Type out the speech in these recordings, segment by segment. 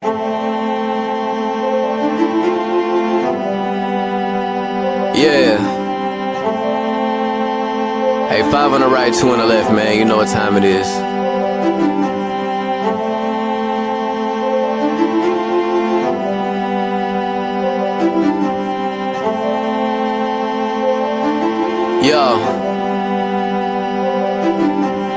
Yeah. Hey, 5 on the right, 2 on the left, man. You know what time it is. Yo.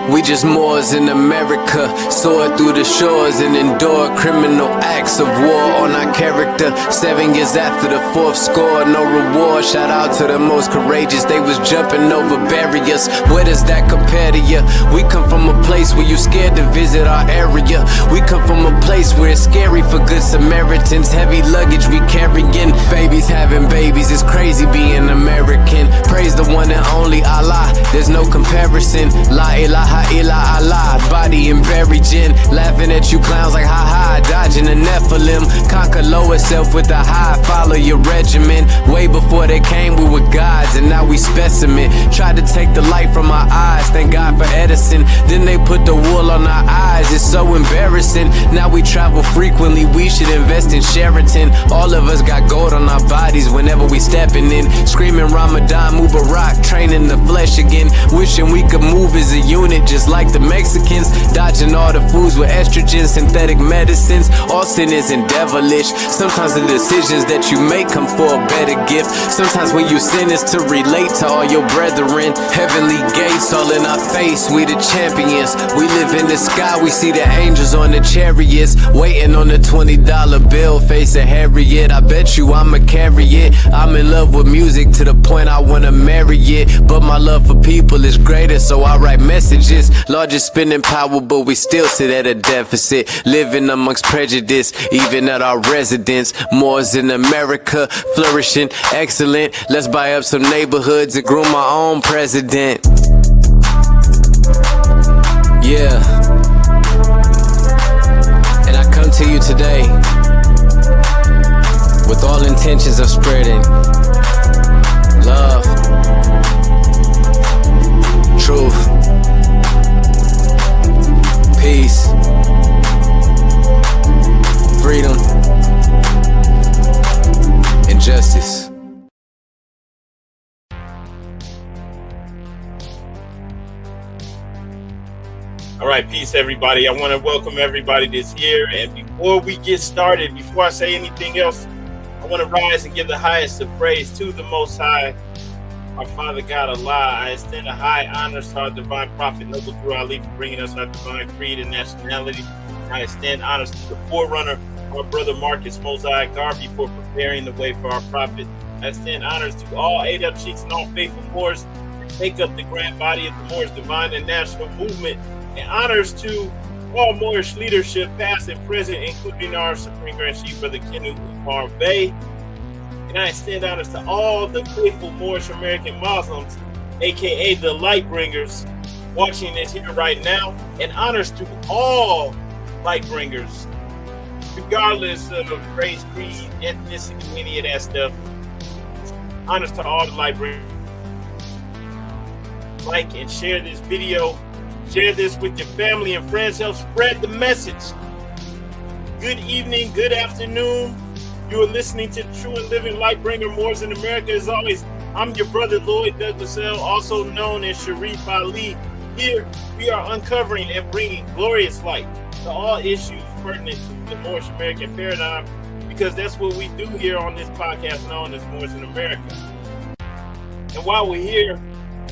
We just Moors in America, soar through the shores and endure criminal acts of war on our character. 7 years after the 4th score, no reward. Shout out to the most courageous, they was jumping over barriers. Where does that compare to you? We come from a place where you scared to visit our area. We come from a place where it's scary for good Samaritans. Heavy luggage we carrying, babies having babies. It's crazy being American. Praise the one and only Allah, there's no comparison. La ilaha illa Allah, body and buried gin. Laughing at you clowns like ha ha, dodging the Nephilim. Conquer lower self with the high, follow your regimen. Way before they came we were gods and now we specimen. Tried to take the light from our eyes, thank God for Edison. Then they put the wool on our eyes, it's so embarrassing. Now we travel frequently, we should invest in Sheraton. All of us got gold on our bodies whenever we stepping in. Screaming Ramadan Mubarak, training the flesh again. Wishing we could move as a unit just like the Mexicans. Dodging all the foods with estrogen, synthetic medicines. All sin isn't devilish. Sometimes the decisions that you make come for a better gift. Sometimes when you sin is to relate to all your brethren. Heavenly gates all in our face, we the champions. We live in the sky, we see the angels on the chariots. Waiting on the $20 bill, face a Harriet. I bet you I'ma carry it. I'm in love with music to the point I wanna marry it. But my love for people is greater, so I write messages. Largest spending power, but we still sit at a deficit. Living amongst prejudice, even at our residence. Moors in America, flourishing, excellent. Let's buy up some neighborhoods and groom our own president. Yeah. And I come to you today with all intentions of spreading love, truth, peace, freedom, and justice. All right, peace, everybody. I want to welcome everybody this year. And before we get started, before I say anything else, I want to rise and give the highest of praise to the Most High, our Father God Allah. I extend a high honor to our divine prophet, Noble Drew Ali, for bringing us our divine creed and nationality. I extend honors to the forerunner, our brother Marcus Mosiah Garvey, for preparing the way for our prophet. I extend honors to all ADEP sheiks and all faithful Moors that make up the grand body of the Moorish divine and national movement. And honors to all Moorish leadership, past and present, including our Supreme Grand Chief, Brother Kenu Umar Bey. And I extend honors to all the faithful Moorish American Muslims, aka the light bringers, watching this here right now. And honors to all light bringers, regardless of race, creed, ethnicity, any of that stuff. Honors to all the light bringers. Like and share this video. Share this with your family and friends. Help spread the message. Good evening, good afternoon. You are listening to True and Living Lightbringer Moors in America. As always, I'm your brother Lloyd Douglas L., also known as Sharif Ali. Here, we are uncovering and bringing glorious light to all issues pertinent to the Moorish American paradigm, because that's what we do here on this podcast known as Moors in America. And while we're here,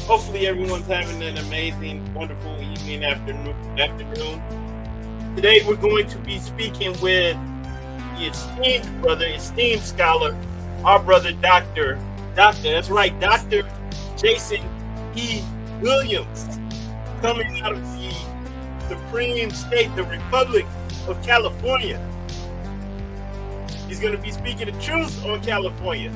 hopefully everyone's having an amazing, wonderful evening, afternoon. Today we're going to be speaking with the esteemed scholar, our brother Dr. Jason E. Williams, coming out of the Supreme State, the Republic of California. He's going to be speaking the truth on California.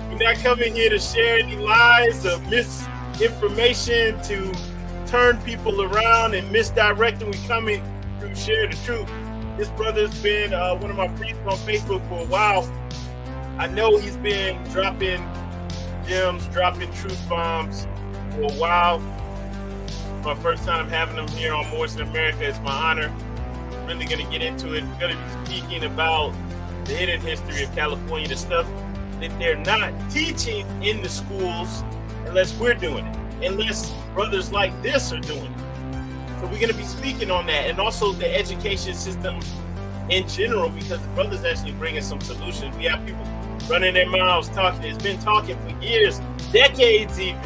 We're not coming here to share any lies or misinformation to turn people around and misdirect them. We're coming to share the truth. This brother's been one of my friends on Facebook for a while. I know he's been dropping gems, dropping truth bombs for a while. My first time having him here on Moors in America. It's my honor. really going to get into it. We're going to be speaking about the hidden history of California, the stuff that they're not teaching in the schools unless we're doing it, unless brothers like this are doing it. So we're going to be speaking on that, and also the education system in general, because the brothers actually bringing some solutions. We have people running their mouths talking. It's been talking for years, decades even,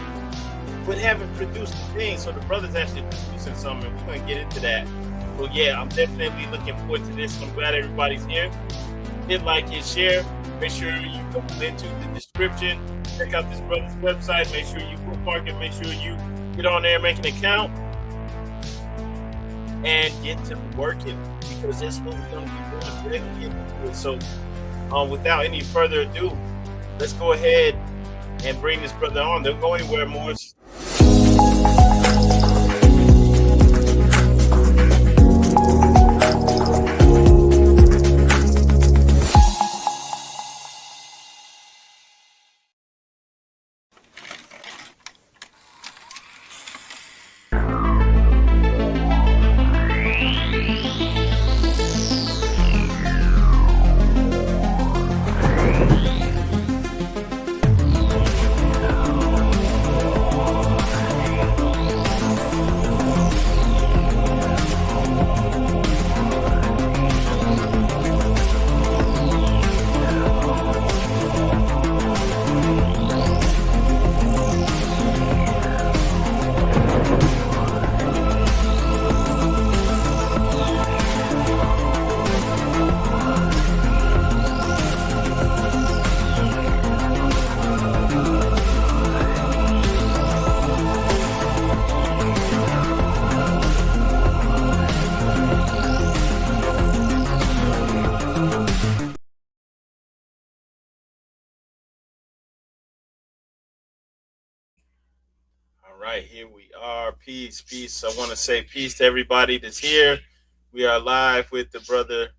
but haven't produced a thing. So the brothers actually producing something. We're going to get into that. So yeah, I'm definitely looking forward to this. I'm glad everybody's here. Hit like, hit share. Make sure you go into the description. Check out this brother's website. Make sure you bookmark it. Make sure you get on there, make an account, and get to working, because that's what we're going to be doing. Get into it. So without any further ado, let's go ahead and bring this brother on. Don't go anywhere, Moorish. All right, here we are. Peace, peace. I want to say peace to everybody that's here. We are live with the brother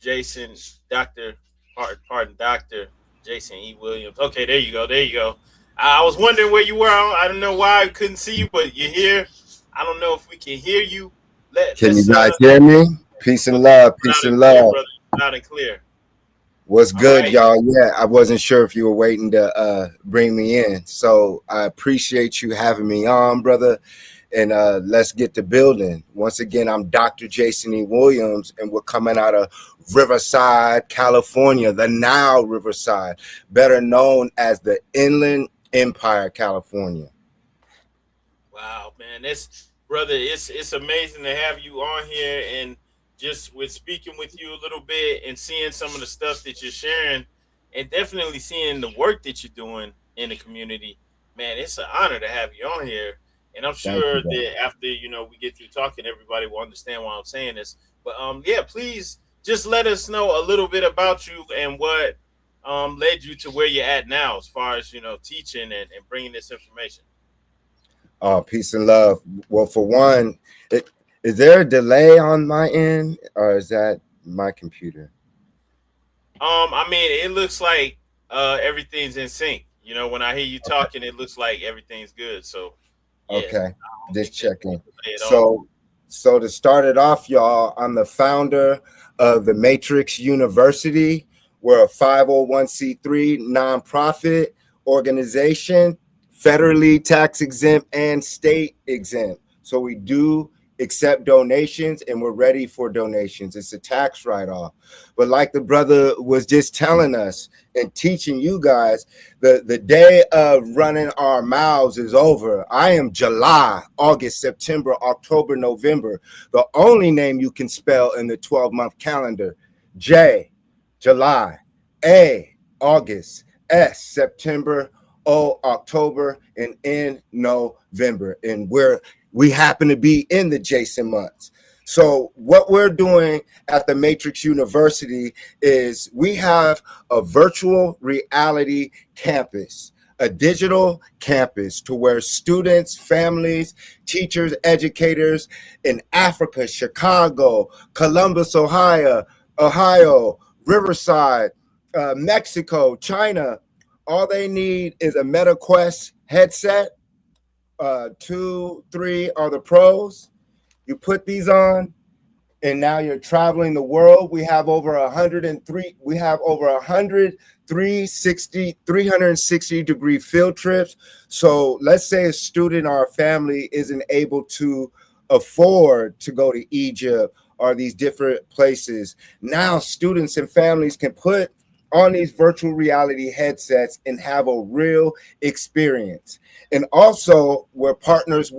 Jason, Dr. Jason E. Williams. Okay, there you go. There you go. I was wondering where you were. I don't know why I couldn't see you, but you're here. I don't know if we can hear you. Can you Let's guys hear me? Peace and love. Peace loud and and clear, love. brother. Loud and clear. What's All good, right. y'all? Yeah, I wasn't sure if you were waiting to bring me in. So I appreciate you having me on, brother. And let's get to building. Once again, I'm Dr. Jason E. Williams, and we're coming out of Riverside, California, the now Riverside, better known as the Inland Empire, California. Wow, man, brother, it's amazing to have you on here, and just with speaking with you a little bit and seeing some of the stuff that you're sharing, and definitely seeing the work that you're doing in the community. Man, it's an honor to have you on here, and I'm Thank sure you, brother. that after we get through talking, everybody will understand why I'm saying this. But yeah, please just let us know a little bit about you and what led you to where you're at now, as far as teaching and bringing this information. Peace and love. Well, for one, is there a delay on my end, or is that my computer? I mean, it looks like everything's in sync. When I hear you talking, it looks like everything's good. So, yeah, Okay, I don't just think there's any checking. delay at all. So to start it off, y'all, I'm the founder of the Matrix University. We're a 501c3 nonprofit organization, federally tax exempt and state exempt. So we do accept donations, and we're ready for donations. It's a tax write-off. But like the brother was just telling us and teaching you guys, the day of running our mouths is over. I am July, August, September, October, November. The only name you can spell in the 12-month calendar. J, July. A, August. S, September. O, October. And N, November. And we happen to be in the Jason months. So what we're doing at the Matrix University is we have a virtual reality campus, a digital campus to where students, families, teachers, educators in Africa, Chicago, Columbus, Ohio, Riverside, Mexico, China, all they need is a MetaQuest headset. 2, 3 are the pros. You put these on, and now you're traveling the world. We have over 103, we have over 100 360 degree field trips. So let's say a student or a family isn't able to afford to go to Egypt or these different places. Now students and families can put on these virtual reality headsets and have a real experience. And also we're partners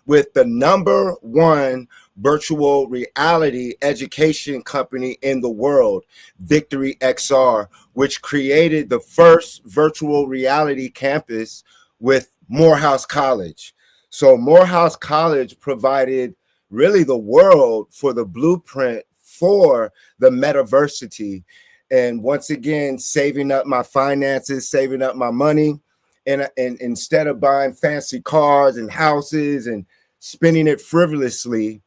with the number one virtual reality education company in the world, Victory XR, which created the first virtual reality campus with Morehouse College. So Morehouse College provided really the world for the blueprint for the metaversity. And once again, saving up my finances, saving up my money, and instead of buying fancy cars and houses and spending it frivolously,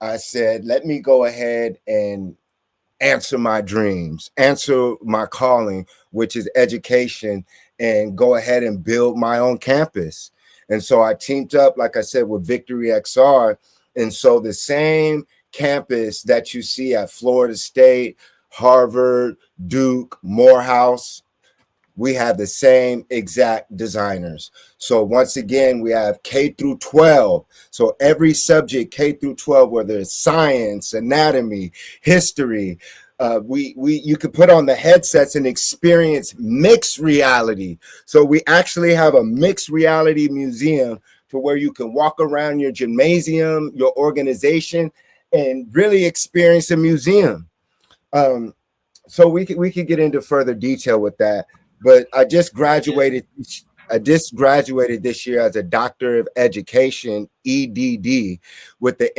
I said, let me go ahead and answer my dreams, answer my calling, which is education, and go ahead and build my own campus. And so I teamed up, like I said, with Victory XR. And so the same campus that you see at Florida State, Harvard, Duke, Morehouse, we have the same exact designers. So once again, we have K through 12. So every subject K through 12, whether it's science, anatomy, history, you could put on the headsets and experience mixed reality. So we actually have a mixed reality museum to where you can walk around your gymnasium, your organization, and really experience a museum. So we could get into further detail with that. But I just graduated. I just graduated this year as a Doctor of Education, EDD, with the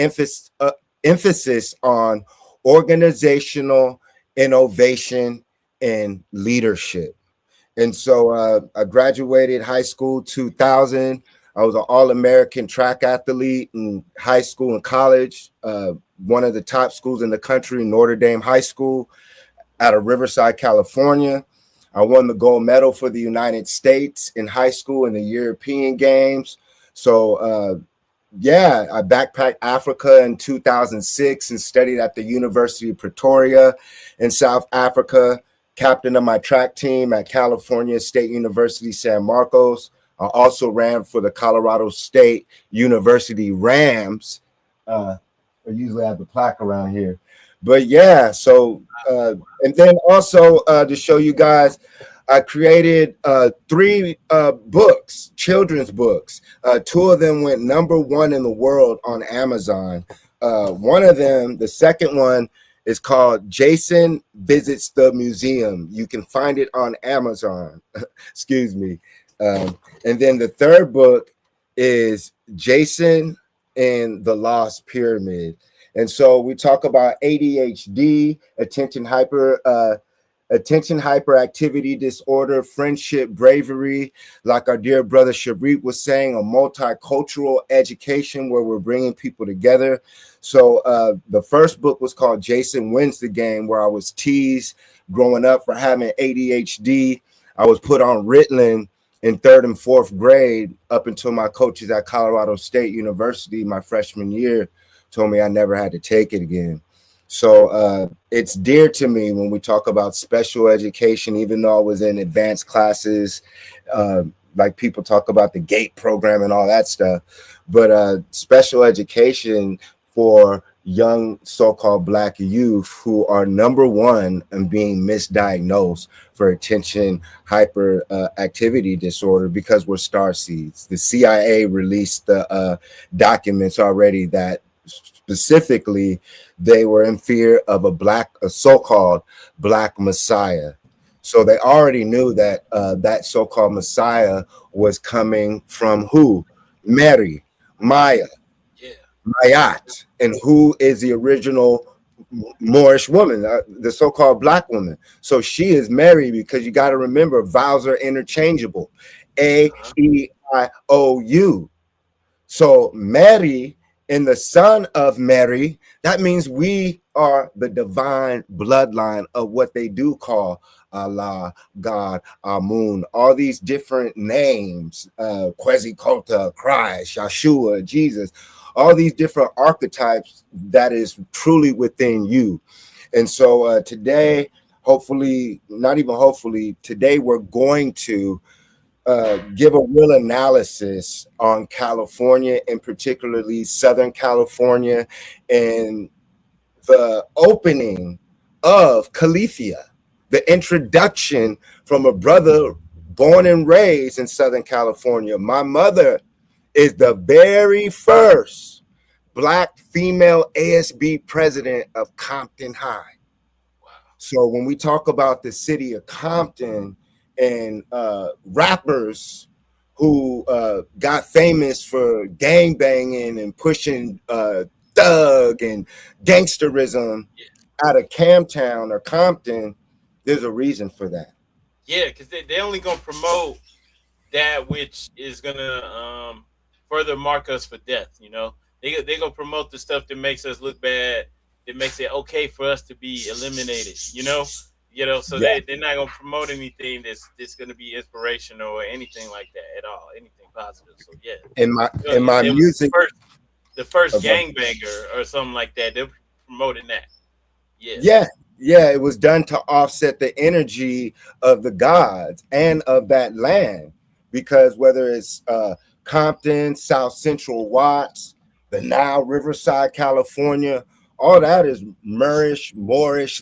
emphasis on organizational innovation and leadership. And so I graduated high school 2000. I was an All-American track athlete in high school and college. One of the top schools in the country, Notre Dame High School, out of Riverside, California. I won the gold medal for the United States in high school in the European Games. So, I backpacked Africa in 2006 and studied at the University of Pretoria in South Africa, captain of my track team at California State University, San Marcos. I also ran for the Colorado State University Rams. I usually have the plaque around here. But yeah, so and then also to show you guys, I created 3 books, children's books. 2 of them went #1 in the world on Amazon. One of them, the second one, is called Jason Visits the Museum. You can find it on Amazon. Excuse me. And then the third book is Jason and the Lost Pyramid. And so we talk about ADHD, attention hyperactivity disorder, friendship, bravery, like our dear brother Sharif was saying, a multicultural education where we're bringing people together. So the first book was called Jason Wins the Game, where I was teased growing up for having ADHD. I was put on Ritalin in 3rd and 4th grade up until my coaches at Colorado State University my freshman year told me I never had to take it again. So it's dear to me when we talk about special education, even though I was in advanced classes, like people talk about the GATE program and all that stuff. But special education for young so-called Black youth who are #1 and being misdiagnosed for attention hyperactivity disorder because we're star seeds. The CIA released the documents already that specifically they were in fear of a so-called Black Messiah. So they already knew that that so-called Messiah was coming from who? Mary, Maya, Mayat, and who is the original Moorish woman, the so-called Black woman. So she is Mary because you got to remember vowels are interchangeable. A-E-I-O-U. So Mary and the son of Mary, that means we are the divine bloodline of what they do call Allah, God, Amun, all these different names, Quetzalcoatl, Christ, Yeshua, Jesus. all these different archetypes that is truly within you. And so today, hopefully, not even hopefully, today we're going to give a real analysis on California, and particularly Southern California, and the opening of Califia, the introduction from a brother born and raised in Southern California. My mother is the very first Black female ASB president of Compton High. So when we talk about the city of Compton and rappers who got famous for gang banging and pushing thug and gangsterism out of Camtown or Compton, there's a reason for that. Yeah, because they only gonna promote that which is gonna further mark us for death. You know, they gonna promote the stuff that makes us look bad, that makes it okay for us to be eliminated. So Yeah. they're not gonna promote anything that's gonna be inspirational or anything like that at all, anything positive. So yeah, In my it was music, the first of what? gangbanger or something like that. They're promoting that. Yeah, Yeah, it was done to offset the energy of the gods and of that land, because whether it's Compton, South Central Watts, the now Riverside, California, all that is Moorish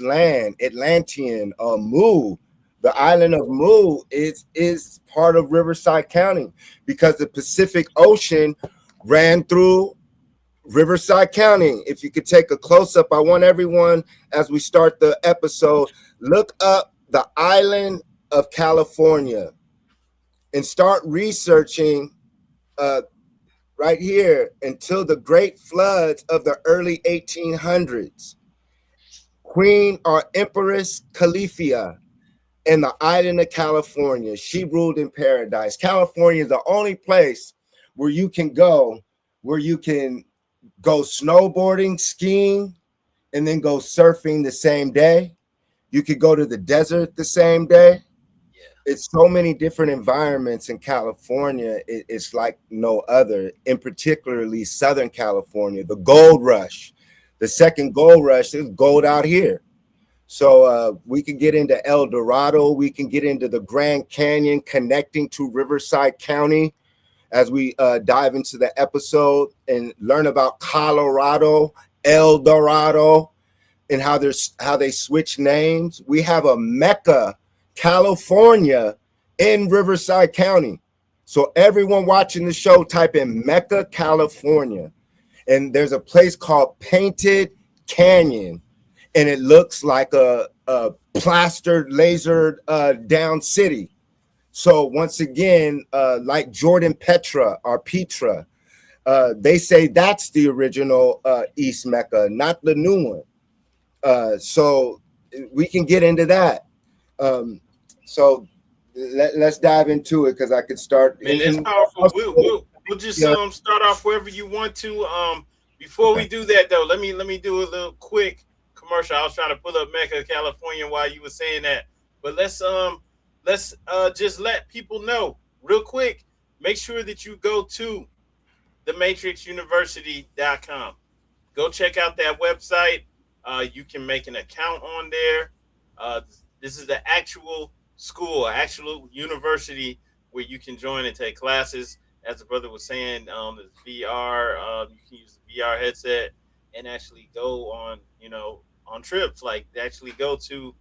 land, Atlantean, Mu. The island of Mu is part of Riverside County because the Pacific Ocean ran through Riverside County. If you could take a close up, I want everyone, as we start the episode, look up the island of California and start researching right here until the great floods of the early 1800s. Queen or Empress Califia in the island of California. She ruled in paradise. California is the only place where you can go, where you can go snowboarding, skiing, and then go surfing the same day. You could go to the desert the same day. It's so many different environments in California. It's like no other, in particularly Southern California. The gold rush, the second gold rush, there's gold out here. So we can get into El Dorado. We can get into the Grand Canyon connecting to Riverside County as we dive into the episode and learn about Colorado, El Dorado, and how they switch names. We have a Mecca, California, in Riverside County. So everyone watching the show, type in Mecca, California, and there's a place called Painted Canyon, and it looks like a plastered, lasered down city. So once again, like Jordan Petra or Petra, they say that's the original East Mecca, not the new one. So we can get into that. So let's dive into it, because I could start. Man, that's powerful. We'll just start off wherever you want to. Before we do that though, let me do a little quick commercial. I was trying to pull up Mecca, California while you were saying that, but let's just let people know real quick. Make sure that you go to thematrixuniversity.com. Go check out that website. You can make an account on there. This is the actual school, actual university where you can join and take classes. As the brother was saying, there's VR. You can use the VR headset and actually go on trips, like actually go to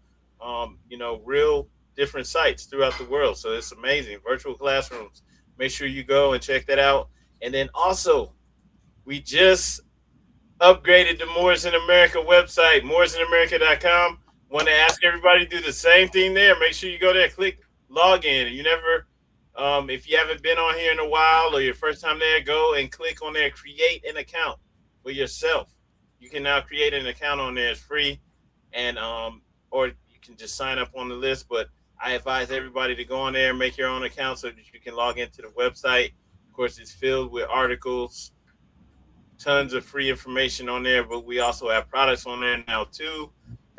real different sites throughout the world. So it's amazing. Virtual classrooms. Make sure you go and check that out. And then also, we just upgraded the Moors in America website, moorsinamerica.com. Want to ask everybody to do the same thing there. Make sure you go there, click log in. You never, if you haven't been on here in a while or your first time there, go and click on there, create an account for yourself. You can now create an account on there. It's free, and or you can just sign up on the list. But I advise everybody to go on there and make your own account so that you can log into the website. Of course, it's filled with articles, tons of free information on there, but we also have products on there now too.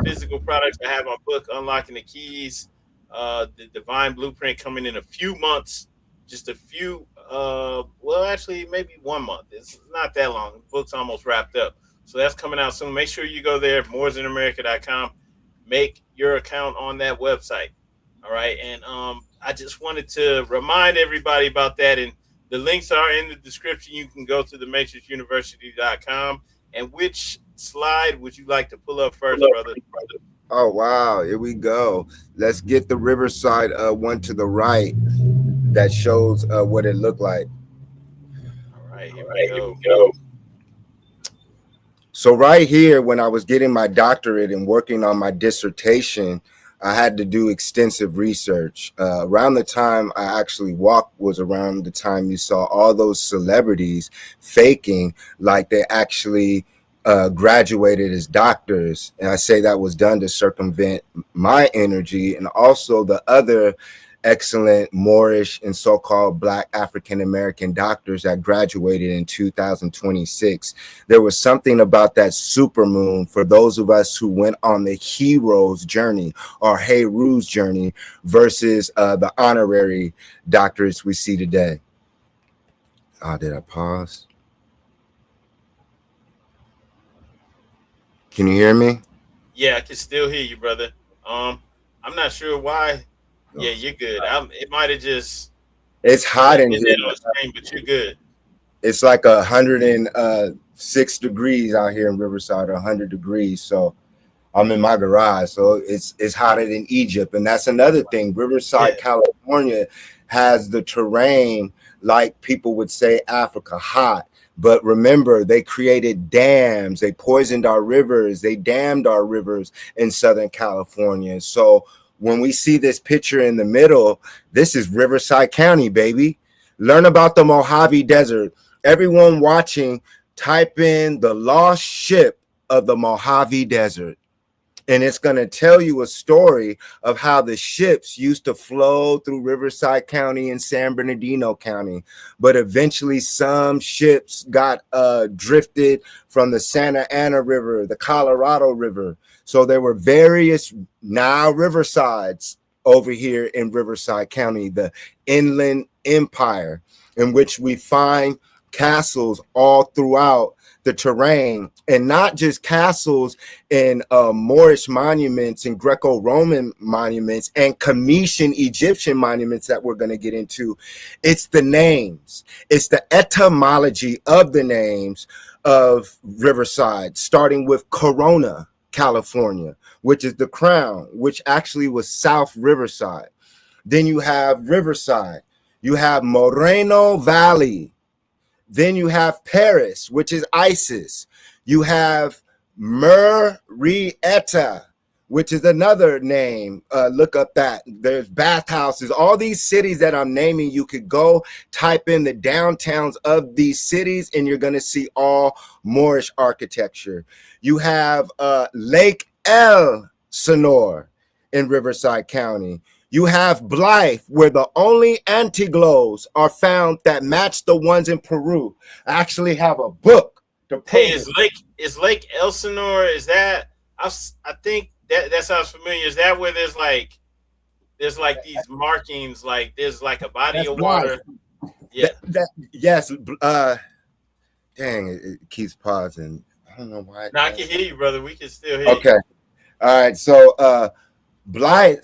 Physical products. I have my book, Unlocking the Keys, the Divine Blueprint, coming in a few months, just a few well, actually, maybe 1 month. It's not that long. The book's almost wrapped up. So that's coming out soon. Make sure you go there, moresinamerica.com. Make your account on that website. All right. And I just wanted to remind everybody about that. And the links are in the description. You can go to thematrixuniversity.com. And which slide would you like to pull up first, brother? Oh wow, here we go. Let's get the Riverside one to the right that shows what it looked like. All right, here we go. So right here, when I was getting my doctorate and working on my dissertation, I had to do extensive research. Around the time I actually walked was around the time you saw all those celebrities faking like they actually graduated as doctors. And I say that was done to circumvent my energy and also the other excellent Moorish and so-called Black African-American doctors that graduated in 2026. There was something about that supermoon for those of us who went on the hero's journey or Heru's journey versus the honorary doctors we see today. Oh, did I pause? Can you hear me? Yeah, I can still hear you, brother. I'm not sure why. Yeah, you're good. It might have just. It's hot in here. On the screen, but you're good. It's like 106 degrees out here in Riverside, 100 degrees. So I'm in my garage. So it's hotter than Egypt. And that's another thing. Riverside, California has the terrain, like people would say Africa, hot. But remember, they created dams. They poisoned our rivers. They dammed our rivers in Southern California. So when we see this picture in the middle, this is Riverside County, baby. Learn about the Mojave Desert. Everyone watching, type in the lost ship of the Mojave Desert. And it's going to tell you a story of how the ships used to flow through Riverside County and San Bernardino County. But eventually some ships got drifted from the Santa Ana River, the Colorado River. So there were various now Riversides over here in Riverside County, the Inland Empire, in which we find castles all throughout the terrain, and not just castles and Moorish monuments and Greco-Roman monuments and Comitian Egyptian monuments that we're going to get into. It's the names. It's the etymology of the names of Riverside, starting with Corona, California, which is the crown, which actually was South Riverside. Then you have Riverside. You have Moreno Valley. Then you have Paris, which is Isis. You have Murrieta, which is another name. Look up that. There's bathhouses. All these cities that I'm naming, you could go type in the downtowns of these cities and you're going to see all Moorish architecture. You have Lake El Sinor in Riverside County. You have Blythe, where the only antiglows are found that match the ones in Peru. I actually have a book to prove Hey, is Lake Elsinore? Is that I think that sounds familiar. Is that where there's like these markings, like there's like a body of water? Right. Yeah. Yes. Dang, it keeps pausing. I don't know why. No, I can hear you, brother. We can still hear you. Okay. All right. So Blythe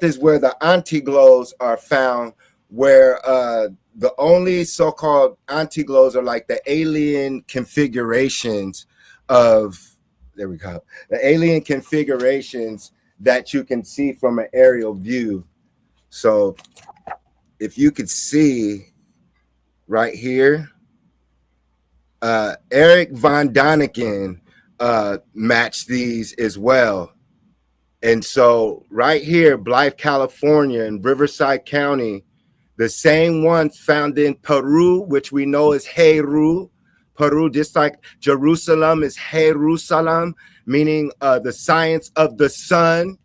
is where the antiglows are found, where the only so-called antiglows are like the alien configurations of, there we go, the alien configurations that you can see from an aerial view. So if you could see right here, Eric von Daniken matched these as well. And so right here, Blythe, California, in Riverside County, the same ones found in Peru, which we know is Heru. Peru, just like Jerusalem is Jerusalem, meaning the science of the sun.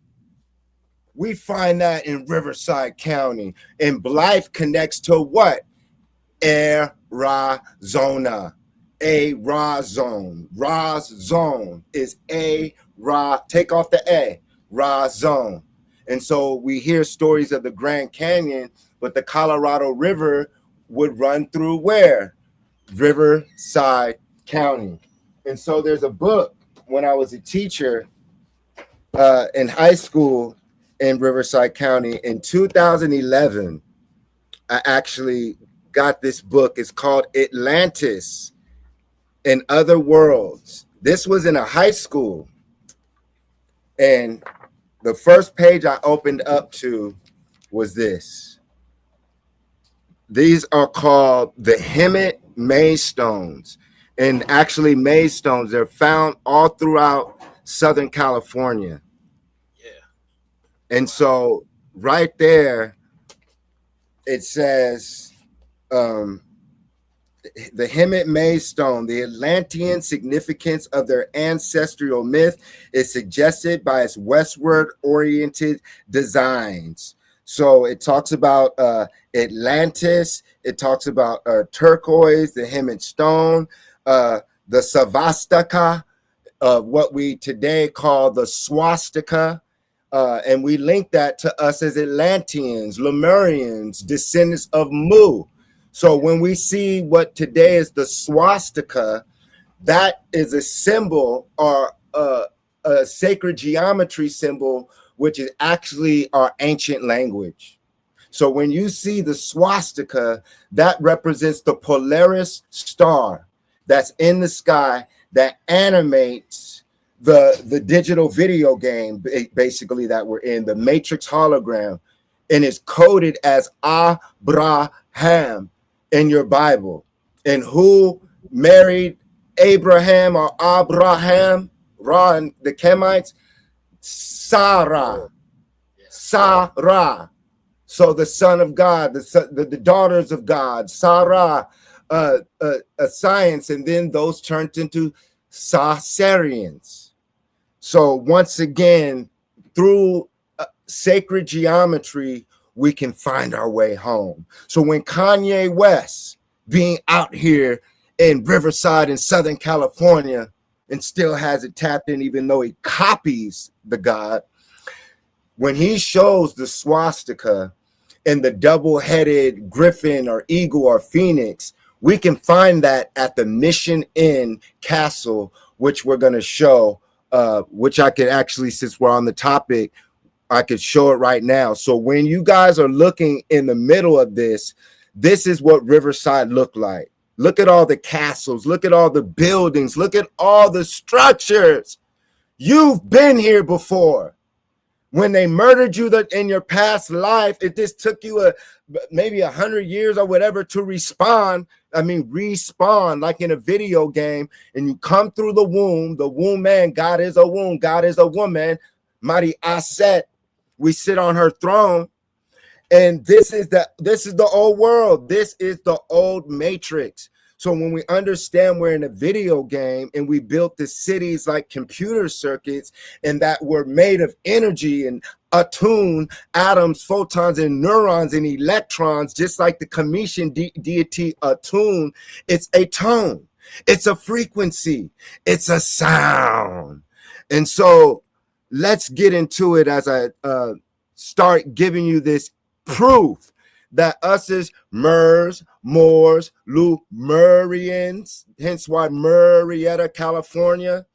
We find that in Riverside County. And Blythe connects to what? Arizona. A Ra zone. Ra's zone is A Ra. Take off the A. Ra zone. And so we hear stories of the Grand Canyon, but the Colorado River would run through where? Riverside County. And so there's a book when I was a teacher in high school in Riverside County in 2011. I actually got this book. It's called Atlantis and Other Worlds. This was in a high school. And the first page I opened up to was this. These are called the Hemet Maze Stones. And actually, maze stones, they're found all throughout Southern California. Yeah. And so right there, it says, the Hemet Maze Stone, the Atlantean significance of their ancestral myth is suggested by its westward-oriented designs. So it talks about Atlantis, it talks about turquoise, the Hemet Stone, the Savastaka, what we today call the swastika, and we link that to us as Atlanteans, Lemurians, descendants of Mu. So when we see what today is the swastika, that is a symbol or a sacred geometry symbol, which is actually our ancient language. So when you see the swastika, that represents the Polaris star that's in the sky that animates the digital video game, basically, that we're in, the Matrix hologram, and it's coded as Abraham in your Bible. And who married Abraham or Abraham, Ra and the Kemites? Sarah. Sarah. So the son of God, the daughters of God, Sarah, a science, and then those turned into Sasarians. So once again, through sacred geometry, we can find our way home. So when Kanye West, being out here in Riverside in Southern California, and still has it tapped in, even though he copies the God, when he shows the swastika and the double-headed griffin or eagle or phoenix, we can find that at the Mission Inn Castle, which we're going to show, which I could actually, since we're on the topic, I could show it right now. So when you guys are looking in the middle of this, this is what Riverside looked like. Look at all the castles. Look at all the buildings. Look at all the structures. You've been here before. When they murdered you in your past life, it just took you maybe 100 years or whatever to respawn. Respawn like in a video game. And you come through the womb man, God is a womb, God is a woman. Mari Aset. We sit on her throne, and this is the old world. This is the old matrix. So when we understand we're in a video game and we built the cities like computer circuits, and that were made of energy and attune atoms, photons, and neurons and electrons, just like the Cometian deity Attune, it's a tone, it's a frequency, it's a sound. And so let's get into it as I start giving you this proof that us as Murs, Moors, Lemurians, hence why Murrieta, California,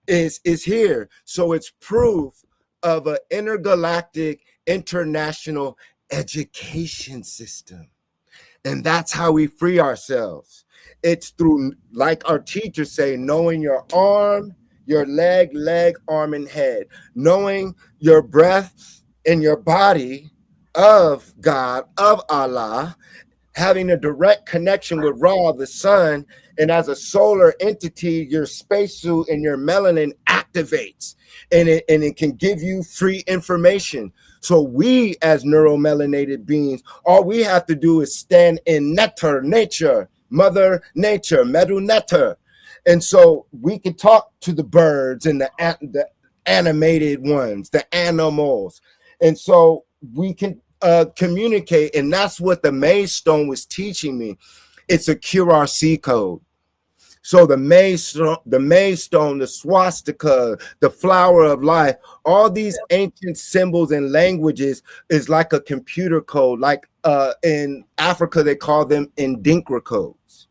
is here. So it's proof of an intergalactic, international education system. And that's how we free ourselves. It's through, like our teachers say, knowing your arm, your leg, arm, and head, knowing your breath in your body of God, of Allah, having a direct connection with Ra, the sun, and as a solar entity, your spacesuit and your melanin activates, and it can give you free information. So we, as neuromelanated beings, all we have to do is stand in nature, Mother Nature, Medu Netter. And so we can talk to the birds and the animated ones, the animals. And so we can communicate. And that's what the Maze Stone was teaching me. It's a QRC code. So the Maidstone, the swastika, the flower of life, all these ancient symbols and languages is like a computer code. Like in Africa, they call them Indinkra codes,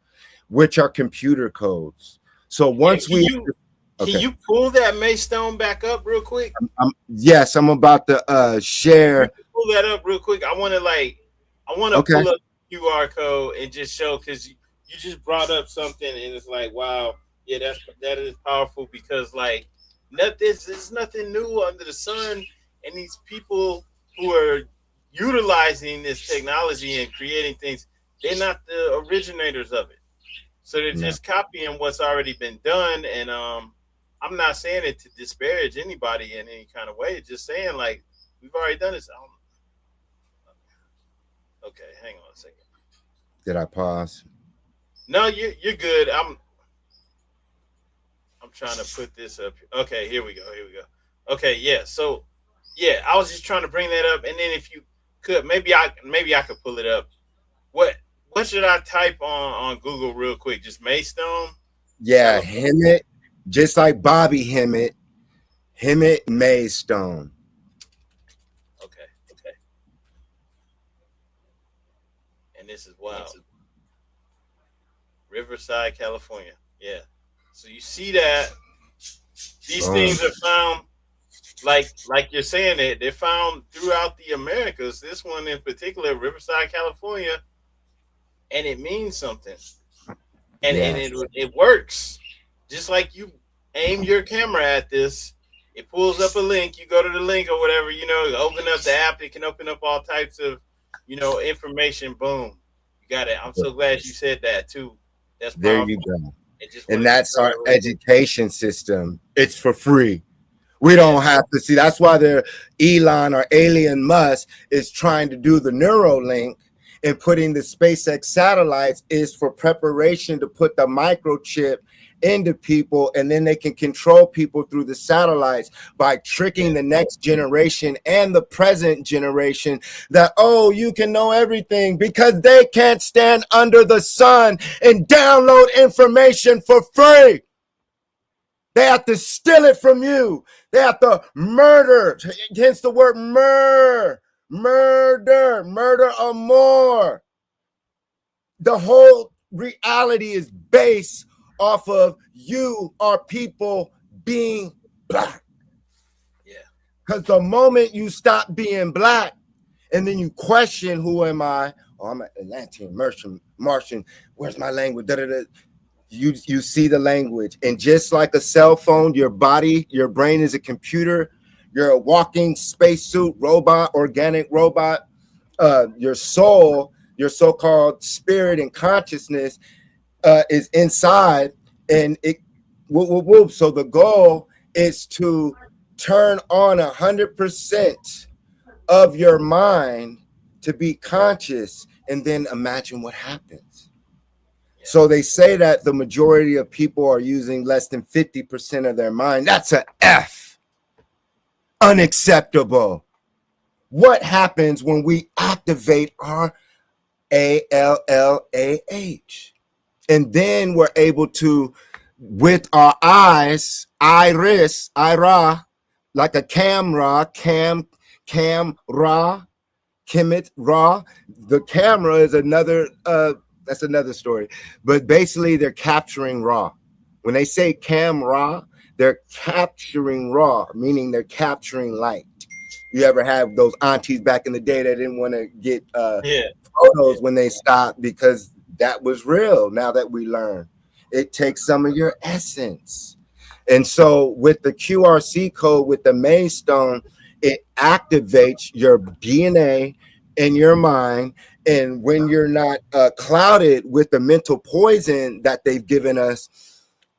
which are computer codes. So Yeah, once we can okay, you pull that Maidstone back up real quick? yes, I'm about to share. Pull that up real quick. I want to Okay, pull up QR code and just show, because you just brought up something and it's like, wow, yeah, that is powerful, because like there's nothing new under the sun, and these people who are utilizing this technology and creating things, they're not the originators of it. So they're no. just copying what's already been done. And I'm not saying it to disparage anybody in any kind of way. Just saying, like, we've already done this. Okay, hang on a second. Did I pause? No, you're good. I'm trying to put this up. Okay, here we go. Okay, yeah. So yeah, I was just trying to bring that up, and then if you could, maybe I could pull it up. What should I type on Google real quick? Just Maidstone. Yeah, Hemet, just like Bobby Hemet, Maidstone. Okay. And this is wild. Riverside, California. Yeah. So you see that these things are found, like you're saying, it they're found throughout the Americas. This one in particular, Riverside, California, and it means something. And it works. Just like you aim your camera at this, it pulls up a link, you go to the link or whatever, open up the app, it can open up all types of, information. Boom. You got it. I'm so glad you said that too. That's powerful. There you go. And that's our education system. It's for free. We don't have to see. That's why Elon or Alien Musk is trying to do the Neuralink, and putting the SpaceX satellites is for preparation to put the microchip into people, and then they can control people through the satellites by tricking the next generation and the present generation that, oh, you can know everything, because they can't stand under the sun and download information for free. They have to steal it from you. They have to murder, hence the word murder or more. The whole reality is based off of you or people being black. Yeah. Because the moment you stop being black and then you question, who am I? Oh, I'm an Atlantean, Martian. Where's my language? Da-da-da. You see the language. And just like a cell phone, your brain is a computer. You're a walking spacesuit robot, organic robot. Your soul, your so-called spirit and consciousness is inside, and it whoop. So the goal is to turn on 100% of your mind to be conscious, and then imagine what happens. So they say that the majority of people are using less than 50% of their mind. That's an F. Unacceptable. What happens when we activate our ALLAH? And then we're able to, with our eyes, ira, like a camera, Kemet Ra. The camera is another, that's another story. But basically, they're capturing Ra. When they say camera, they're capturing Ra, meaning they're capturing light. You ever have those aunties back in the day that didn't want to get photos when they stopped, because that was real. Now that we learn, it takes some of your essence. And so with the QRC code, with the Maidstone, it activates your DNA in your mind. And when you're not clouded with the mental poison that they've given us,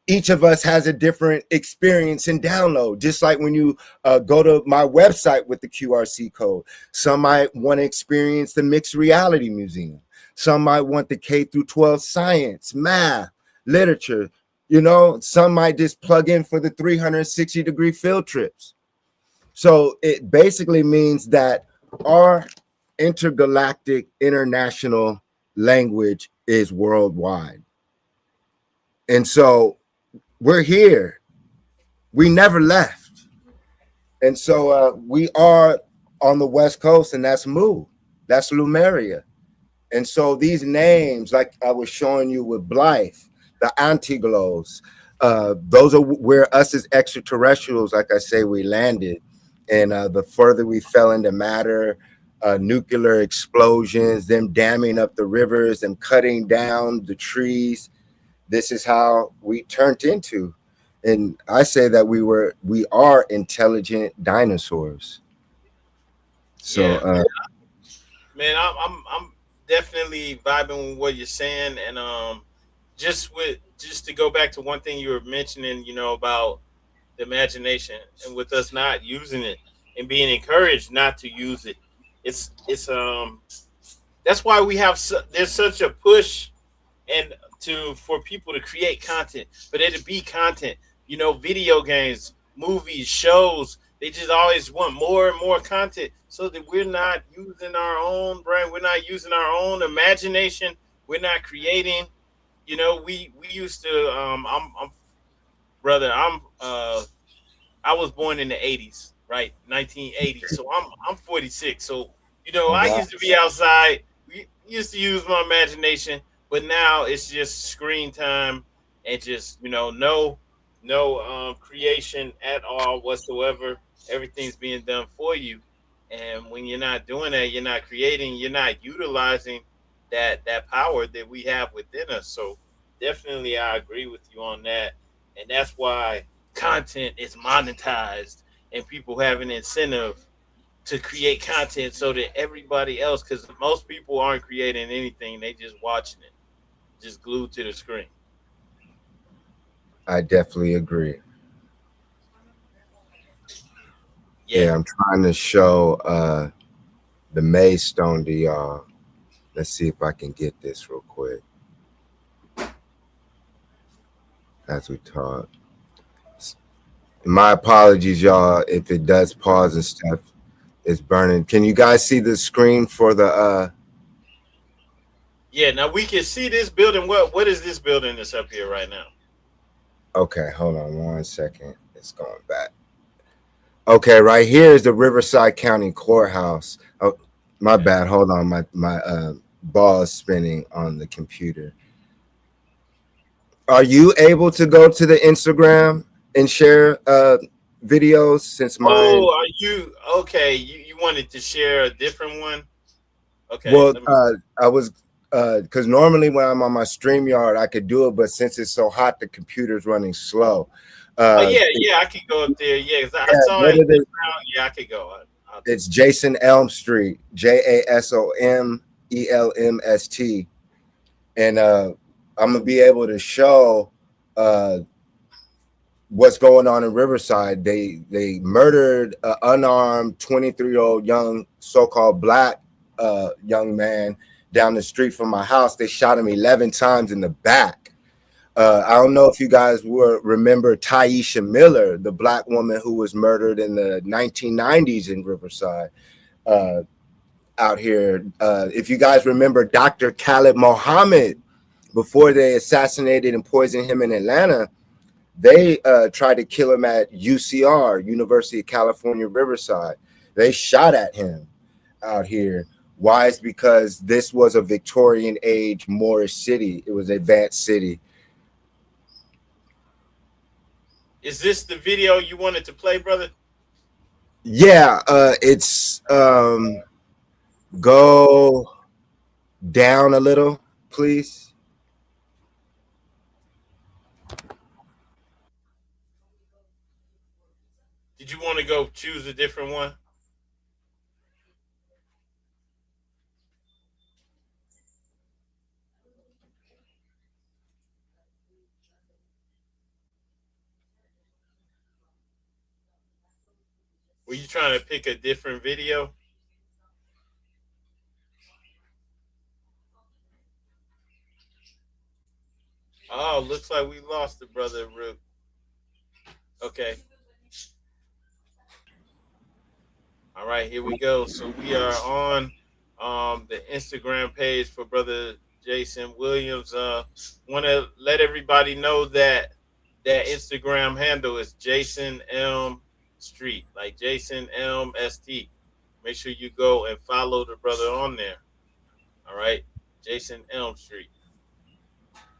each of us has a different experience and download. Just like when you go to my website with the QRC code, some might want to experience the Mixed Reality Museum. Some might want the K through 12 science, math, literature. Some might just plug in for the 360-degree field trips. So it basically means that our intergalactic international language is worldwide. And so we're here. We never left. And so we are on the West Coast, and that's Mu. That's Lumeria. And so these names, like I was showing you with Blythe, the Antiglos, those are where us as extraterrestrials, like I say, we landed. And the further we fell into matter, nuclear explosions, them damming up the rivers, them cutting down the trees, this is how we turned into. And I say that we are intelligent dinosaurs. So Yeah, man, I'm definitely vibing with what you're saying, and just to go back to one thing you were mentioning, about the imagination, and with us not using it and being encouraged not to use it. It's that's why there's such a push and to for people to create content, but it to be content. Video games, movies, shows. They just always want more and more content, so that we're not using our own brain. We're not using our own imagination. We're not creating. We used to. I'm brother. I was born in the '80s, right? 1980. So I'm 46. So I wow. used to be outside. We used to use my imagination, but now it's just screen time and just no creation at all whatsoever. Everything's being done for you, and when you're not doing that, you're not creating. You're not utilizing that power that we have within us. So definitely, I agree with you on that, and that's why content is monetized and people have an incentive to create content so that everybody else, because most people aren't creating anything, they just watching it, just glued to the screen. I definitely agree. Yeah. Yeah, I'm trying to show the Maze Stone to y'all. Let's see if I can get this real quick as we talk. My apologies, y'all, if it does pause and stuff. It's burning. Can you guys see the screen for the Yeah, now we can see this building. What is this building that's up here right now? okay, hold on 1 second. It's going back. Okay, right here is the Riverside County Courthouse. Oh, my Okay. bad. Hold on. My ball is spinning on the computer. Are you able to go to the Instagram and share videos since mine? Oh, are you okay? You wanted to share a different one? Okay, Well, let me. I was because normally when I'm on my StreamYard, I could do it, but since it's so hot, the computer's running slow. Oh Uh, yeah, yeah, I could go up there. Yeah, 'cause I yeah, saw go it to just the. now. Yeah, I could go. I'll do It's Jason Elm Street, JASONELMST, and I'm gonna be able to show uh, what's going on in Riverside. They murdered an unarmed 23-year-old young so-called black young man down the street from my house. They shot him 11 times in the back. I don't know if you guys remember Taisha Miller, the black woman who was murdered in the 1990s in Riverside. Uh, Out here, if you guys remember Dr. Khalid Mohammed, before they assassinated and poisoned him in Atlanta, they tried to kill him at UCR, University of California, Riverside. They shot at him out here. Why? It's because this was a Victorian age Moorish city. It was an advanced city. Is this the video you wanted to play, brother? Yeah, it's go down a little, please. Did you want to go choose a different one? Were you trying to pick a different video? Oh, looks like we lost the brother. Okay. All right, here we go. So we are on the Instagram page for brother Jason Williams. Want to let everybody know that that Instagram handle is Jason Elm Street, like Jason Elm St. Make sure you go and follow the brother on there. All right, Jason Elm Street,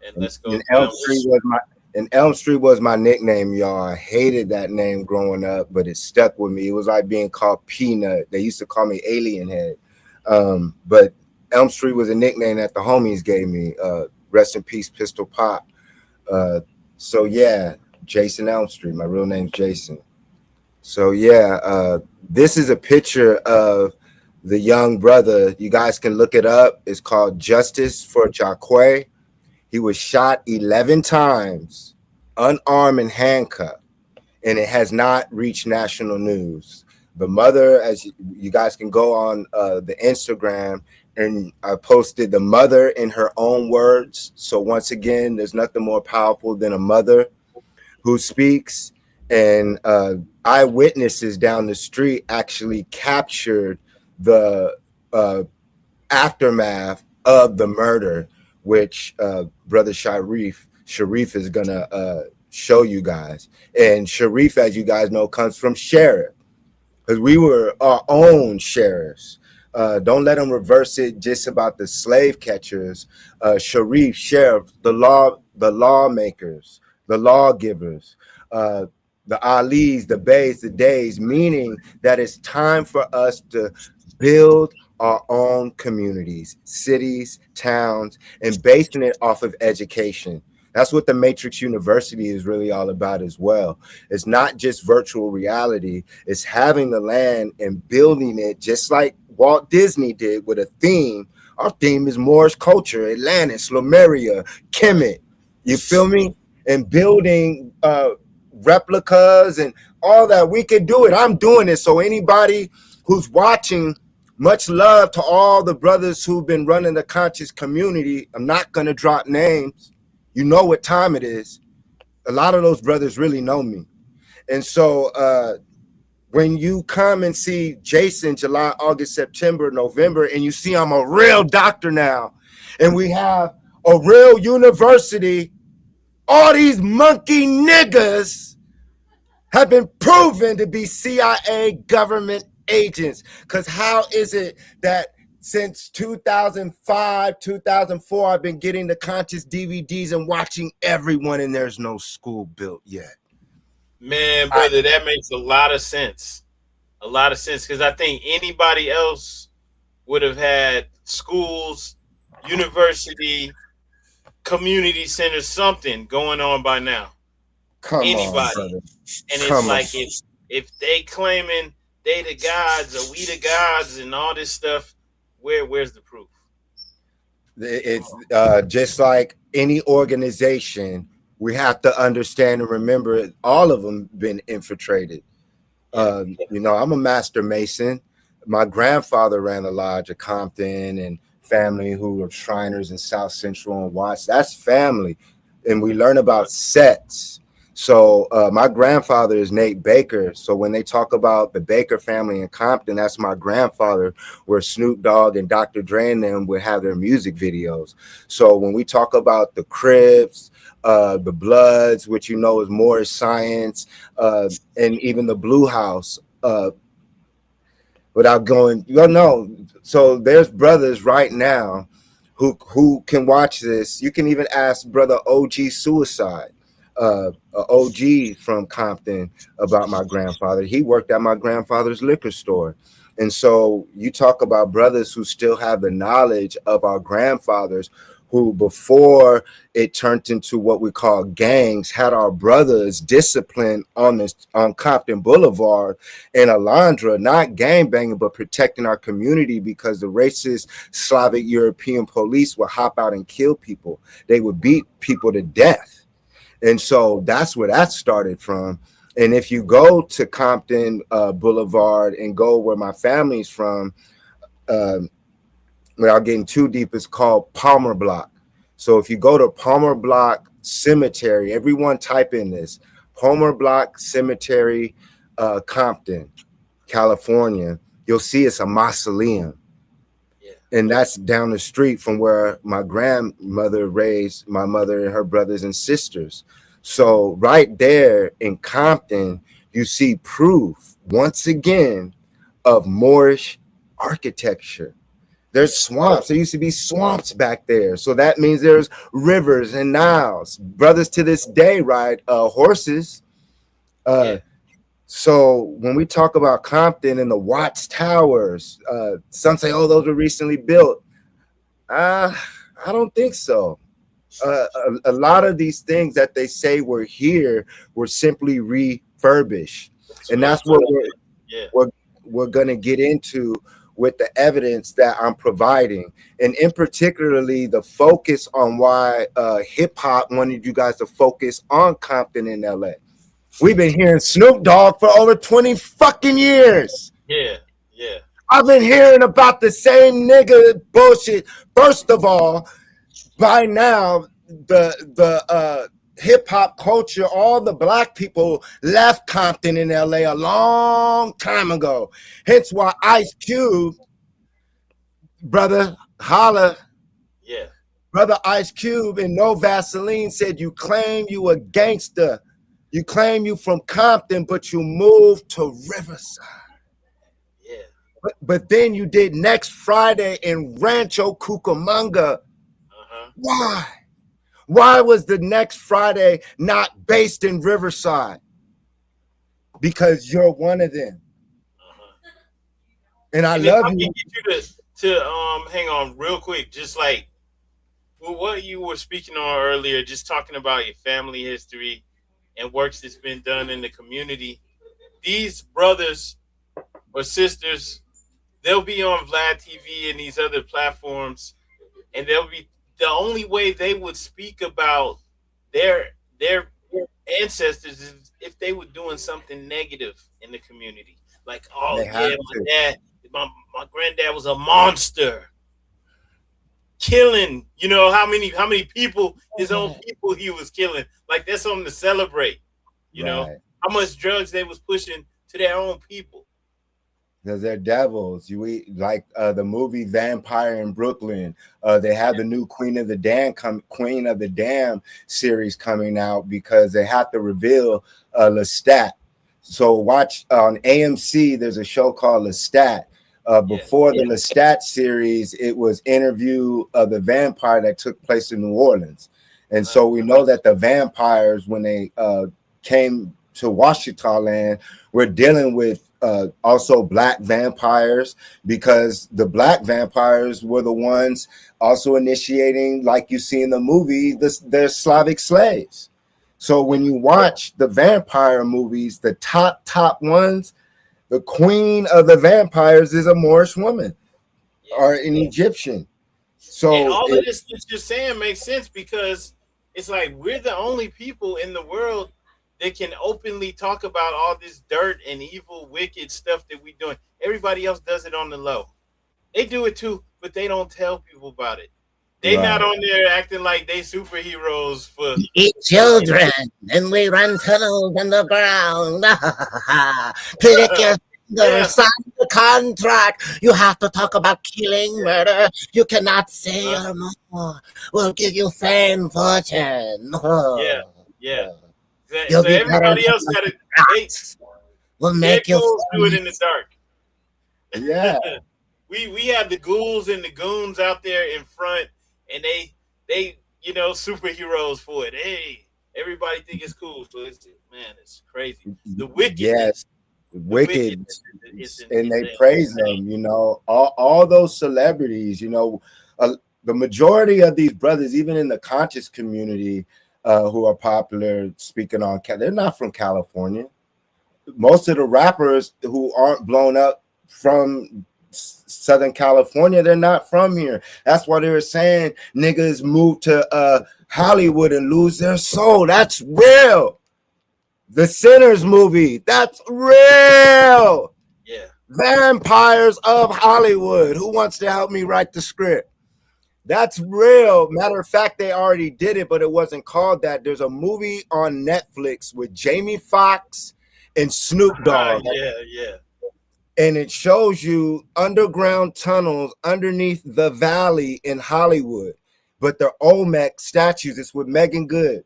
and let's go And Elm down. Street was my nickname, y'all. I hated that name growing up, but it stuck with me. It was like being called Peanut. They used to call me Alien Head. But Elm Street was a nickname that the homies gave me. Rest in peace, Pistol Pop. So yeah, Jason Elm Street. My real name's Jason. So yeah, this is a picture of the young brother. You guys can look it up. It's called Justice for Jaquay. He was shot 11 times, unarmed and handcuffed, and it has not reached national news. The mother, as you guys can go on the Instagram, and I posted the mother in her own words. So once again, there's nothing more powerful than a mother who speaks. And eyewitnesses down the street actually captured the aftermath of the murder, which brother Sharif is gonna show you guys. And Sharif, as you guys know, comes from sheriff, because we were our own sheriffs. Don't let them reverse it just about the slave catchers. Sharif, sheriff, the lawmakers, the lawgivers, the Alis, the Bays, the Days, meaning that it's time for us to build our own communities, cities, towns, and basing it off of education. That's what the Matrix University is really all about as well. It's not just virtual reality, it's having the land and building it just like Walt Disney did with a theme. Our theme is Moorish culture, Atlantis, Lemuria, Kemet. You feel me? And building replicas and all that. We can do it. I'm doing it. So anybody who's watching, much love to all the brothers who've been running the conscious community. I'm not going to drop names. You know what time it is. A lot of those brothers really know me. And so when you come and see Jason, July, August, September, November, and you see I'm a real doctor now, and we have a real university, all these monkey niggas have been proven to be CIA government agents. Because how is it that since 2005, 2004, I've been getting the conscious DVDs and watching everyone, and there's no school built yet? Man, brother, that makes a lot of sense. A lot of sense, because I think anybody else would have had schools, university, community centers, something going on by now. Come Anybody. on, brother. And it's Come like on. if they claiming they the gods or we the gods and all this stuff, where's the proof? It's just like any organization, we have to understand and remember all of them been infiltrated. You know, I'm a master mason. My grandfather ran a lodge at Compton, and family who were Shriners in South Central and Watts. That's family. And we learn about sets. So my grandfather is Nate Baker. So when they talk about the Baker family in Compton, that's my grandfather, where Snoop Dogg and Dr. Dre and them would have their music videos. So when we talk about the Crips, the Bloods, which you know is Moorish science, and even the Blue House, without going, you know, so there's brothers right now who can watch this. You can even ask brother OG Suicide, OG from Compton, about my grandfather. He worked at my grandfather's liquor store. And so you talk about brothers who still have the knowledge of our grandfathers, who before it turned into what we call gangs, had our brothers disciplined on Compton Boulevard and Alondra, not gang banging, but protecting our community, because the racist Slavic European police would hop out and kill people. They would beat people to death. And so that's where that started from. And if you go to Compton Boulevard and go where my family's from, without getting too deep, it's called Palmer Block. So if you go to Palmer Block Cemetery, everyone type in this, Palmer Block Cemetery, Compton, California, you'll see it's a mausoleum. Yeah. And that's down the street from where my grandmother raised my mother and her brothers and sisters. So right there in Compton, you see proof once again of Moorish architecture. There's swamps. There used to be swamps back there. So that means there's rivers and Niles. Brothers to this day ride horses. So when we talk about Compton and the Watts Towers, some say, oh, those were recently built. I don't think so. A lot of these things that they say were here were simply refurbished. And that's what we're going to get into with the evidence that I'm providing. And in particularly the focus on why hip hop wanted you guys to focus on Compton in LA. We've been hearing Snoop Dogg for over 20 fucking years. Yeah. I've been hearing about the same nigga bullshit. First of all, by now, the hip hop culture, all the black people left Compton in LA a long time ago. Hence why Ice Cube, brother, holla. Yeah. Brother Ice Cube and No Vaseline said, you claim you a gangster. You claim you from Compton, but you moved to Riverside. Yeah. But then you did Next Friday in Rancho Cucamonga. Why? Why was the Next Friday not based in Riverside? Because you're one of them. And I love I you. can get you to hang on real quick, just like what you were speaking on earlier, just talking about your family history and works that's been done in the community. These brothers or sisters, they'll be on Vlad TV and these other platforms, and they'll be the only way they would speak about their ancestors is if they were doing something negative in the community. Like, oh yeah, my granddad was a monster. Killing, how many people, his own people he was killing. Like, that's something to celebrate. You know how much drugs they was pushing to their own people. Because they're devils. You eat like the movie Vampire in Brooklyn. They have the new Queen of the Dam series coming out because they have to reveal Lestat. So watch on AMC. There's a show called Lestat. Before the Lestat series, it was Interview of the Vampire that took place in New Orleans. And so we know that the vampires, when they came to Washita land, were dealing with also black vampires, because the black vampires were the ones also initiating, like you see in the movie, their Slavic slaves. So when you watch the vampire movies, the top ones, the queen of the vampires is a Moorish woman or an Egyptian. So and all of this that you're saying makes sense, because it's like we're the only people in the world that can openly talk about all this dirt and evil, wicked stuff that we're doing. Everybody else does it on the low. They do it too, but they don't tell people about it. They not on there acting like they superheroes for eat children, and we run tunnels underground. Click your finger, sign the contract. You have to talk about killing, murder. You cannot say your more. We'll give you fame, fortune. Yeah. So everybody else got it. We'll make you do it in the dark. Yeah. we have the ghouls and the goons out there in front, and they superheroes for it. Hey, everybody think it's cool. So it's crazy. The wickedness. Yes. Wicked, and they praise them. All those celebrities. The majority of these brothers, even in the conscious community, who are popular speaking on, they're not from California. Most of the rappers who aren't blown up from Southern California, they're not from here. That's why they were saying niggas move to Hollywood and lose their soul. That's real. The Sinners movie, that's real. Yeah. Vampires of Hollywood. Who wants to help me write the script? That's real. Matter of fact, they already did it, but it wasn't called that. There's a movie on Netflix with Jamie Foxx and Snoop Dogg. Yeah. and it shows you underground tunnels underneath the valley in Hollywood. But they're Olmec statues. It's with Megan Good.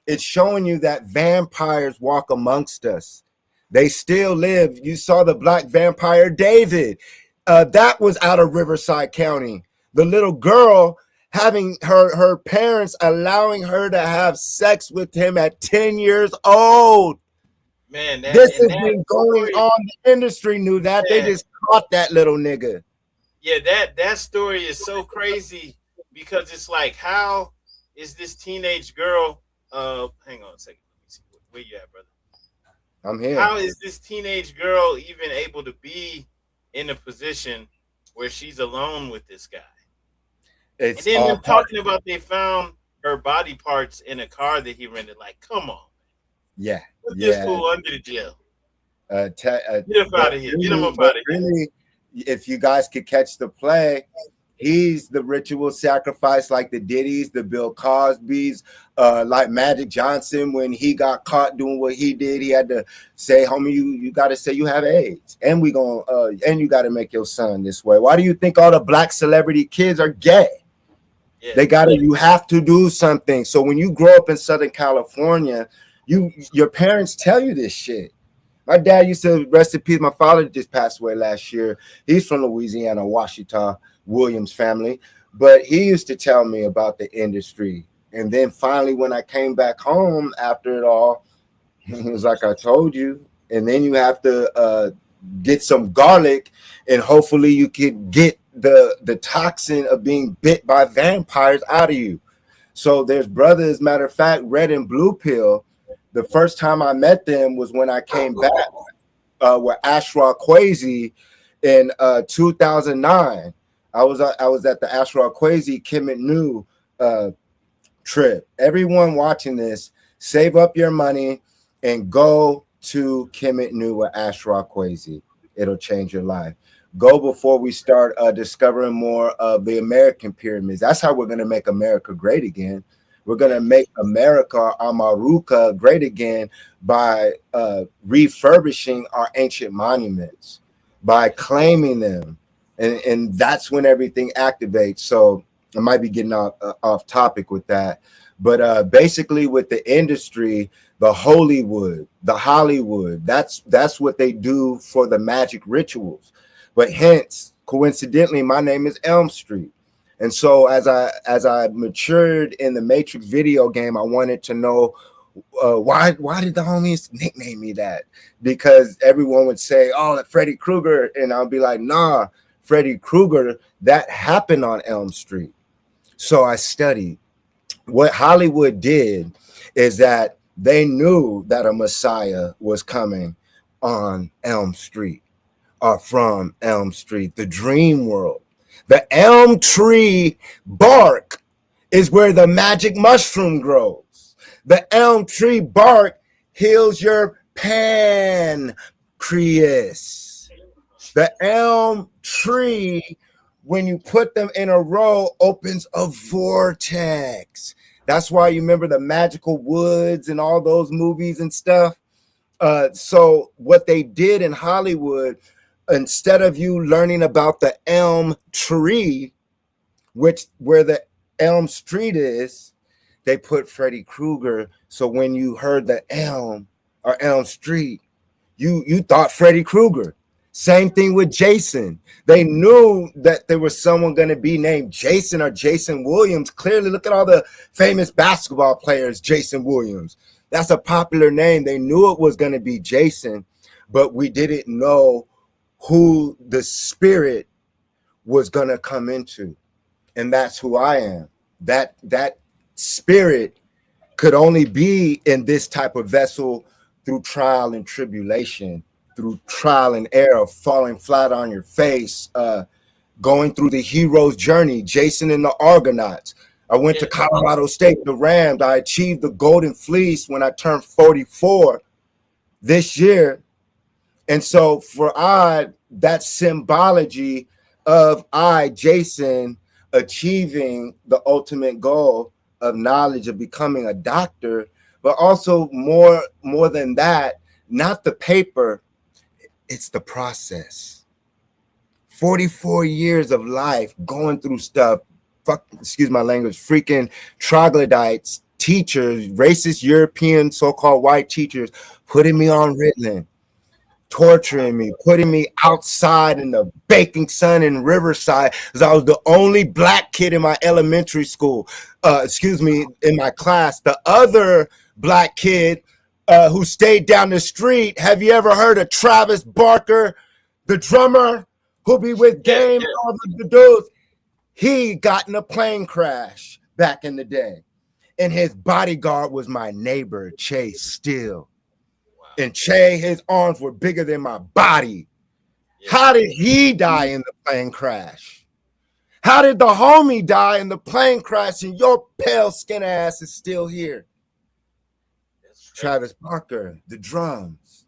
It's showing you that vampires walk amongst us. They still live. You saw the black vampire David. That was out of Riverside County. The little girl having her parents allowing her to have sex with him at 10 years old. Man, This has been going on. The industry knew that. They just caught that little nigga. Yeah, that story is so crazy because it's like, how is this teenage girl? Hang on a second. Let me see where you at, brother. I'm here. How is this teenage girl even able to be in a position where she's alone with this guy? And then they're talking about they found her body parts in a car that he rented. Like, come on. Yeah. Put this fool under the jail. Get him out of here. Get him up out of here. Really, if you guys could catch the play, he's the ritual sacrifice, like the Diddy's, the Bill Cosby's, like Magic Johnson. When he got caught doing what he did, he had to say, homie, you got to say you have AIDS, and and you got to make your son this way. Why do you think all the black celebrity kids are gay? Yeah. You have to do something. So when you grow up in Southern California, your parents tell you this shit. My dad used to, rest in peace, my father just passed away last year. He's from Louisiana, Washita Williams family. But he used to tell me about the industry. And then finally, when I came back home after it all, he was like, I told you. And then you have to get some garlic, and hopefully you could get the toxin of being bit by vampires out of you. So there's brothers, matter of fact, Red and Blue Pill. The first time I met them was when I came back with Ashra Kwesi in 2009. I was at the Ashra Kwesi Kemet Nu trip. Everyone watching this, save up your money and go to Kemet Nu with Ashra Kwesi. It'll change your life. Go before we start discovering more of the American pyramids. That's how we're going to make America great again. We're going to make America, Amaruka, great again by refurbishing our ancient monuments, by claiming them. And that's when everything activates. So I might be getting off topic with that. But basically with the industry, the Hollywood, that's what they do for the magic rituals. But hence, coincidentally, my name is Elm Street. And so as I matured in the Matrix video game, I wanted to know why did the homies nickname me that? Because everyone would say, oh, that Freddy Krueger. And I'll be like, nah, Freddy Krueger, that happened on Elm Street. So I studied. What Hollywood did is that they knew that a Messiah was coming on Elm Street, or from Elm Street, the dream world. The elm tree bark is where the magic mushroom grows. The elm tree bark heals your pancreas. The elm tree, when you put them in a row, opens a vortex. That's why you remember the magical woods and all those movies and stuff. So what they did in Hollywood, instead of you learning about the elm tree, where the Elm Street is, they put Freddy Krueger. So when you heard the Elm or Elm Street, you thought Freddy Krueger. Same thing with Jason. They knew that there was someone going to be named Jason or Jason Williams. Clearly, look at all the famous basketball players, Jason Williams. That's a popular name. They knew it was going to be Jason, but we didn't know who the spirit was going to come into. And that's who I am. That spirit could only be in this type of vessel through trial and tribulation, through trial and error, falling flat on your face, going through the hero's journey, Jason and the Argonauts. I went to Colorado State, the Rams. I achieved the Golden Fleece when I turned 44 this year. And so for that symbology of Jason, achieving the ultimate goal of knowledge, of becoming a doctor, but also more than that, not the paper, it's the process. 44 years of life going through stuff. Fuck, excuse my language, freaking troglodytes, teachers, racist European so-called white teachers putting me on Ritalin, torturing me, putting me outside in the baking sun in Riverside because I was the only black kid in my elementary school. In my class. The other black kid who stayed down the street. Have you ever heard of Travis Barker, the drummer who be with Game, all the dudes? He got in a plane crash back in the day, and his bodyguard was my neighbor, Chase Steele. And Che, his arms were bigger than my body. How did he die in the plane crash? How did the homie die in the plane crash and your pale skin ass is still here? Travis Barker, the drums,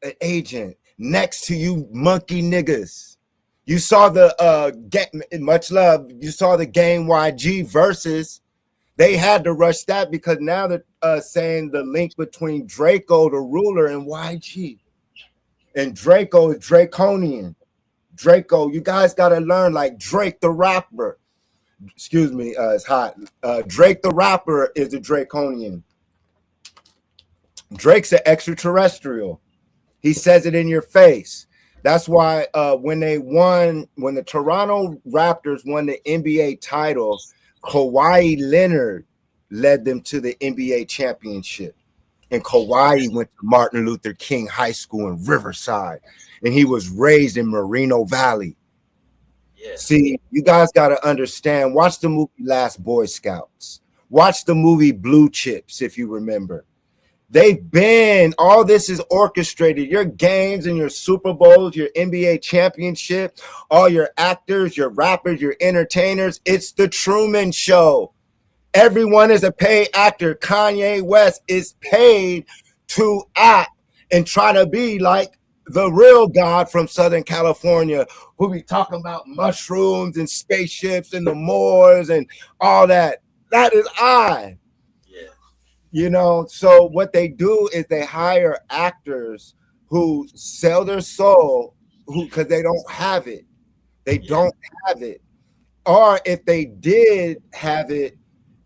an agent next to you monkey niggas. You saw the much love. You saw the Game YG versus. They had to rush that because now they're saying the link between Draco, the ruler, and YG. And Draco is draconian. Draco, you guys got to learn, like Drake the rapper. Excuse me, it's hot. Drake the rapper is a draconian. Drake's an extraterrestrial. He says it in your face. That's why when the Toronto Raptors won the NBA title, Kawhi Leonard led them to the NBA championship. And Kawhi went to Martin Luther King High School in Riverside. And he was raised in Moreno Valley. Yeah. See, you guys got to understand. Watch the movie Last Boy Scouts. Watch the movie Blue Chips, if you remember. All this is orchestrated. Your games and your Super Bowls, your NBA championship, all your actors, your rappers, your entertainers. It's the Truman Show. Everyone is a paid actor. Kanye West is paid to act and try to be like the real God from Southern California who be talking about mushrooms and spaceships and the Moors and all that. That is I. You know, so what they do is they hire actors who sell their soul because they don't have it. They don't have it. Or if they did have it,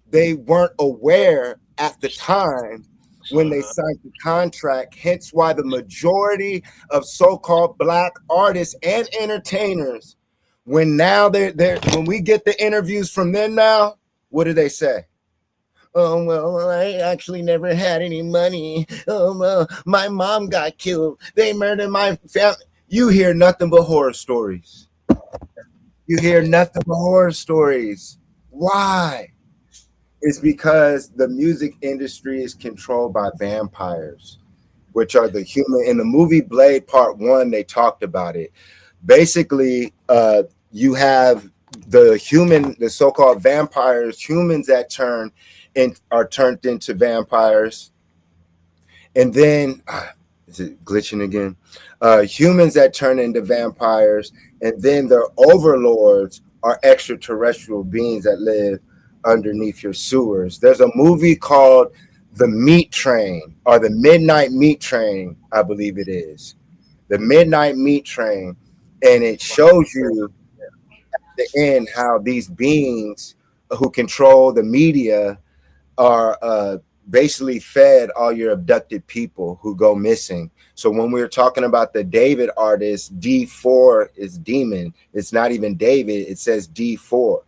they weren't aware at the time when they signed the contract. Hence why the majority of so-called black artists and entertainers, when we get the interviews from them now, what do they say? Oh, well, I actually never had any money. Oh, well, my mom got killed. They murdered my family. You hear nothing but horror stories. You hear nothing but horror stories. Why? It's because the music industry is controlled by vampires, which are the human. In the movie Blade Part 1, they talked about it. Basically, you have the so-called vampires, humans that are turned into vampires, and then is it glitching again? Humans that turn into vampires, and then their overlords are extraterrestrial beings that live underneath your sewers. There's a movie called The Meat Train, or The Midnight Meat Train, I believe it is. The Midnight Meat Train, and it shows you at the end how these beings who control the media are basically fed all your abducted people who go missing. So when we were talking about the David artist, D4 is demon. It's not even David. It says D4.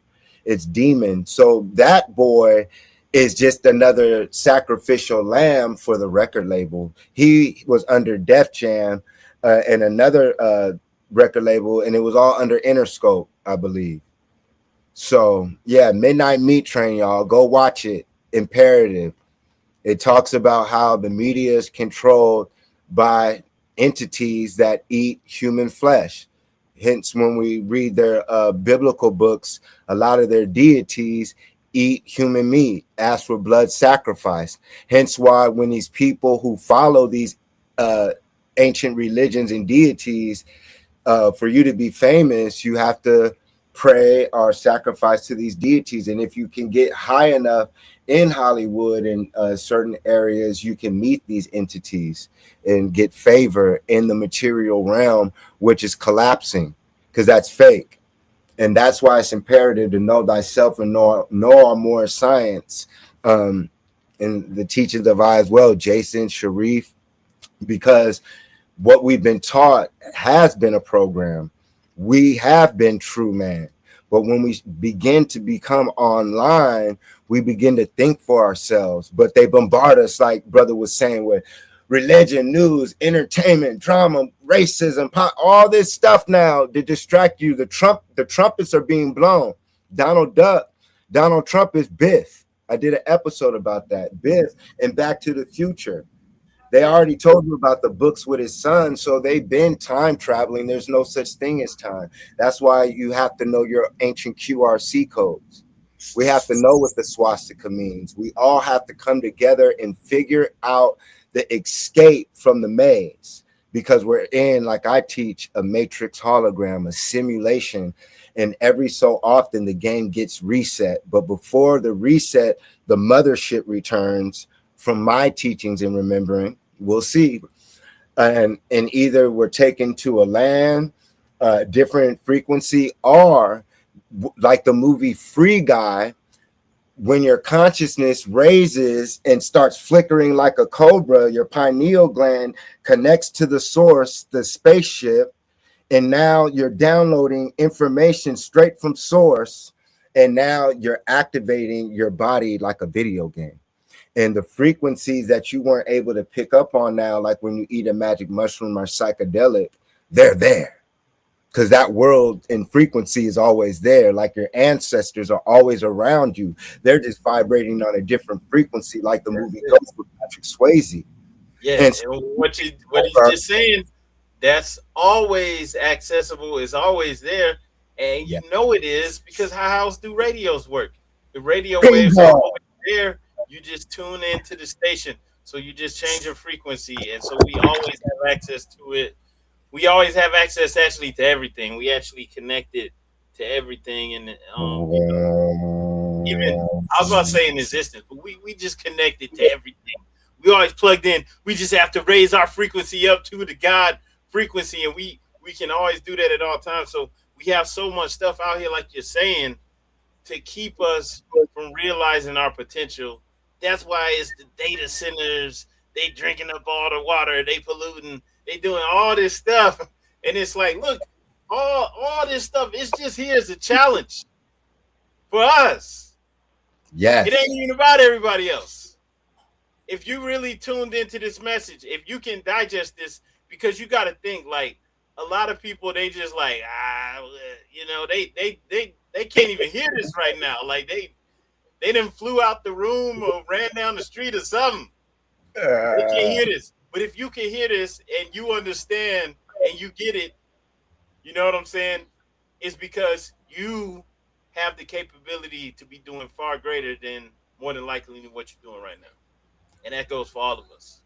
It's demon. So that boy is just another sacrificial lamb for the record label. He was under Def Jam and another record label, and it was all under Interscope, I believe. So yeah, Midnight Meat Train, y'all. Go watch it. Imperative. It talks about how the media is controlled by entities that eat human flesh. Hence, when we read their biblical books, a lot of their deities eat human meat, ask for blood sacrifice. Hence why when these people who follow these ancient religions and deities, for you to be famous, you have to pray or sacrifice to these deities. And if you can get high enough in Hollywood and certain areas, you can meet these entities and get favor in the material realm, which is collapsing. because that's fake. And that's why it's imperative to know thyself and know our more science. And the teachings of I as well, Jason, Sharif, because what we've been taught has been a program. We have been true man. But when we begin to become online, we begin to think for ourselves. But they bombard us, like brother was saying, with religion, news, entertainment, drama, racism, all this stuff now to distract you. The trumpets are being blown. Donald Trump is Biff. I did an episode about that. Biff and Back to the Future. They already told you about the books with his son, so they've been time traveling. There's no such thing as time. That's why you have to know your ancient QRC codes. We have to know what the swastika means. We all have to come together and figure out the escape from the maze, because we're in, like I teach, a matrix hologram, a simulation, and every so often the game gets reset. But before the reset, the mothership returns from my teachings and remembering. We'll see. And either we're taken to a land, different frequency, or like the movie Free Guy, when your consciousness raises and starts flickering like a cobra, your pineal gland connects to the source, the spaceship, and now you're downloading information straight from source, and now you're activating your body like a video game. And the frequencies that you weren't able to pick up on now, like when you eat a magic mushroom or psychedelic, they're there. Because that world in frequency is always there. Like your ancestors are always around you. They're just vibrating on a different frequency, like the movie Ghost with Patrick Swayze. Yeah, and what he's just saying, that's always accessible, is always there, and you know it is, because how else do radios work? The radio waves are always there. You just tune into the station, so you just change your frequency, and so we always have access to it. We always have access actually to everything. We actually connected to everything, and even I was about to say in existence, but we just connected to everything. We always plugged in. We just have to raise our frequency up to the God frequency, and we can always do that at all times. So we have so much stuff out here, like you're saying, to keep us from realizing our potential. That's why it's the data centers. They drinking up all the water. They polluting. They doing all this stuff. And it's like, look, all this stuff is just here as a challenge for us. Yes. It ain't even about everybody else. If you really tuned into this message, if you can digest this, because you got to think, like, a lot of people, they just like, they can't even hear this right now. Like they done flew out the room or ran down the street or something. They can't hear this. But if you can hear this and you understand and you get it, you know what I'm saying? It's because you have the capability to be doing far greater than, more than likely, than what you're doing right now. And that goes for all of us.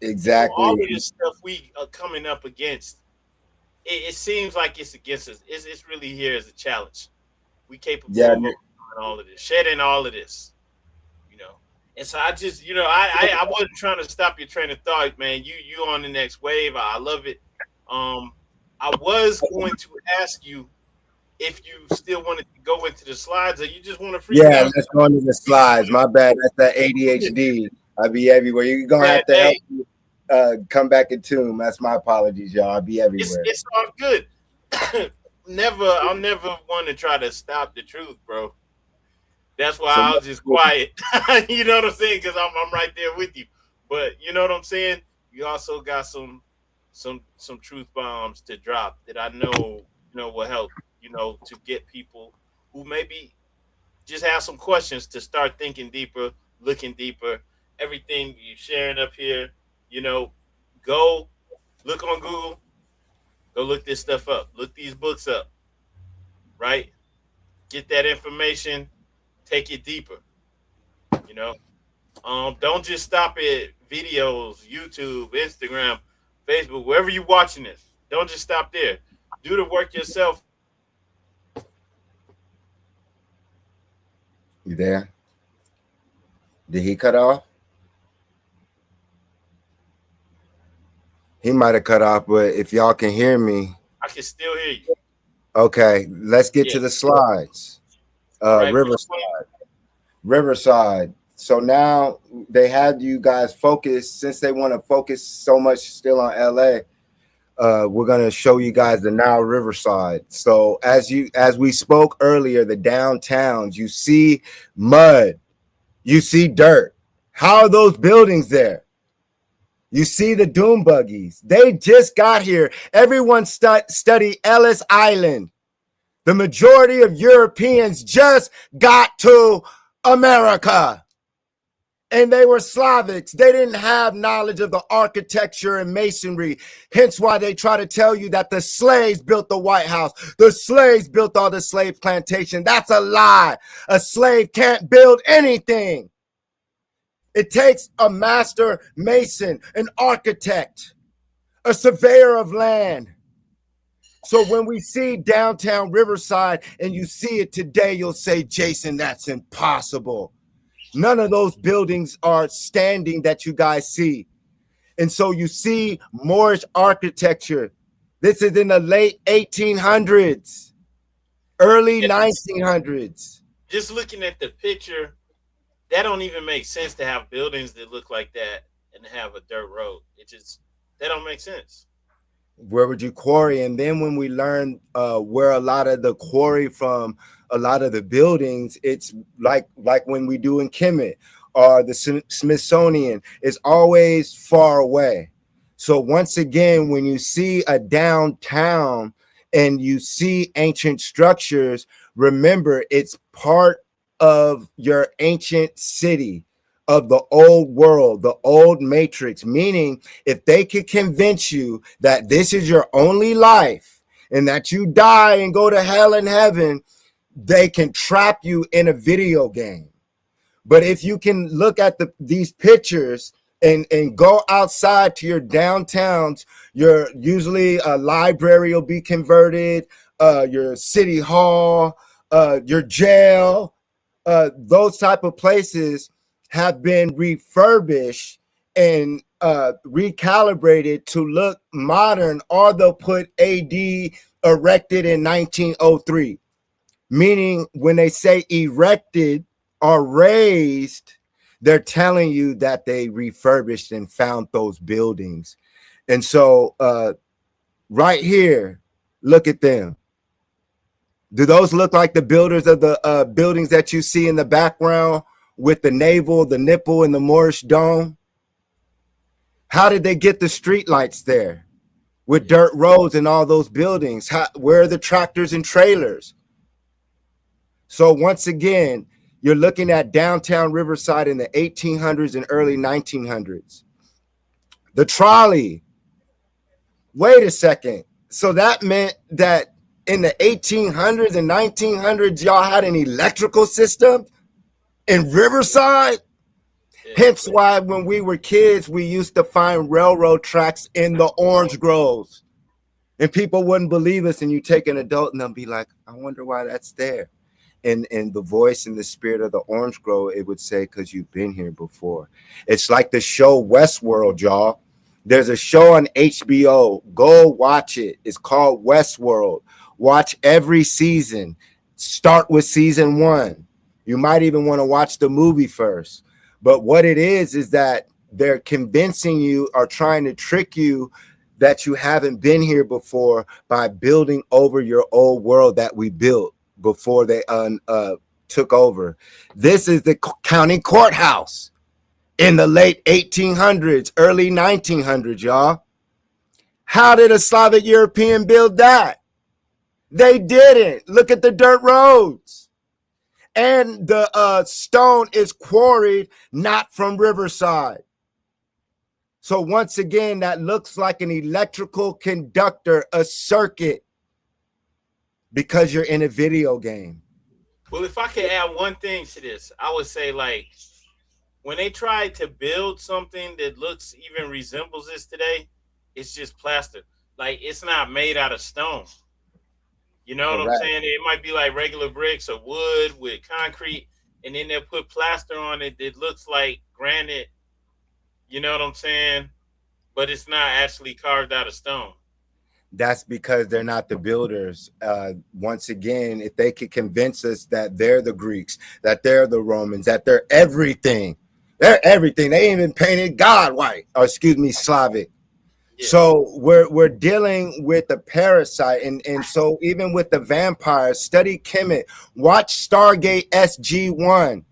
Exactly. So all of this stuff we are coming up against, it seems like it's against us. It's really here as a challenge. We capable of overcoming all of this, shedding all of this, you know. And so I just, I wasn't trying to stop your train of thought, man. You on the next wave. I love it. I was going to ask you if you still wanted to go into the slides, or you just want to freestyle. Yeah, let's go into the slides. My bad. That's that ADHD. I be everywhere. You're gonna have to help me come back in tune. That's my apologies, y'all. I'll be everywhere. It's all good. I'll never want to try to stop the truth, bro. That's why I was just quiet. You know what I'm saying? Because I'm right there with you. But you know what I'm saying? You also got some truth bombs to drop that I know will help, to get people who maybe just have some questions to start thinking deeper, looking deeper. Everything you're sharing up here, go look on Google, go look this stuff up, look these books up, right? Get that information, take it deeper, Don't just stop at videos, YouTube, Instagram, Facebook, wherever you're watching this. Don't just stop there. Do the work yourself. You there? Did he cut off? He might have cut off, but if y'all can hear me, I can still hear you. Okay, let's get Yeah. to the slides. All right. Which Riverside. one? Riverside. So now they had you guys focus, since they want to focus so much still on LA. We're gonna show you guys the now Riverside. So as we spoke earlier, the downtowns, you see mud, you see dirt. How are those buildings there? You see the doom buggies. They just got here. Everyone study Ellis Island. The majority of Europeans just got to America. And they were Slavics. They didn't have knowledge of the architecture and masonry. Hence why they try to tell you that the slaves built the White House. The slaves built all the slave plantation. That's a lie. A slave can't build anything. It takes a master mason, an architect, a surveyor of land. So when we see downtown Riverside and you see it today, you'll say, Jason, that's impossible. None of those buildings are standing that you guys see. And so you see Moorish architecture. This is in the late 1800s, early 1900s. Just looking at the picture, that don't even make sense to have buildings that look like that and have a dirt road. That don't make sense. Where would you quarry? And then when we learn where a lot of the quarry from a lot of the buildings, it's like when we do in Kemet or the Smithsonian, it's always far away. So once again, when you see a downtown and you see ancient structures, remember it's part of your ancient city, of the old world, the old matrix, meaning if they could convince you that this is your only life and that you die and go to hell and heaven, they can trap you in a video game. But if you can look at these pictures and go outside to your downtowns, your usually a library will be converted, your city hall, your jail, those type of places have been refurbished and recalibrated to look modern, or they'll put AD erected in 1903. Meaning when they say erected or raised, they're telling you that they refurbished and found those buildings. And so right here, look at them. Do those look like the builders of the buildings that you see in the background with the navel, the nipple, and the Moorish dome? How did they get the street lights there with dirt roads and all those buildings? Where are the tractors and trailers? So once again, you're looking at downtown Riverside in the 1800s and early 1900s. The trolley. Wait a second. So that meant that in the 1800s and 1900s, y'all had an electrical system in Riverside? Hence why when we were kids, we used to find railroad tracks in the orange groves. And people wouldn't believe us, and you take an adult and they'll be like, I wonder why that's there. And the voice and the spirit of the orange grove, it would say, because you've been here before. It's like the show Westworld, y'all. There's a show on HBO. Go watch it. It's called Westworld. Watch every season. Start with season 1. You might even want to watch the movie first. But what it is that they're convincing you or trying to trick you that you haven't been here before by building over your old world that we built before they took over. This is the county courthouse in the late 1800s, early 1900s, y'all. How did a Slavic European build that? They didn't. Look at the dirt roads. And the stone is quarried not from Riverside. So once again, that looks like an electrical conductor, a circuit, because you're in a video game. Well, if I could add one thing to this, I would say, like, when they try to build something that looks even resembles this today, it's just plaster. Like, it's not made out of stone. You know what I'm saying? It might be like regular bricks or wood with concrete, and then they'll put plaster on it that looks like granite. You know what I'm saying? But it's not actually carved out of stone. That's because they're not the builders. Once again, if they could convince us that they're the Greeks, that they're the Romans, that they're everything, they even painted God white, or excuse me, Slavic. Yeah. So we're dealing with a parasite, and so even with the vampires, study Kemet, watch Stargate SG-1.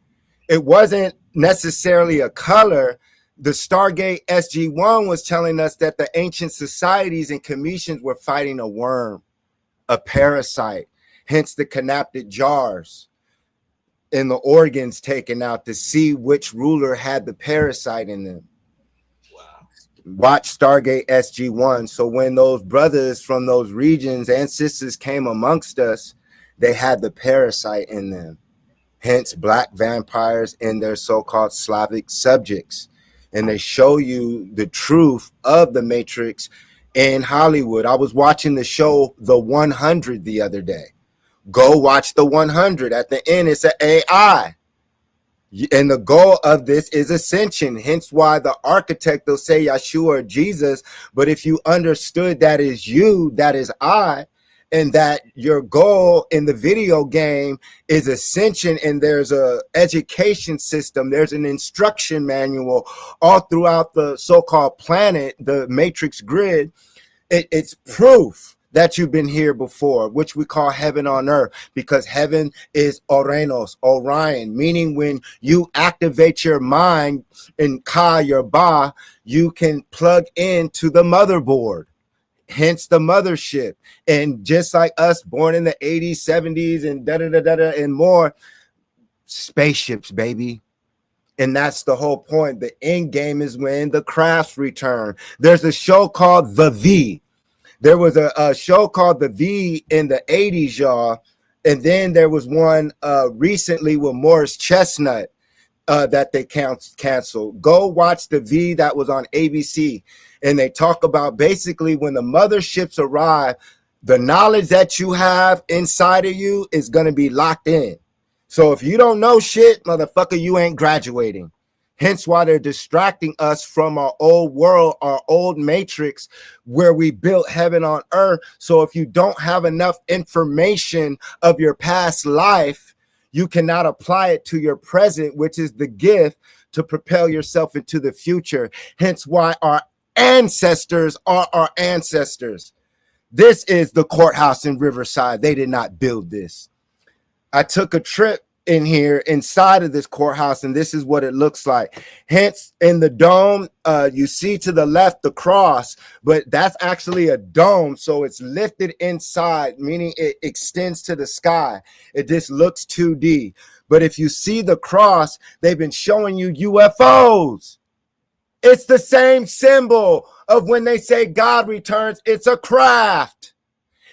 It wasn't necessarily a color. The Stargate SG-1 was telling us that the ancient societies and commissions were fighting a worm, a parasite, hence the canapted jars and the organs taken out to see which ruler had the parasite in them. Wow. Watch Stargate SG-1. So when those brothers from those regions and sisters came amongst us, they had the parasite in them. Hence black vampires and their so-called Slavic subjects. And they show you the truth of the Matrix in Hollywood. I was watching the show The 100 the other day. Go watch The 100. At the end, it's an AI. And the goal of this is ascension. Hence why the architect will say Yeshua or Jesus. But if you understood that is you, that is I, and that your goal in the video game is ascension, and there's a education system, there's an instruction manual all throughout the so-called planet, the matrix grid, it's proof that you've been here before, which we call heaven on earth, because heaven is Orenos, Orion, meaning when you activate your mind in Ka, your Ba, you can plug into the motherboard. Hence the mothership. And just like us, born in the 80s, 70s, and and more, spaceships, baby. And that's the whole point. The end game is when the crafts return. There's a show called The V. There was a show called The V in the 80s, y'all. And then there was one recently with Morris Chestnut that they canceled. Go watch The V that was on ABC. And they talk about basically when the motherships arrive, the knowledge that you have inside of you is going to be locked in. So if you don't know shit, motherfucker, you ain't graduating. Hence why they're distracting us from our old world, our old matrix, where we built heaven on earth. So if you don't have enough information of your past life, you cannot apply it to your present, which is the gift to propel yourself into the future. Hence why our ancestors are our ancestors. This is the courthouse in Riverside. They did not build this. I took a trip in here inside of this courthouse, and this is what it looks like. Hence, in the dome, you see to the left the cross, but that's actually a dome, so it's lifted inside, meaning it extends to the sky. It just looks 2D. But if you see the cross, they've been showing you UFOs. It's the same symbol of when they say God returns. It's a craft.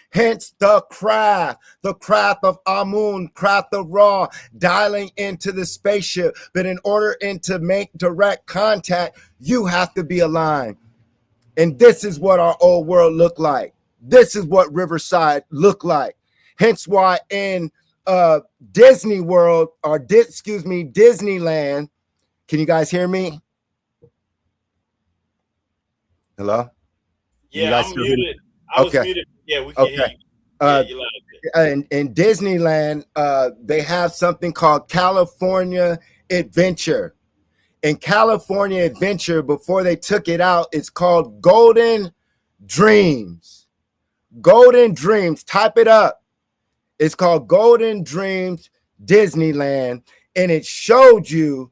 Hence the craft of Amun, craft of Ra, dialing into the spaceship. But in order to make direct contact, you have to be aligned. And this is what our old world looked like. This is what Riverside looked like. Hence why in Disney World, or Disneyland, can you guys hear me? Hello? Yeah, I'm muted. I was muted. Yeah, we can hear you. Yeah, you in Disneyland, they have something called California Adventure. In California Adventure, before they took it out, it's called Golden Dreams. Golden Dreams. Type it up. It's called Golden Dreams Disneyland. And it showed you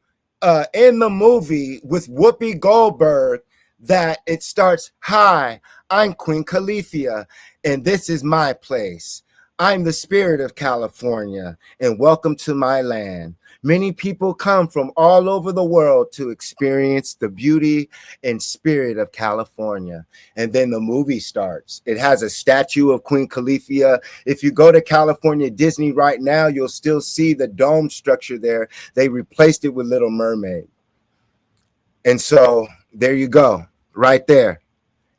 in the movie with Whoopi Goldberg that it starts, "Hi, I'm Queen Califia, and this is my place. I'm the spirit of California, and welcome to my land. Many people come from all over the world to experience the beauty and spirit of California." And then the movie starts. It has a statue of Queen Califia. If you go to California Disney right now, you'll still see the dome structure there. They replaced it with Little Mermaid. And so there you go, right there.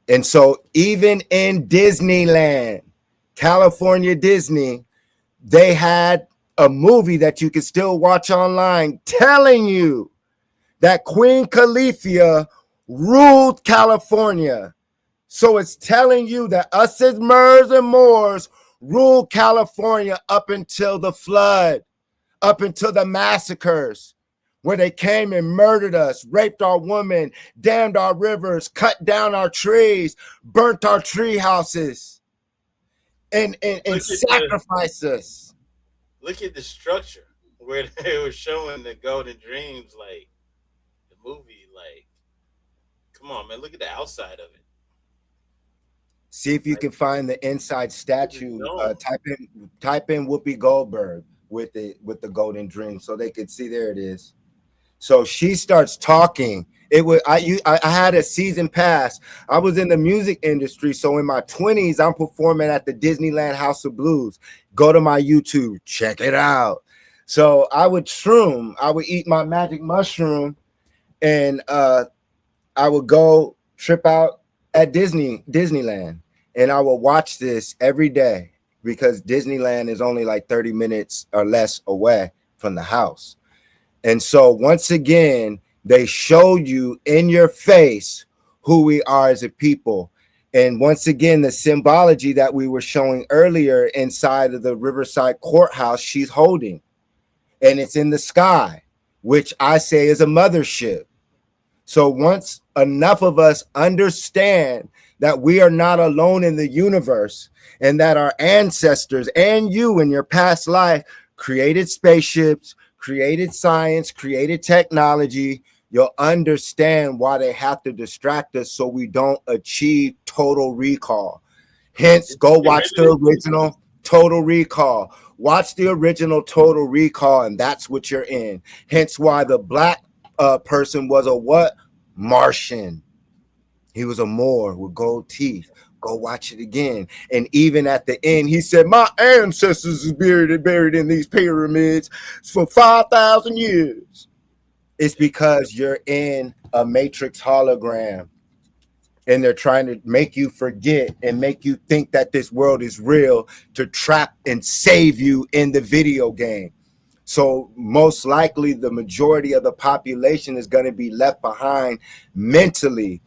And so even in Disneyland, California Disney, they had a movie that you can still watch online telling you that Queen Califia ruled California. So it's telling you that us as Moors and Moors ruled California up until the flood, up until the massacres, where they came and murdered us, raped our women, dammed our rivers, cut down our trees, burnt our tree houses, and sacrificed us. Look at the structure where they were showing the Golden Dreams, like the movie. Like, come on, man, look at the outside of it. See if you can find the inside statue. No. Type in Whoopi Goldberg with the Golden Dream, so they could see. There it is. So she starts talking. I had a season pass. I was in the music industry, so in my 20s, I'm performing at the Disneyland House of Blues. Go to my YouTube, check it out. So I would shroom. I would eat my magic mushroom, and I would go trip out at Disneyland, and I will watch this every day because Disneyland is only like 30 minutes or less away from the house. And so once again, they showed you in your face who we are as a people. And once again, the symbology that we were showing earlier inside of the Riverside Courthouse, she's holding, and it's in the sky, which I say is a mothership. So once enough of us understand that we are not alone in the universe, and that our ancestors and you in your past life created spaceships, created science, created technology, you'll understand why they have to distract us so we don't achieve total recall. Hence, go watch the original Total Recall. Watch the original Total Recall, and that's what you're in. Hence why the black person was a what? Martian. He was a Moor with gold teeth. Go watch it again. And even at the end, he said, my ancestors is buried in these pyramids for 5,000 years. It's because you're in a matrix hologram, and they're trying to make you forget and make you think that this world is real to trap and save you in the video game. So most likely the majority of the population is going to be left behind mentally.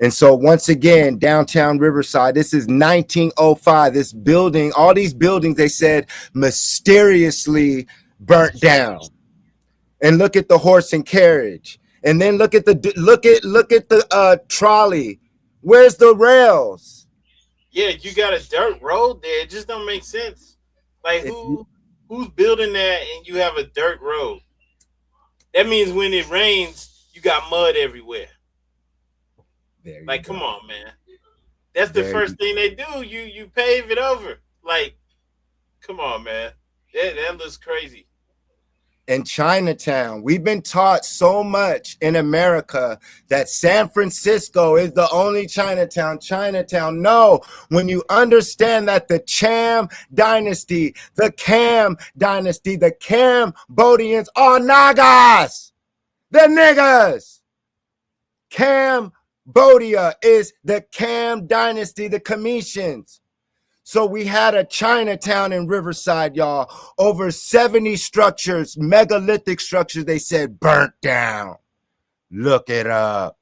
And so once again, downtown Riverside, this is 1905. This building, all these buildings, they said mysteriously burnt down. And look at the horse and carriage. And then look at the trolley. Where's the rails? Yeah, you got a dirt road there. It just don't make sense. Like who's building that and you have a dirt road? That means when it rains, you got mud everywhere. Like, come on, man. That's the first thing they do. You pave it over. Like, come on, man. That looks crazy. In Chinatown, we've been taught so much in America that San Francisco is the only Chinatown. No, when you understand that the Cham dynasty, the Cam dynasty, the Cambodians are Nagas. They're niggas. Cambodia is the Cam dynasty, the Cometians. So we had a Chinatown in Riverside, y'all. Over 70 structures, megalithic structures, they said burnt down. Look it up.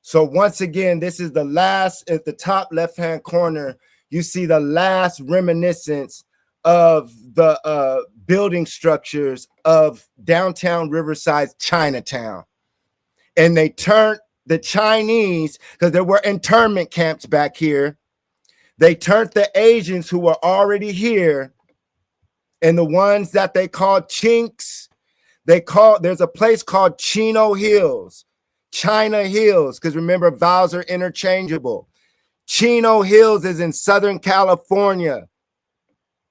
So once again, this is the last, at the top left-hand corner, you see the last reminiscence of the building structures of downtown Riverside, Chinatown. And they turned the Chinese, because there were internment camps back here, they turned the Asians who were already here, and the ones that they called chinks, there's a place called Chino Hills, China Hills, because remember, vowels are interchangeable. Chino Hills is in Southern California.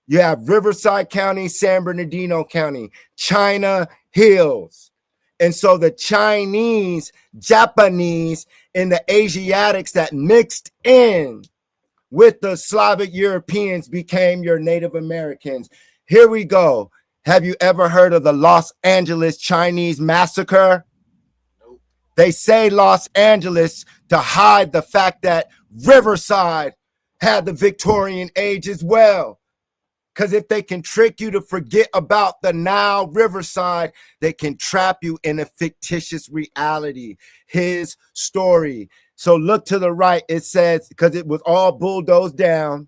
You have Riverside County, San Bernardino County, China Hills. And so the Chinese, Japanese, and the Asiatics that mixed in with the Slavic Europeans became your Native Americans. Here we go. Have you ever heard of the Los Angeles Chinese massacre? Nope. They say Los Angeles to hide the fact that Riverside had the Victorian age as well. Because if they can trick you to forget about the now Riverside, they can trap you in a fictitious reality. His story. So look to the right. It says, because it was all bulldozed down,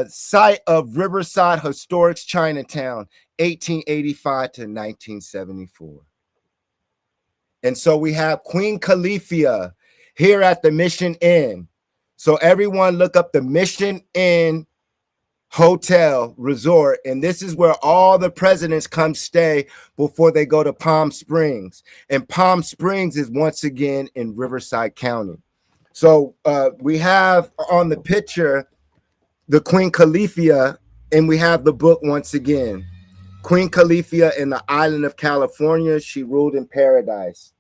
site of Riverside Historics Chinatown, 1885 to 1974. And so we have Queen Califia here at the Mission Inn. So everyone look up the Mission Inn Hotel Resort, and this is where all the presidents come stay before they go to Palm Springs. And Palm Springs is once again in Riverside County. So we have on the picture the Queen Califia, and we have the book once again. Queen Califia in the island of California, she ruled in paradise.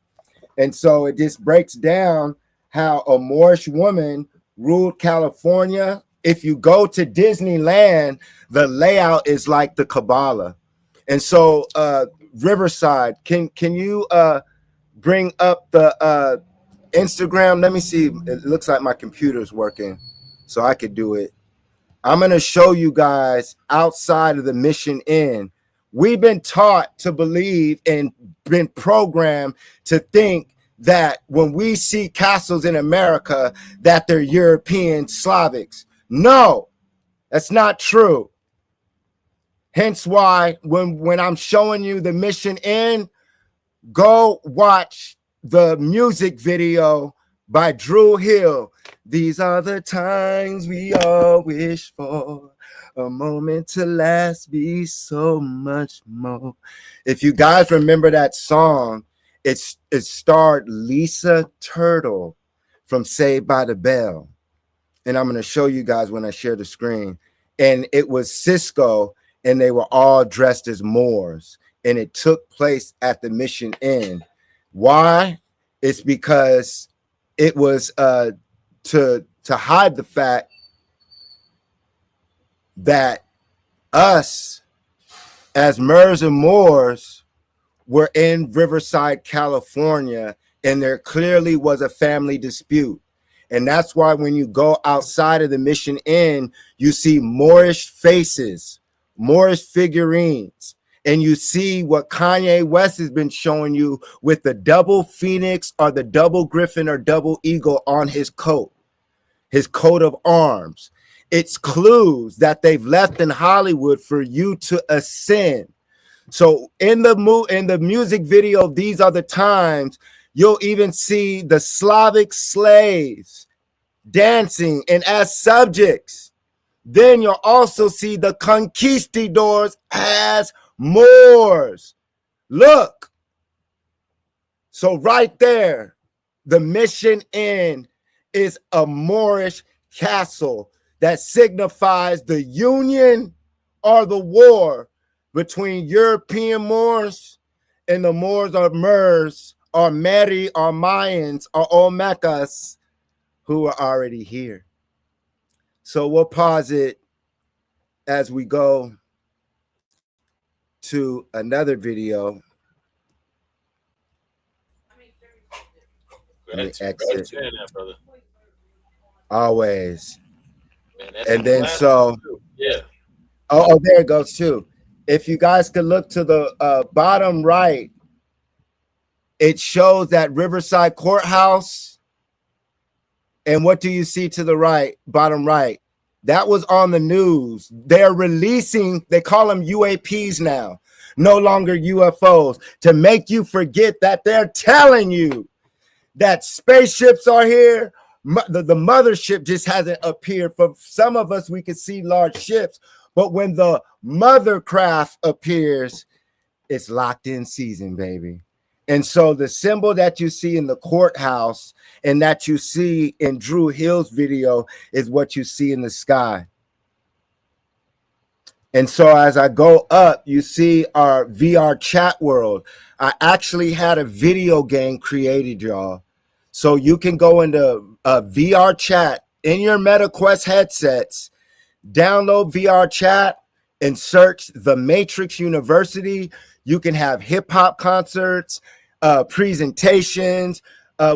And so it just breaks down how a Moorish woman ruled California. If you go to Disneyland, the layout is like the Kabbalah. And so Riverside, can you bring up the Instagram? Let me see. It looks like my computer's working, so I could do it. I'm going to show you guys outside of the Mission Inn. We've been taught to believe and been programmed to think that when we see castles in America, that they're European Slavics. No, that's not true. Hence why when I'm showing you the Mission Inn, go watch the music video by Drew Hill. These are the times we all wish for, a moment to last, be so much more. If you guys remember that song, it starred Lisa Turtle from Saved by the Bell. And I'm going to show you guys when I share the screen. And it was Cisco, and they were all dressed as Moors. And it took place at the Mission Inn. Why? It's because it was to hide the fact that us as Moors and Moors were in Riverside, California, and there clearly was a family dispute. And that's why when you go outside of the Mission Inn, you see Moorish faces, Moorish figurines, and you see what Kanye West has been showing you with the double phoenix or the double griffin or double eagle on his coat of arms. It's clues that they've left in Hollywood for you to ascend. So in the music video, These Are the Times, you'll even see the Slavic slaves dancing and as subjects. Then you'll also see the conquistadors as Moors. Look. So right there, the Mission Inn is a Moorish castle that signifies the union or the war between European Moors and the Moors or Moors or Meri or Mayans or Olmecas who are already here. So we'll pause it as we go to another video. Let me exit. Always. Man, and then so, yeah. Oh, there it goes too. If you guys could look to the bottom right, it shows that Riverside Courthouse. And what do you see to the right, bottom right? That was on the news. They're releasing, they call them UAPs now, no longer UFOs, to make you forget that they're telling you that spaceships are here. The mothership just hasn't appeared. For some of us, we can see large ships, but when the mother craft appears, it's locked in season, baby. And so the symbol that you see in the courthouse and that you see in Drew Hill's video is what you see in the sky. And so as I go up, you see our VR chat world. I actually had a video game created, y'all. So you can go into VR chat in your MetaQuest headsets, download VR chat and search The Matrix University. You can have hip hop concerts, presentations.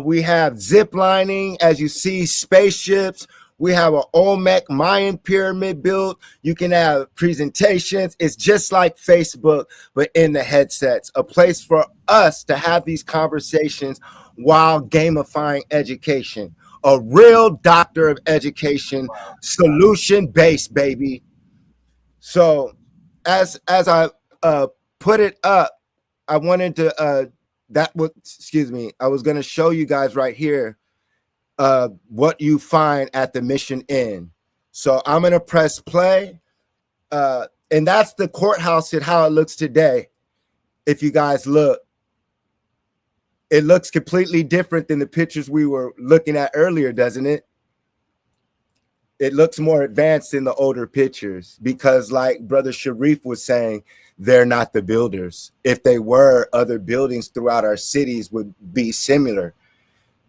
We have zip lining, as you see, spaceships. We have an Olmec Mayan pyramid built. You can have presentations. It's just like Facebook, but in the headsets, a place for us to have these conversations while gamifying education. A real doctor of education, solution based, baby. So as I put it up, I wanted to I was going to show you guys right here what you find at the Mission Inn. So I'm going to press play, and that's the courthouse and how it looks today. If you guys look, it looks completely different than the pictures we were looking at earlier, doesn't it? It looks more advanced in the older pictures because, like Brother Sharif was saying, they're not the builders. If they were, other buildings throughout our cities would be similar.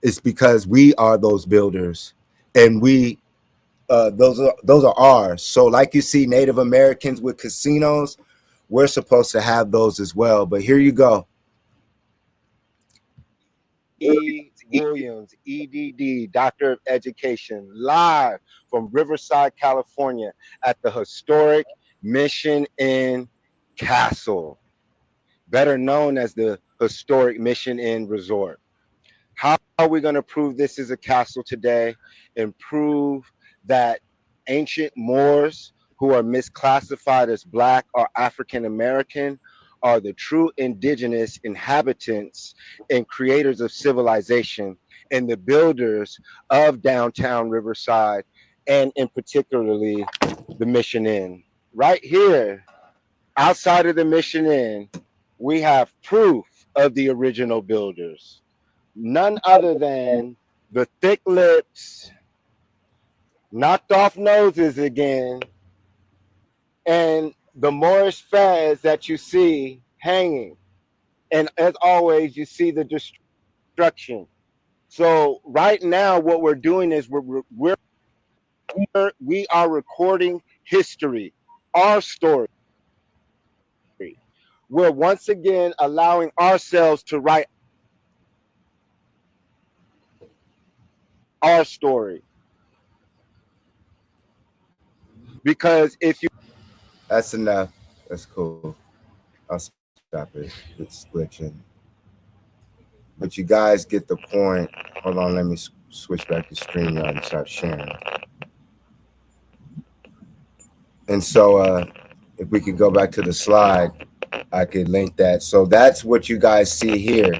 It's because we are those builders, and we those are ours. So like you see Native Americans with casinos, we're supposed to have those as well. But here you go. E. Williams, EDD, Doctor of Education, live from Riverside, California, at the historic Mission Inn Castle, better known as the historic Mission Inn Resort. How are we going to prove this is a castle today and prove that ancient Moors who are misclassified as Black or African American are the true indigenous inhabitants and creators of civilization and the builders of downtown Riverside, and in particularly the Mission Inn? Right here, outside of the Mission Inn, we have proof of the original builders. None other than the thick lips, knocked off noses again, and the Moorish fez that you see hanging. And as always, you see the destruction. So right now, what we're doing is we are recording history, our story. We're once again allowing ourselves to write our story. Because if you... That's enough. That's cool. I'll stop it. It's glitching. But you guys get the point. Hold on, let me switch back to StreamYard and start sharing. And so if we could go back to the slide, I could link that. So that's what you guys see here.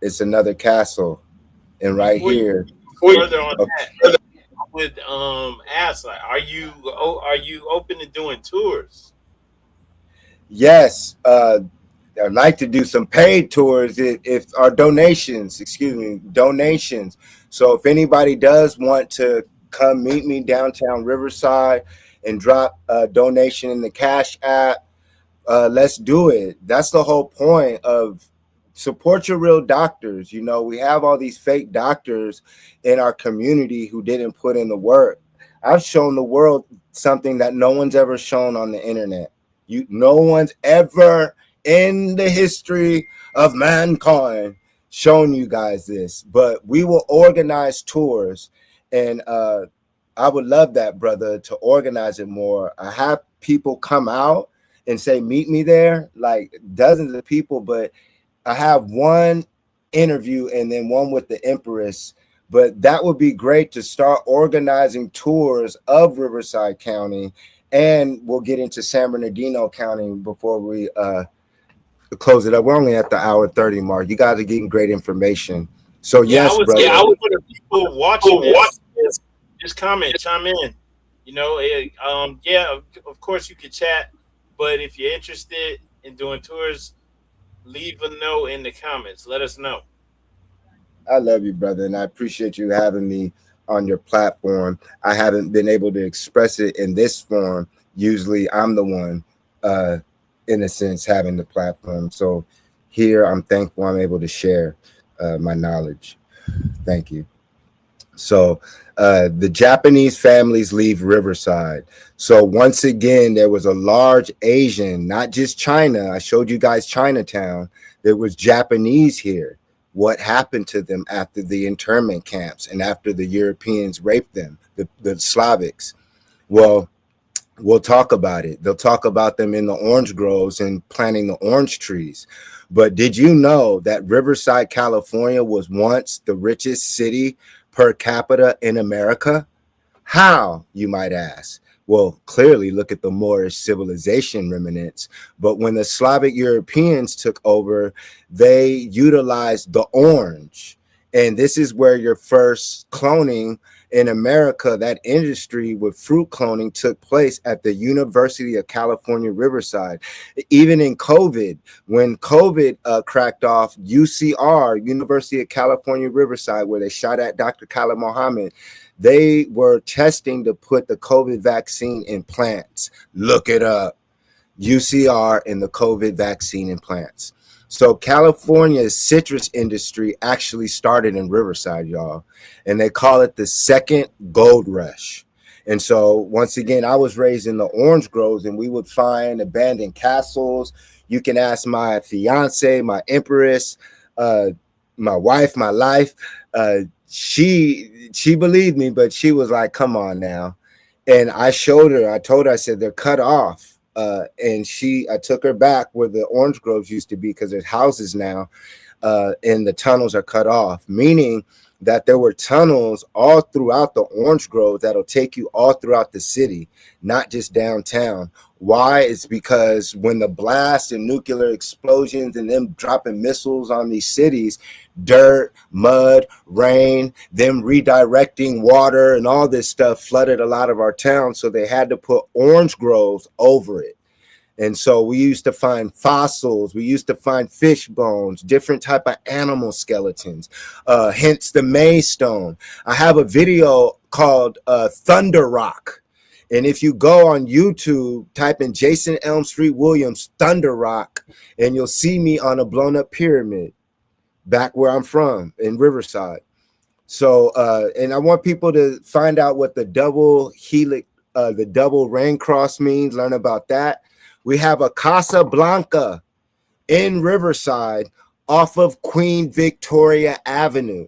It's another castle. And right here. Further on that, I would ask, like, are you open to doing tours? Yes. I'd like to do some paid tours if our donations. So if anybody does want to come meet me downtown Riverside and drop a donation in the Cash App, let's do it. That's the whole point of support your real doctors. You know, we have all these fake doctors in our community who didn't put in the work. I've shown the world something that no one's ever shown on the internet. No one's ever in the history of mankind shown you guys this. But we will organize tours, and I would love that, brother, to organize it more. I have people come out and say, meet me there, like dozens of people, but I have one interview and then one with the Empress. But that would be great to start organizing tours of Riverside County, and we'll get into San Bernardino County before we close it up. We're only at the hour 30 mark. You guys are getting great information. So yes, brother. I would put people watching this, just comment, chime in. You know, of course you could chat, but if you're interested in doing tours, leave a note in the comments. Let us know. I love you, brother, and I appreciate you having me on your platform. I haven't been able to express it in this form. Usually I'm the one, in a sense, having the platform. So here I'm thankful I'm able to share my knowledge. Thank you. So the Japanese families leave Riverside. So once again, there was a large Asian, not just China. I showed you guys Chinatown. There was Japanese here. What happened to them after the internment camps and after the Europeans raped them, the Slavics? Well, we'll talk about it. They'll talk about them in the orange groves and planting the orange trees. But did you know that Riverside, California was once the richest city per capita in America? How, you might ask? Well, clearly look at the Moorish civilization remnants. But when the Slavic Europeans took over, they utilized the orange. And this is where your first cloning in America, that industry with fruit cloning took place at the University of California, Riverside. Even in COVID, when COVID cracked off, UCR, University of California, Riverside, where they shot at Dr. Khalid Mohammed, they were testing to put the COVID vaccine in plants. Look it up. UCR and the COVID vaccine in plants. So California's citrus industry actually started in Riverside, y'all. And they call it the second gold rush. And so once again, I was raised in the orange groves, and we would find abandoned castles. You can ask my fiance, my empress, my wife, my life. She believed me, but she was like, come on now. And I showed her, I told her, I said, they're cut off. And I took her back where the orange groves used to be, because there's houses now, and the tunnels are cut off, meaning that there were tunnels all throughout the orange grove that'll take you all throughout the city, not just downtown. Why? It's because when the blast and nuclear explosions and them dropping missiles on these cities, dirt, mud, rain, them redirecting water and all this stuff flooded a lot of our towns. So they had to put orange groves over it. And so we used to find fossils, we used to find fish bones, different type of animal skeletons, hence the Maystone. I have a video called Thunder Rock. And if you go on YouTube, type in Jason Elm Street Williams Thunder Rock, and you'll see me on a blown up pyramid back where I'm from in Riverside. So, and I want people to find out what the double helix, the double rain cross means, learn about that. We have a Casa Blanca in Riverside off of Queen Victoria Avenue.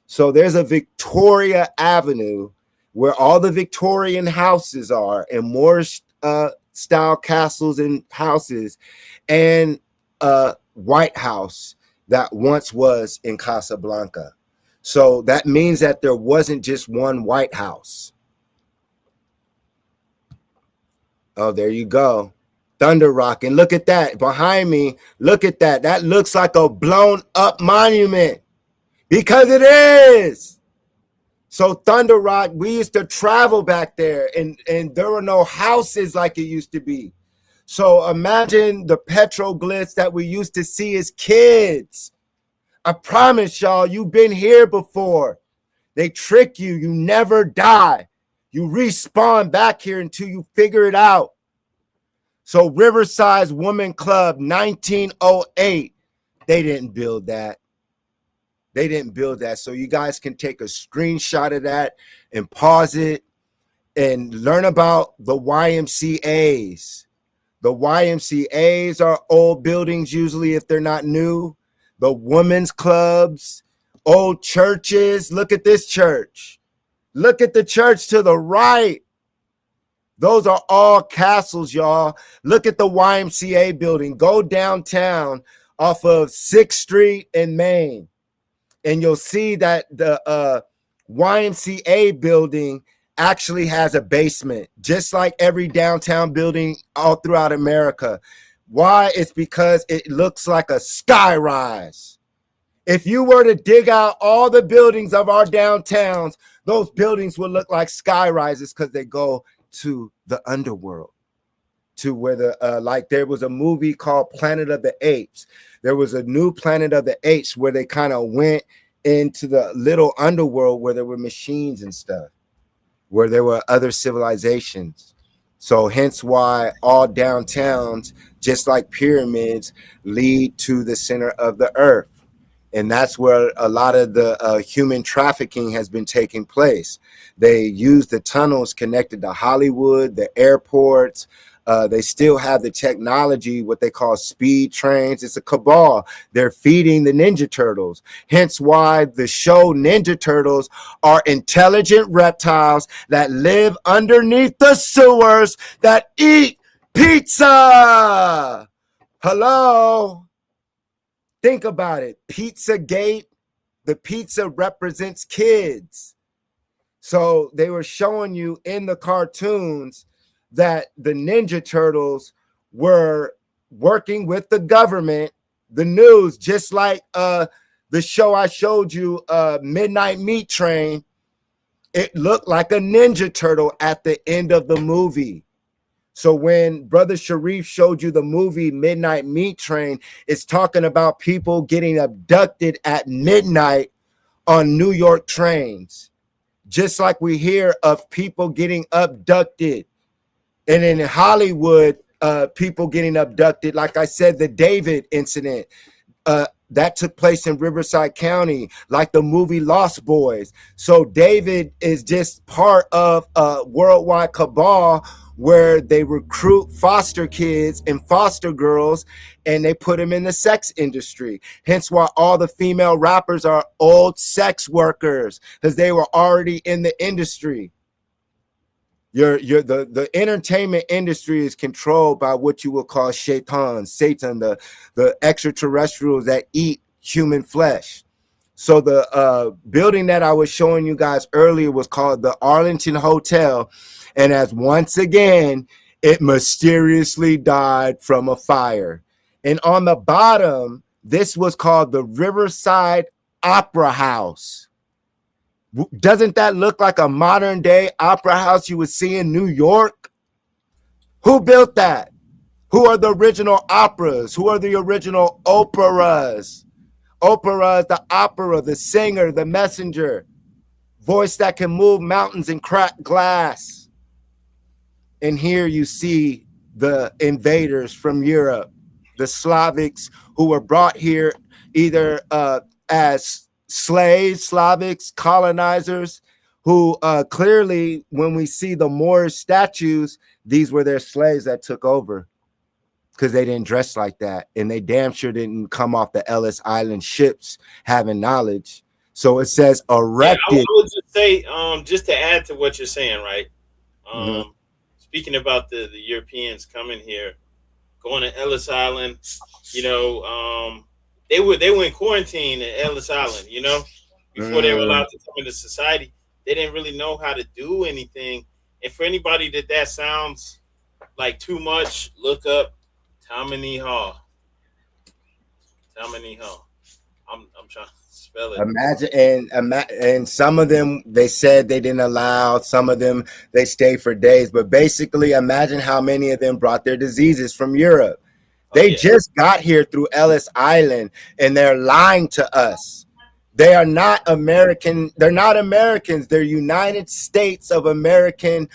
So there's a Victoria Avenue where all the Victorian houses are, and Moorish style castles and houses, and a White House that once was in Casablanca. So that means that there wasn't just one White House. Oh, there you go. Thunder Rock. And look at that behind me. Look at that. That looks like a blown up monument, because it is. So Thunder Rock, we used to travel back there, and there were no houses like it used to be. So imagine the petroglyphs that we used to see as kids. I promise y'all, you've been here before. They trick you. You never die. You respawn back here until you figure it out. So Riverside's Woman Club, 1908. They didn't build that. They didn't build that. So you guys can take a screenshot of that and pause it and learn about the YMCAs. The YMCAs are old buildings, usually, if they're not new. The women's clubs, old churches. Look at this church. Look at the church to the right. Those are all castles, y'all. Look at the YMCA building. Go downtown off of 6th Street and Main, and you'll see that the YMCA building actually has a basement, just like every downtown building all throughout America. Why? It's because it looks like a sky rise. If you were to dig out all the buildings of our downtowns, those buildings would look like sky rises, because they go to the underworld, to where the like there was a movie called Planet of the Apes. There was a new Planet of the Apes where they kind of went into the little underworld where there were machines and stuff, where there were other civilizations. So hence why all downtowns, just like pyramids, lead to the center of the earth. And that's where a lot of the human trafficking has been taking place. They use the tunnels connected to Hollywood, the airports. They still have the technology, what they call speed trains. It's a cabal. They're feeding the Ninja Turtles. Hence why the show Ninja Turtles are intelligent reptiles that live underneath the sewers that eat pizza. Hello. Think about it. Pizzagate, the pizza represents kids. So they were showing you in the cartoons that the Ninja Turtles were working with the government, the news, just like the show I showed you, Midnight Meat Train. It looked like a Ninja Turtle at the end of the movie. So when Brother Sharif showed you the movie Midnight Meat Train, it's talking about people getting abducted at midnight on New York trains, just like we hear of people getting abducted. And in Hollywood, people getting abducted. Like I said, the David incident, that took place in Riverside County, like the movie Lost Boys. So David is just part of a worldwide cabal where they recruit foster kids and foster girls, and they put them in the sex industry. Hence why all the female rappers are old sex workers, because they were already in the industry. The entertainment industry is controlled by what you will call Satan, the extraterrestrials that eat human flesh. So the building that I was showing you guys earlier was called the Arlington Hotel. And as once again, it mysteriously died from a fire. And on the bottom, this was called the Riverside Opera House. Doesn't that look like a modern day opera house you would see in New York? Who built that? Who are the original operas? Who are the original operas? Opera is the opera, the singer, the messenger, voice that can move mountains and crack glass. And here you see the invaders from Europe, the Slavics who were brought here either as slaves, Slavics, colonizers, who clearly, when we see the Moorish statues, these were their slaves that took over, because they didn't dress like that. And they damn sure didn't come off the Ellis Island ships having knowledge. So it says erected. Yeah, I would just say, just to add to what you're saying, right? Speaking about the Europeans coming here, going to Ellis Island, you know, they were in quarantine at Ellis Island, you know, before they were allowed to come into society. They didn't really know how to do anything. And for anybody that sounds like too much, look up Tammany Hall. Tammany Hall. I'm trying to spell it. Imagine, and some of them, they said they didn't allow, some of them they stayed for days, but basically imagine how many of them brought their diseases from Europe. They just got here through Ellis Island, and they're lying to us. They are not American. They're not Americans. They're United States of American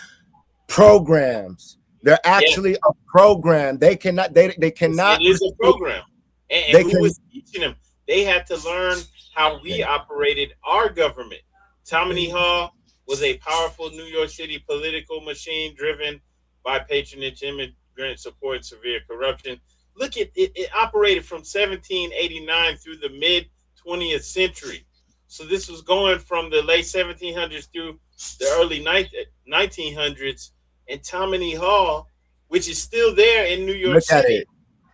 programs. They're actually a program. They cannot. They cannot. It is a program. And who was teaching them? They had to learn how we operated our government. Tammany Hall was a powerful New York City political machine driven by patronage, immigrant support, severe corruption. Look at it. It operated from 1789 through the mid 20th century. So this was going from the late 1700s through the early 1900s. And Tammany Hall, which is still there in New York City.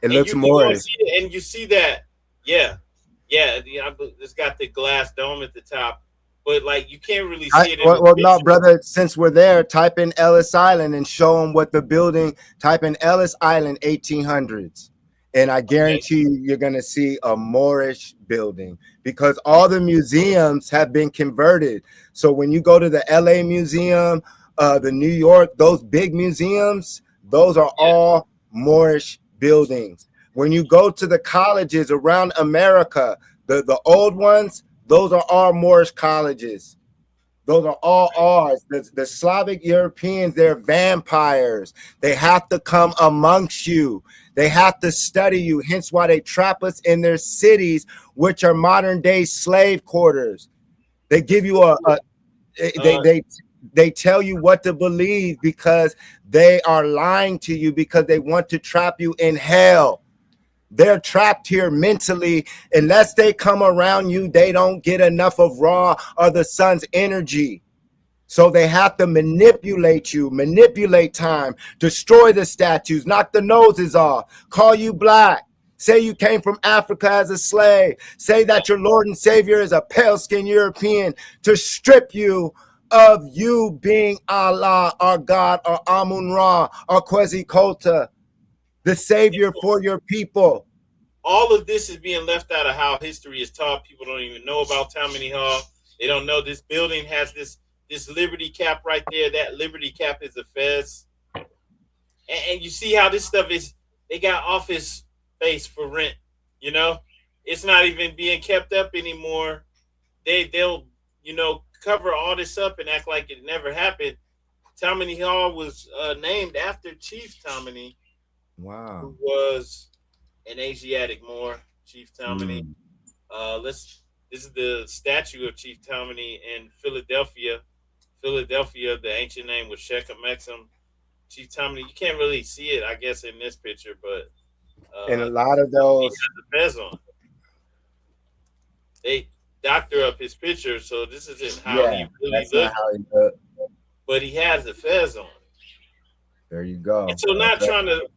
It looks more. And you see that, yeah, it's got the glass dome at the top, but like you can't really see it. Well, no, brother. Since we're there, type in Ellis Island and show them what the building. Type in Ellis Island 1800s, and I guarantee you're gonna see a Moorish building, because all the museums have been converted. So when you go to the LA Museum, the New York, those big museums, those are all Moorish buildings. When you go to the colleges around America, the old ones, those are all Moorish colleges. Those are all ours. The Slavic Europeans, they're vampires. They have to come amongst you. They have to study you. Hence why they trap us in their cities, which are modern day slave quarters. They give you they tell you what to believe, because they are lying to you, because they want to trap you in hell. They're trapped here mentally. Unless they come around you, they don't get enough of Ra or the sun's energy. So they have to manipulate you, manipulate time, destroy the statues, knock the noses off, call you black, Say you came from Africa as a slave. Say that your Lord and Savior is a pale-skinned European, to strip you of you being Allah, our God, or Amun-Ra, or Quetzalcoatl, the Savior for your people. All of this is being left out of how history is taught. People don't even know about Tammany Hall. They don't know this building has this Liberty Cap right there. That Liberty Cap is a fez. And you see how this stuff is, they got office space for rent, you know? It's not even being kept up anymore. They'll, cover all this up and act like it never happened. Tammany Hall was named after Chief Tammany. Wow. Who was an Asiatic Moor, Chief Tammany. This is the statue of Chief Tammany in Philadelphia. Philadelphia, the ancient name was Shechem Exum. Chief Tammany, you can't really see it, I guess, in this picture, but and a lot of those, he has the fez on. They doctor up his picture, so this isn't how he really looks. But he has the fez on. There you go. And so not trying to,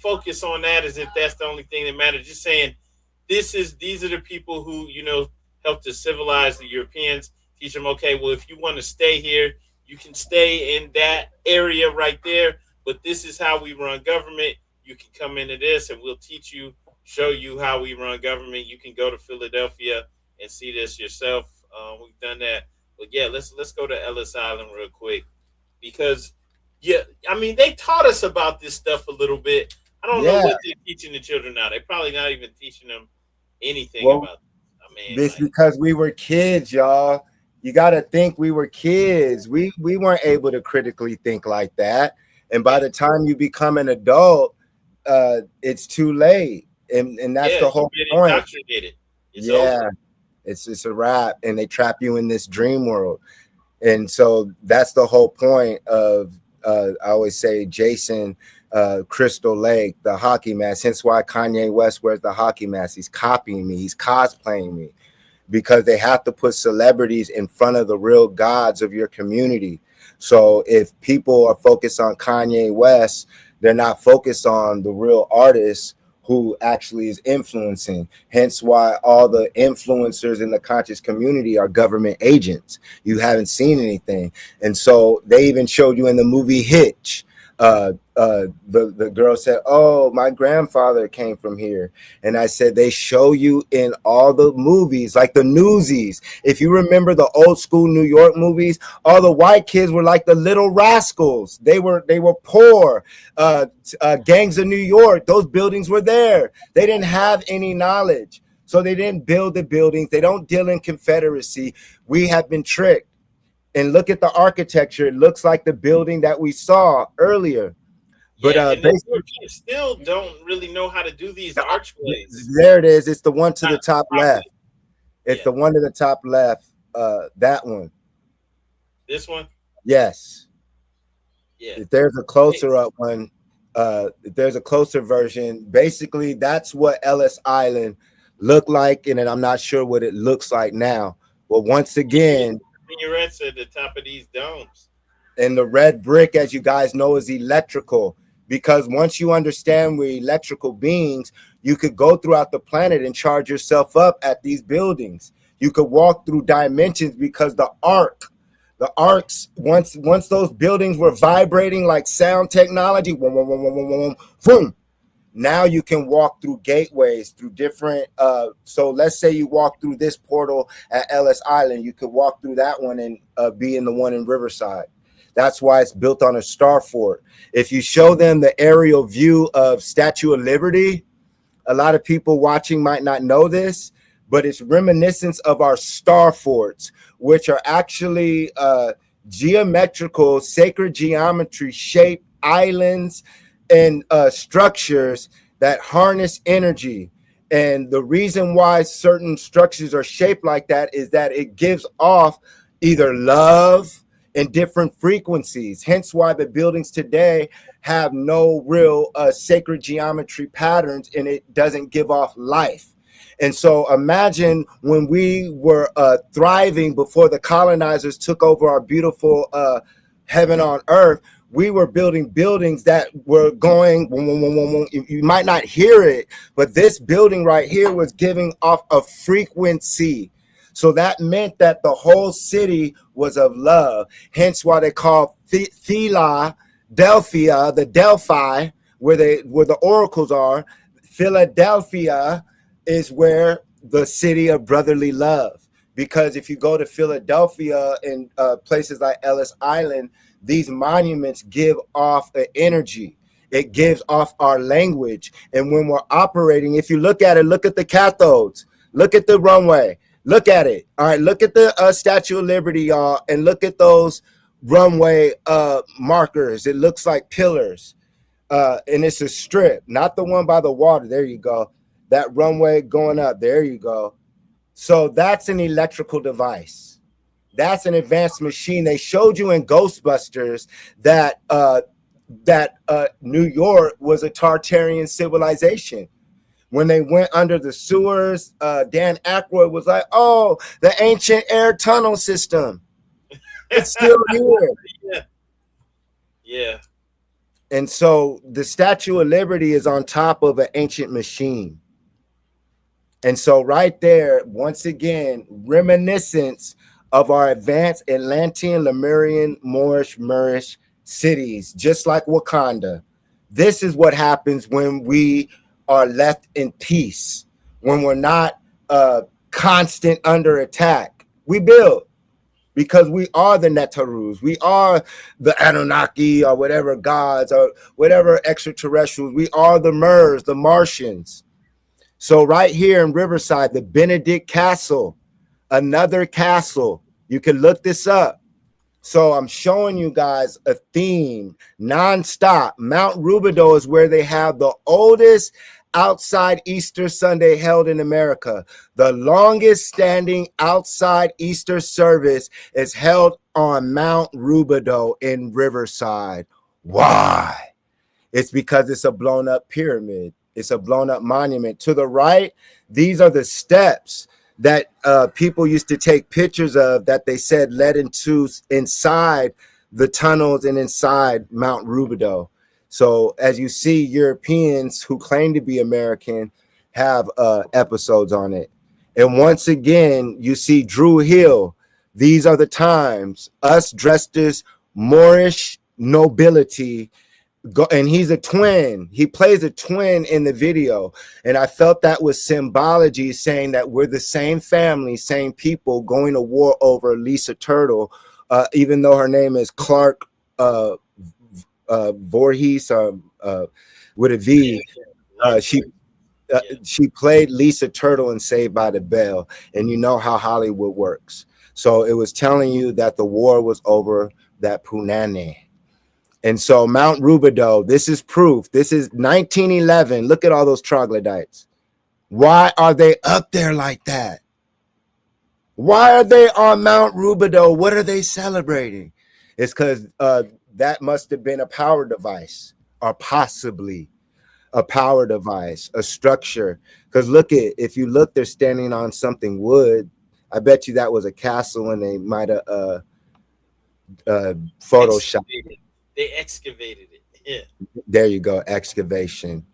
focus on that as if that's the only thing that matters. Just saying these are the people who, helped to civilize the Europeans, teach them, okay, well, if you want to stay here, you can stay in that area right there, but this is how we run government. You can come into this and we'll teach you, show you how we run government. You can go to Philadelphia and see this yourself. We've done that. But yeah, let's go to Ellis Island real quick, because they taught us about this stuff a little bit. I don't know what they're teaching the children now. They're probably not even teaching them anything about this. Because we were kids, y'all. You got to think we were kids. We weren't able to critically think like that. And by the time you become an adult, it's too late. And that's the whole point. It's a wrap, and they trap you in this dream world. And so that's the whole point of, I always say, Jason Crystal Lake, the hockey mask. Hence why Kanye West wears the hockey mask. He's copying me. He's cosplaying me, because they have to put celebrities in front of the real gods of your community. So if people are focused on Kanye West, they're not focused on the real artists who actually is influencing. Hence why all the influencers in the conscious community are government agents. You haven't seen anything. And so they even showed you in the movie Hitch. The girl said, "Oh, my grandfather came from here." And I said, they show you in all the movies, like the Newsies. If you remember the old school New York movies, all the white kids were like the little rascals. They were poor. Gangs of New York, those buildings were there. They didn't have any knowledge, so they didn't build the buildings. They don't deal in Confederacy. We have been tricked. And look at the architecture. It looks like the building that we saw earlier. But the Europeans still don't really know how to do these archways. There it is. It's the one to the top left. It's the one to the top left. That one. This one? Yes. Yeah. If there's a closer up one, if there's a closer version, basically that's what Ellis Island looked like. And then I'm not sure what it looks like now. But once again, minarets at the top of these domes, and the red brick, as you guys know, is electrical, because once you understand we're electrical beings, you could go throughout the planet and charge yourself up at these buildings. You could walk through dimensions, because the arcs, once those buildings were vibrating like sound technology, boom. Now you can walk through gateways, through different, so let's say you walk through this portal at Ellis Island, you could walk through that one and be in the one in Riverside. That's why it's built on a star fort. If you show them the aerial view of Statue of Liberty, a lot of people watching might not know this, but it's reminiscence of our star forts, which are actually geometrical, sacred geometry shaped islands and structures that harness energy. And the reason why certain structures are shaped like that is that it gives off either love in different frequencies. Hence why the buildings today have no real sacred geometry patterns, and it doesn't give off life. And so imagine when we were thriving before the colonizers took over our beautiful heaven on earth, we were building buildings that were going, you might not hear it, but this building right here was giving off a frequency. So that meant that the whole city was of love. Hence why they call Philadelphia, the Delphi, where the oracles are. Philadelphia is where the city of brotherly love. Because if you go to Philadelphia and places like Ellis Island, these monuments give off an energy. It gives off our language. And when we're operating, if you look at it, look at the cathodes, look at the runway, look at it. All right, look at the Statue of Liberty, y'all, and look at those runway markers. It looks like pillars. And it's a strip, not the one by the water. There you go. That runway going up. There you go. So that's an electrical device. That's an advanced machine. They showed you in Ghostbusters that New York was a Tartarian civilization. When they went under the sewers, Dan Aykroyd was like, "Oh, the ancient air tunnel system. It's still here." Yeah. And so the Statue of Liberty is on top of an ancient machine. And so right there, once again, reminiscence of our advanced Atlantean, Lemurian, Moorish cities, just like Wakanda. This is what happens when we are left in peace, when we're not constant under attack. We build because we are the Netarus. We are the Anunnaki or whatever gods or whatever extraterrestrials. We are the Murs, the Martians. So right here in Riverside, the Benedict Castle, another castle. You can look this up. So I'm showing you guys a theme nonstop. Mount Rubidoux is where they have the oldest outside Easter Sunday held in America. The longest standing outside Easter service is held on Mount Rubidoux in Riverside. Why? It's because it's a blown up pyramid. It's a blown up monument. To the right, these are the steps that people used to take pictures of that they said led into inside the tunnels and inside Mount Rubidoux. So as you see, Europeans who claim to be American have episodes on it. And once again, you see Drew Hill. These are the times, us dressed as Moorish nobility. And he's a twin. He plays a twin in the video. And I felt that was symbology, saying that we're the same family, same people going to war over Lisa Turtle, even though her name is Clark Voorhees with a V. She played Lisa Turtle in Saved by the Bell. And you know how Hollywood works. So it was telling you that the war was over that Punani. And so Mount Rubidoux, this is proof. This is 1911. Look at all those troglodytes. Why are they up there like that? Why are they on Mount Rubidoux? What are they celebrating? It's because that must have been a power device, or possibly a power device, a structure. Because look at, if you look, they're standing on something wood. I bet you that was a castle, and they might have photoshopped. They excavated it. Yeah. There you go, excavation.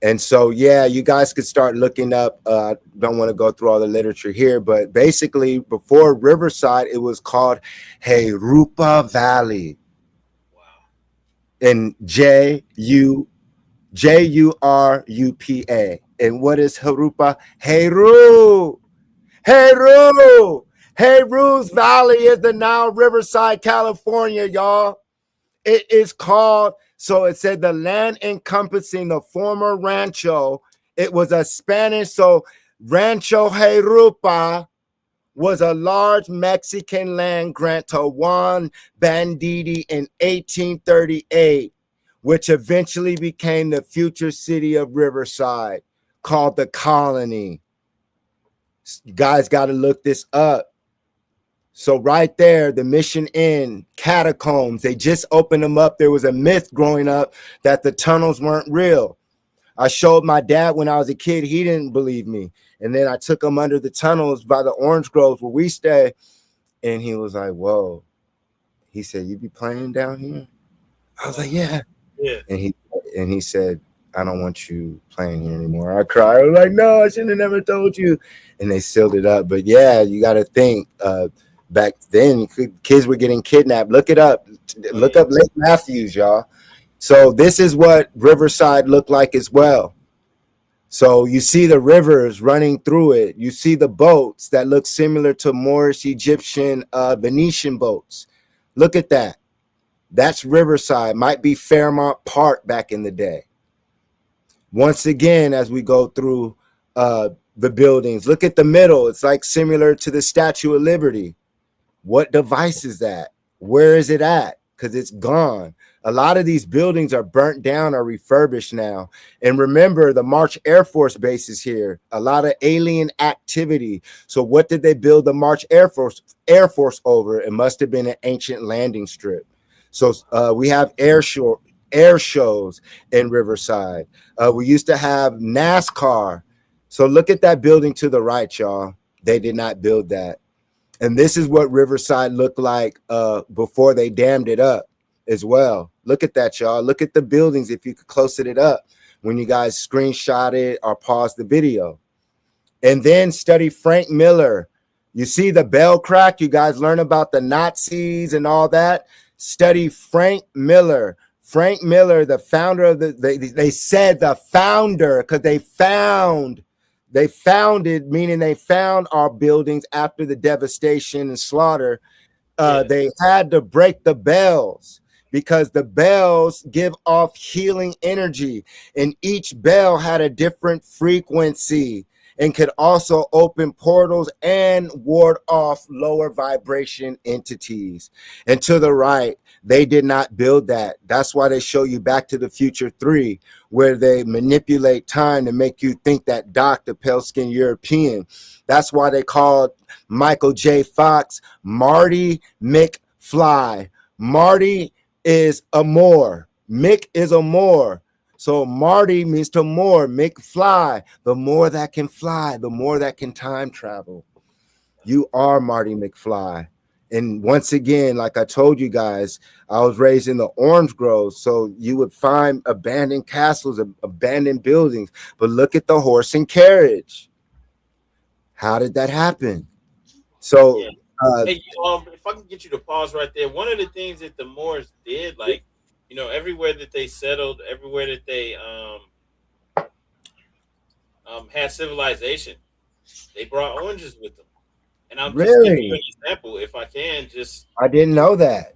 And so, yeah, you guys could start looking up. Don't want to go through all the literature here, but basically before Riverside, it was called Herupa Valley. Wow. And Jurupa. And what is Herupa? Heru's Valley is the now Riverside, California, y'all. It is called, so it said the land encompassing the former rancho. It was a Spanish, so Rancho Herupa was a large Mexican land grant to Juan Banditti in 1838, which eventually became the future city of Riverside, called the Colony. You guys got to look this up. So right there, the Mission Inn, catacombs, they just opened them up. There was a myth growing up that the tunnels weren't real. I showed my dad when I was a kid. He didn't believe me. And then I took him under the tunnels by the orange groves where we stay. And he was like, whoa. He said, you be playing down here? I was like, yeah. Yeah. And he said, I don't want you playing here anymore. I cried. I was like, no, I shouldn't have never told you. And they sealed it up. But yeah, you got to think back then, kids were getting kidnapped. Look it up. Look up Lake Matthews, y'all. So this is what Riverside looked like as well. So you see the rivers running through it. You see the boats that look similar to Moorish, Egyptian, Venetian boats. Look at that. That's Riverside. Might be Fairmont Park back in the day. Once again, as we go through the buildings, look at the middle. It's like similar to the Statue of Liberty. What device is that? Where is it at? Because it's gone. A lot of these buildings are burnt down or refurbished now. And remember, the March Air Force Base is here. A lot of alien activity. So what did they build the March Air Force over? It must have been an ancient landing strip. So we have air shows in Riverside. We used to have NASCAR. So look at that building to the right, y'all. They did not build that. And this is what Riverside looked like before they dammed it up as well. Look at that, y'all. Look at the buildings if you could close it up when you guys screenshot it or pause the video. And then study Frank Miller. You see the bell crack? You guys learn about the Nazis and all that. Study Frank Miller. Frank Miller, the founder of they said the founder because they founded, meaning they found our buildings after the devastation and slaughter. They had to break the bells because the bells give off healing energy, and each bell had a different frequency and could also open portals and ward off lower vibration entities. And to the right, they did not build that. That's why they show you Back to the Future 3, where they manipulate time to make you think that Doc, the pale-skinned European. That's why they called Michael J. Fox Marty McFly. Marty is a Moor. Mick is a Moor. So Marty means to Moor, McFly. The more that can fly, the more that can time travel. You are Marty McFly. And once again, like I told you guys, I was raised in the orange grove. So you would find abandoned castles, abandoned buildings. But look at the horse and carriage. How did that happen? So, hey, if I can get you to pause right there, one of the things that the Moors did, like, everywhere that they settled, everywhere that they had civilization, they brought oranges with them. And I'm just giving you an example, if I can. I didn't know that.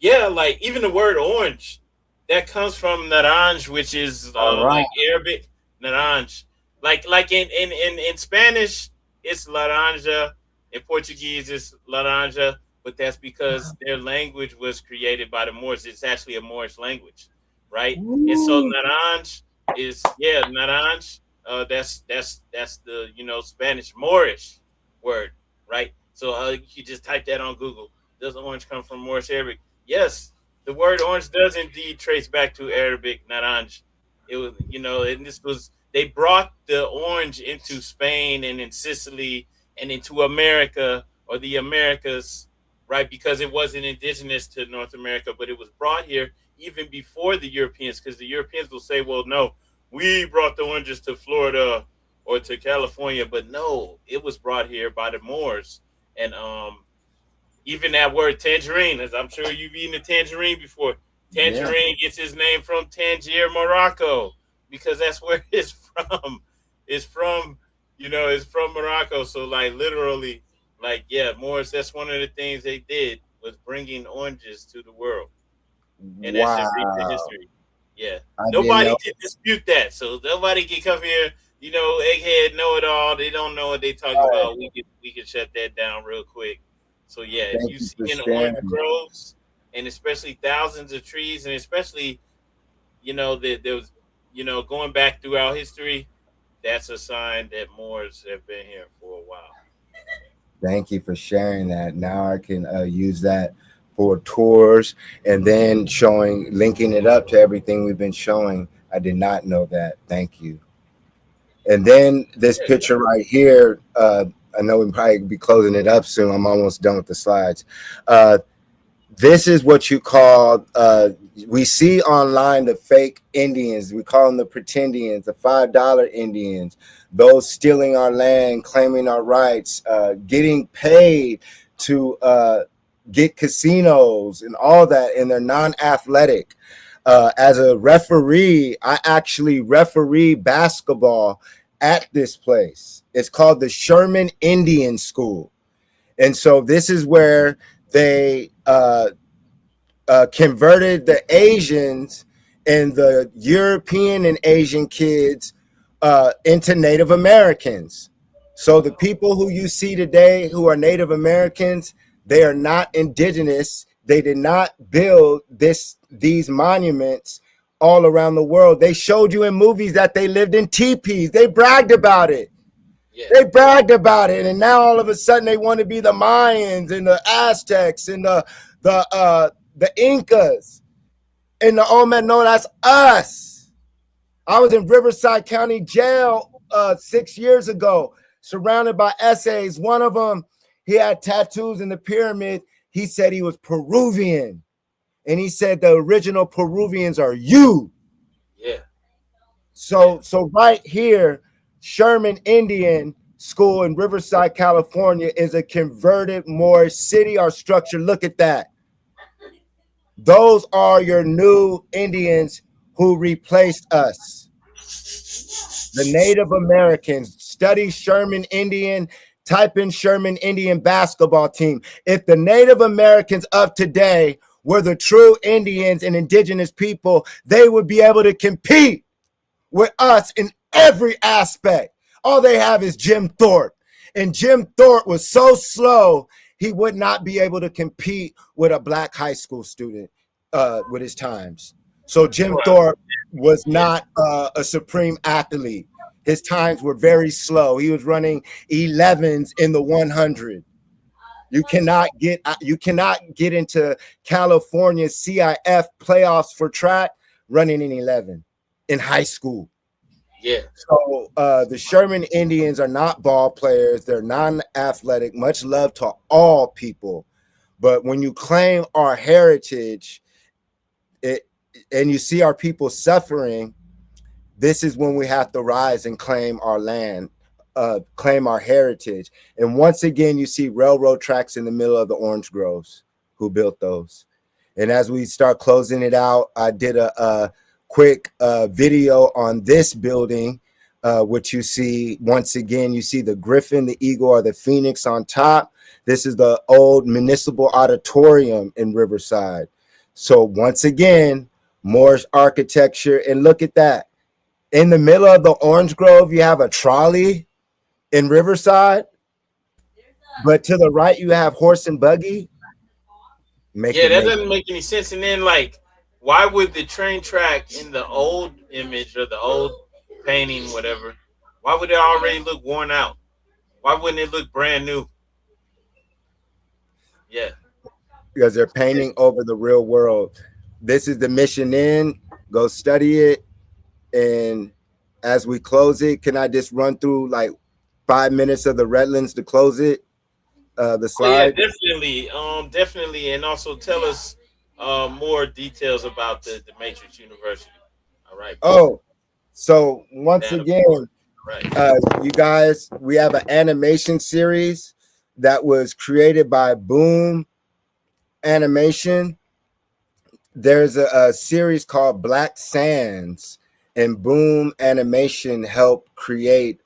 Yeah, like even the word orange, that comes from naranj, which is like Arabic naranj. Like in Spanish, it's laranja. In Portuguese, it's laranja. But that's because their language was created by the Moors. It's actually a Moorish language, right? Ooh. And so naranj is naranj. That's the Spanish Moorish word, right? So you just type that on Google. Does orange come from Moorish Arabic? Yes, the word orange does indeed trace back to Arabic naranj. It was, and they brought the orange into Spain and in Sicily and into America or the Americas, right? Because it wasn't indigenous to North America, but it was brought here even before the Europeans, because the Europeans will say, well, no, we brought the oranges to Florida or to California, but no, it was brought here by the Moors. And even that word tangerine, as I'm sure you've eaten a tangerine before, tangerine gets its name from Tangier, Morocco, because that's where it's from. It's from Morocco. So like literally, Moors, that's one of the things they did was bringing oranges to the world. And that's in recent history. Yeah. Nobody can dispute that. So nobody can come here, egghead, know-it-all. They don't know what they talking about. We can shut that down real quick. So yeah, if you see in orange groves and especially thousands of trees, and especially, that there was, going back throughout history, that's a sign that Moors have been here for a while. Thank you for sharing that. Now I can use that for tours and then linking it up to everything we've been showing. I did not know that. Thank you. And then this picture right here, I know we probably be closing it up soon. I'm almost done with the slides. This is what you call, we see online the fake Indians. We call them the pretendians, the $5 Indians, those stealing our land, claiming our rights, getting paid to get casinos and all that, and they're non-athletic. As a referee, I actually referee basketball at this place. It's called the Sherman Indian School. And so this is where they converted the Asians and the European and Asian kids into Native Americans. So the people who you see today who are Native Americans, they are not indigenous. They did not build these monuments all around the world. They showed you in movies that they lived in teepees. They bragged about it. Yeah. They bragged about it, and now all of a sudden they want to be the Mayans and the Aztecs and the Incas and the Olmec. No, that's us. I was in Riverside County Jail 6 years ago, surrounded by essays. One of them, he had tattoos in the pyramid. He said he was Peruvian, and he said the original Peruvians are you. Yeah. So right here, Sherman Indian School in Riverside, California is a converted Moorish city or structure. Look at that. Those are your new Indians who replaced us. The Native Americans. Study Sherman Indian, type in Sherman Indian basketball team. If the Native Americans of today were the true Indians and indigenous people, they would be able to compete with us in every aspect. All they have is Jim Thorpe. And Jim Thorpe was so slow, he would not be able to compete with a black high school student with his times. So Jim Thorpe was not a supreme athlete. His times were very slow. He was running 11s in the 100. You cannot get into California CIF playoffs for track running in 11 in high school. Yeah. So the Sherman Indians are not ball players. They're non-athletic. Much love to all people. But when you claim our heritage, and you see our people suffering, this is when we have to rise and claim our land, claim our heritage. And once again, you see railroad tracks in the middle of the orange groves. Who built those? And as we start closing it out, I did a quick video on this building, which you see, once again, you see the griffin, the eagle, or the phoenix on top. This is the old municipal auditorium in Riverside. So once again, Moorish architecture. And look at that. In the middle of the orange grove, you have a trolley in Riverside. But to the right, you have horse and buggy. That doesn't make any sense. And then, like, why would the train track in the old image or the old painting, whatever, why would it already look worn out? Why wouldn't it look brand new? Yeah. Because they're painting over the real world. This is the Mission Inn. Go study it. And as we close it, can I just run through like 5 minutes of the Redlands to close it? The slide. Oh, yeah, definitely. And also tell us more details about the Matrix University. All right. Oh, so once again, you guys, we have an animation series that was created by Boom Animation. There's a series called Black Sands, and Boom Animation helped create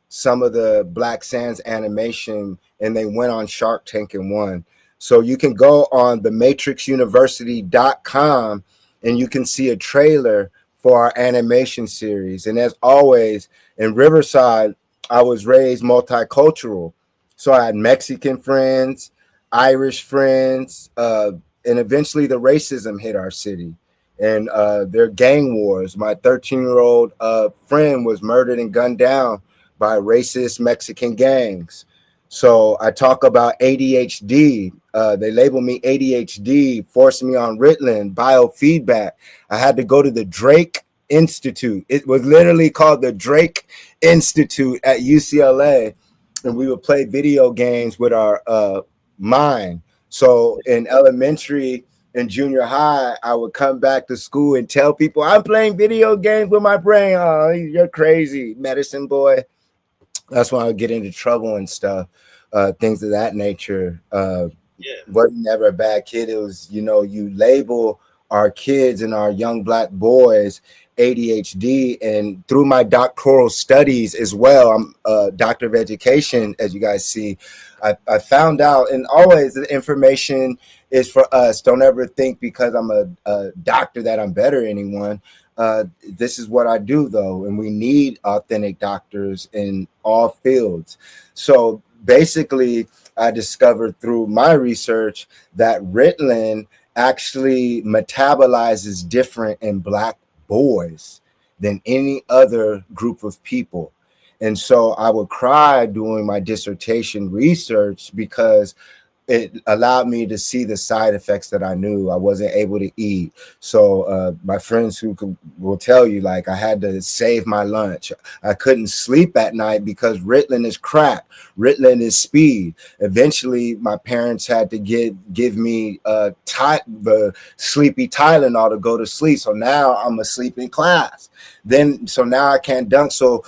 some of the Black Sands animation, and they went on Shark Tank and won. So you can go on thematrixuniversity.com and you can see a trailer for our animation series. And as always, in Riverside, I was raised multicultural. So I had Mexican friends, Irish friends, and eventually the racism hit our city. And there are gang wars. My 13-year-old friend was murdered and gunned down by racist Mexican gangs. So I talk about ADHD. They label me ADHD, forced me on Ritalin, biofeedback. I had to go to the Drake Institute. It was literally called the Drake Institute at UCLA. And we would play video games with our mind. So in elementary and junior high, I would come back to school and tell people I'm playing video games with my brain. Oh, you're crazy, medicine boy. That's when I would get into trouble and stuff, things of that nature. Yeah. Wasn't never a bad kid. It was, you label our kids and our young black boys ADHD, and through my doctoral studies as well, I'm a doctor of education, as you guys see. I found out, and always the information is for us. Don't ever think because I'm a doctor that I'm better than anyone. This is what I do, though, and we need authentic doctors in all fields. So basically, I discovered through my research that Ritalin actually metabolizes different in black boys than any other group of people. And so I would cry doing my dissertation research because it allowed me to see the side effects that I knew. I wasn't able to eat. So my friends will tell you, like, I had to save my lunch. I couldn't sleep at night because Ritalin is crack. Ritalin is speed. Eventually, my parents had to give me the sleepy Tylenol to go to sleep. So now I'm asleep in class. So now I can't dunk. So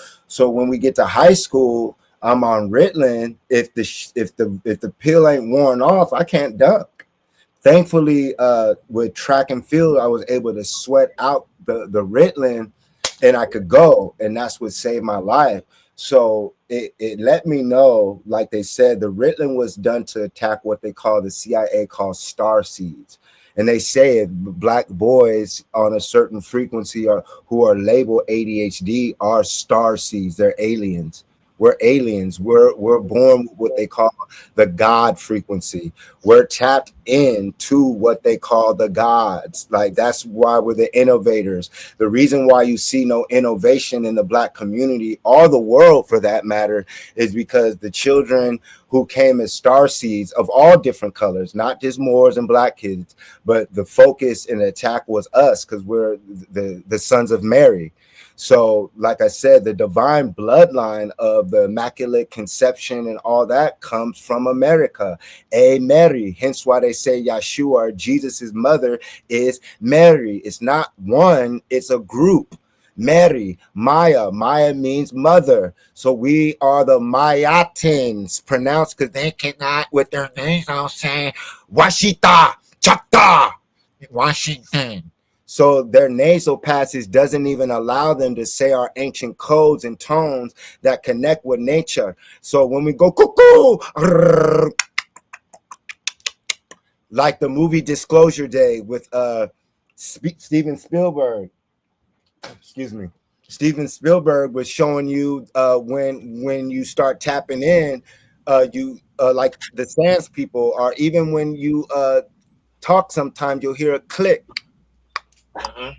when we get to high school, I'm on Ritalin. If the pill ain't worn off, I can't dunk. Thankfully, with track and field, I was able to sweat out the Ritalin, and I could go, and that's what saved my life. So it let me know, like they said, the Ritalin was done to attack what they call, the CIA calls star seeds. And they say if black boys on a certain frequency who are labeled ADHD are star seeds. They're aliens. We're aliens. We're born with what they call the God frequency. We're tapped into what they call the gods. Like, that's why we're the innovators. The reason why you see no innovation in the black community, or the world for that matter, is because the children who came as star seeds of all different colors, not just Moors and black kids, but the focus and the attack was us, because we're the sons of Mary. So, like I said, the divine bloodline of the Immaculate Conception and all that comes from America, a Mary. Hence why they say Yeshua, or Jesus' mother, is Mary. It's not one, it's a group. Mary, Maya. Maya means mother. So we are the Mayatins, pronounced because they cannot with their nasal say Washita, Chakta, Washington. So their nasal passage doesn't even allow them to say our ancient codes and tones that connect with nature. So when we go cuckoo, like the movie Disclosure Day with Steven Spielberg. Excuse me. Steven Spielberg was showing you when you start tapping in, you like the Sans people, or even when you talk, sometimes you'll hear a click. Uh-huh.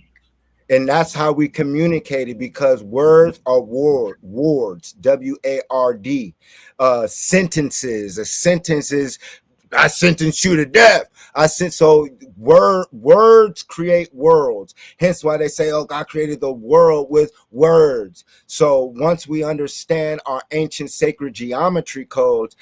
And that's how we communicated, because words are words, W-A-R-D. Sentences, a sentence is, I sentence you to death. So words create worlds. Hence why they say, oh, God created the world with words. So once we understand our ancient sacred geometry codes,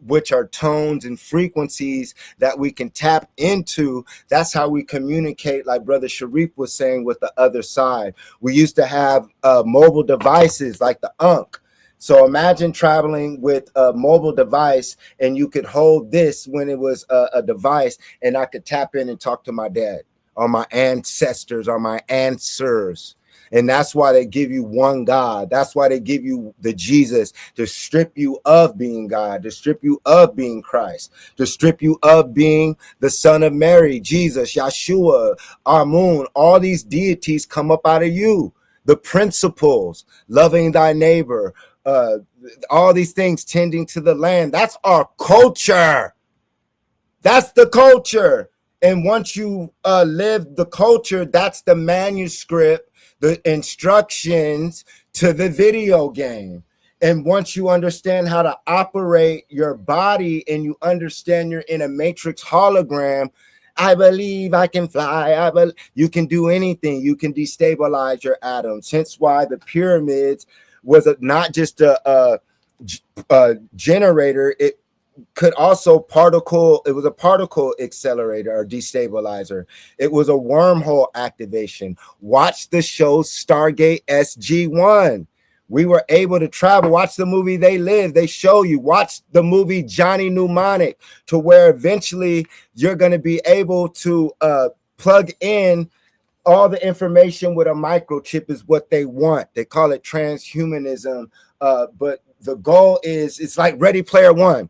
which are tones and frequencies that we can tap into, that's how we communicate, like Brother Sharif was saying, with the other side. We used to have mobile devices like the Ankh. So imagine traveling with a mobile device, and you could hold this when it was a device, and I could tap in and talk to my dad, or my ancestors, or my answers. And that's why they give you one God. That's why they give you the Jesus, to strip you of being God, to strip you of being Christ, to strip you of being the Son of Mary, Jesus, Yeshua, Amun. All these deities come up out of you. The principles, loving thy neighbor, all these things, tending to the land. That's our culture. That's the culture. And once you live the culture, that's the manuscript, the instructions to the video game. And once you understand how to operate your body, and you understand you're in a matrix hologram, I believe I can fly. You can do anything. You can destabilize your atoms. Hence why the pyramids was not just a generator. It could also it was a particle accelerator or destabilizer. It was a wormhole activation. Watch the show Stargate SG-1. We were able to travel. Watch the movie They Live. They show you. Watch the movie Johnny Mnemonic, to where eventually you're going to be able to plug in all the information with a microchip is what they want. They call it transhumanism. But the goal is, it's like Ready Player One.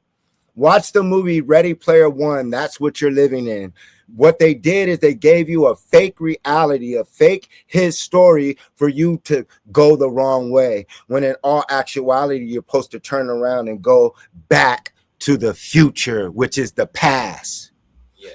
Watch the movie Ready Player One. That's what you're living in. What they did is they gave you a fake reality, a fake his story for you to go the wrong way. When in all actuality, you're supposed to turn around and go back to the future, which is the past.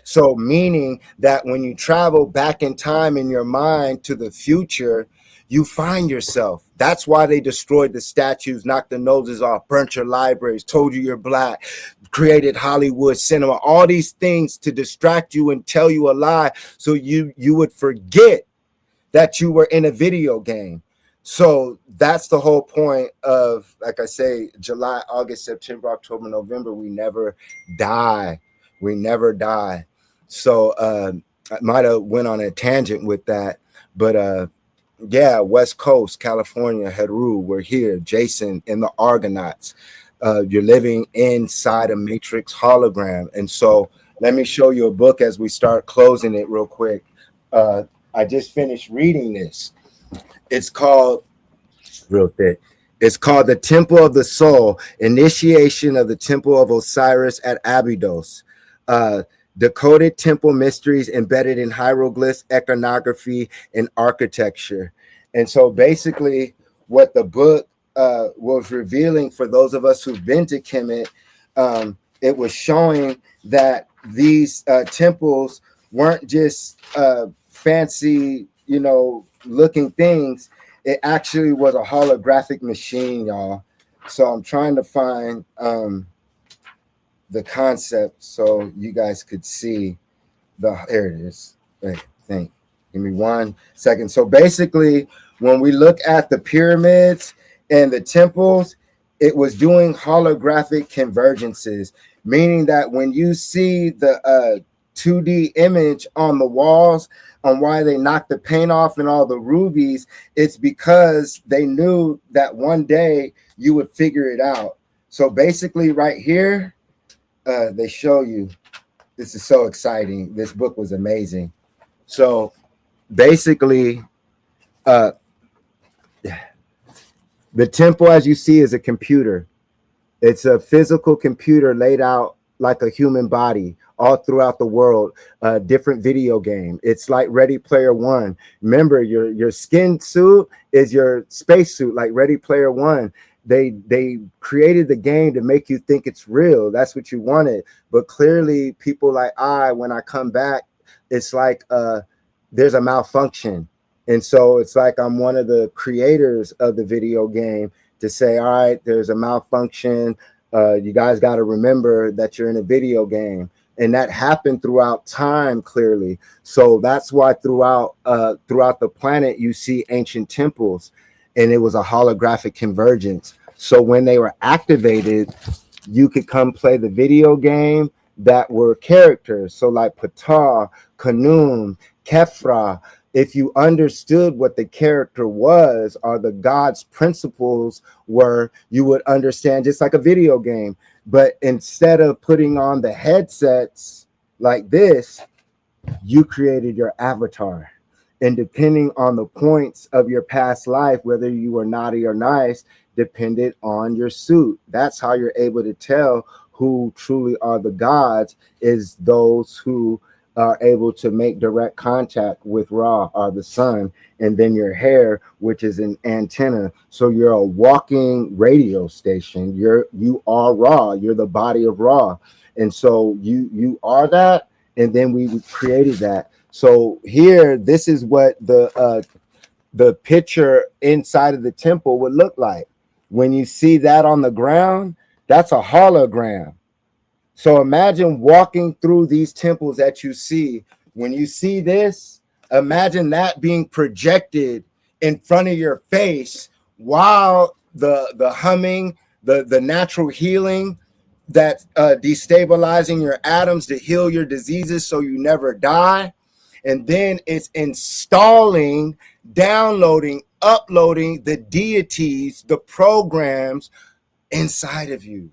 So meaning that when you travel back in time in your mind to the future, you find yourself. That's why they destroyed the statues, knocked the noses off, burnt your libraries, told you you're black, created Hollywood cinema, all these things to distract you and tell you a lie, so you would forget that you were in a video game. So that's the whole point of, like I say, July, August, September, October, November, we never die. We never die. So I might have went on a tangent with that, but yeah, West Coast, California, Heru, we're here. Jason and the Argonauts. You're living inside a Matrix hologram. And so let me show you a book as we start closing it real quick. I just finished reading this. It's called, real thick, it's called The Temple of the Soul, Initiation of the Temple of Osiris at Abydos. Decoded temple mysteries embedded in hieroglyphs, iconography, and architecture. And so basically what the book was revealing for those of us who've been to Kemet, it was showing that these temples weren't just fancy, looking things. It actually was a holographic machine, y'all. So I'm trying to find the concept so you guys could see here it is. Wait, give me 1 second. So basically, when we look at the pyramids and the temples, it was doing holographic convergences, meaning that when you see the 2D image on the walls on why they knocked the paint off and all the rubies, it's because they knew that one day you would figure it out. So basically right here, they show you, this is so exciting. This book was amazing. So basically, the temple, as you see, is a computer. It's a physical computer laid out like a human body all throughout the world. Different video game. It's like Ready Player One. Remember, your skin suit is your space suit, like Ready Player One. They created the game to make you think it's real. That's what you wanted. But clearly, people like when I come back, it's like there's a malfunction. And so it's like I'm one of the creators of the video game to say, all right, there's a malfunction. You guys got to remember that you're in a video game. And that happened throughout time, clearly. So that's why throughout the planet, you see ancient temples. And it was a holographic convergence. So when they were activated, you could come play the video game that were characters. So like Ptah, Khnum, Kefra, if you understood what the character was or the God's principles were, you would understand, just like a video game. But instead of putting on the headsets like this, you created your avatar. And depending on the points of your past life, whether you were naughty or nice, depended on your suit. That's how you're able to tell who truly are the gods, is those who are able to make direct contact with Ra, or the sun, and then your hair, which is an antenna. So you're a walking radio station. You are Ra. You're the body of Ra. And so you are that, and then we created that. So here, this is what the picture inside of the temple would look like. When you see that on the ground, that's a hologram. So imagine walking through these temples that you see. When you see this, imagine that being projected in front of your face while the humming, the natural healing that destabilizing your atoms to heal your diseases so you never die. And then it's installing, downloading, uploading the deities, the programs inside of you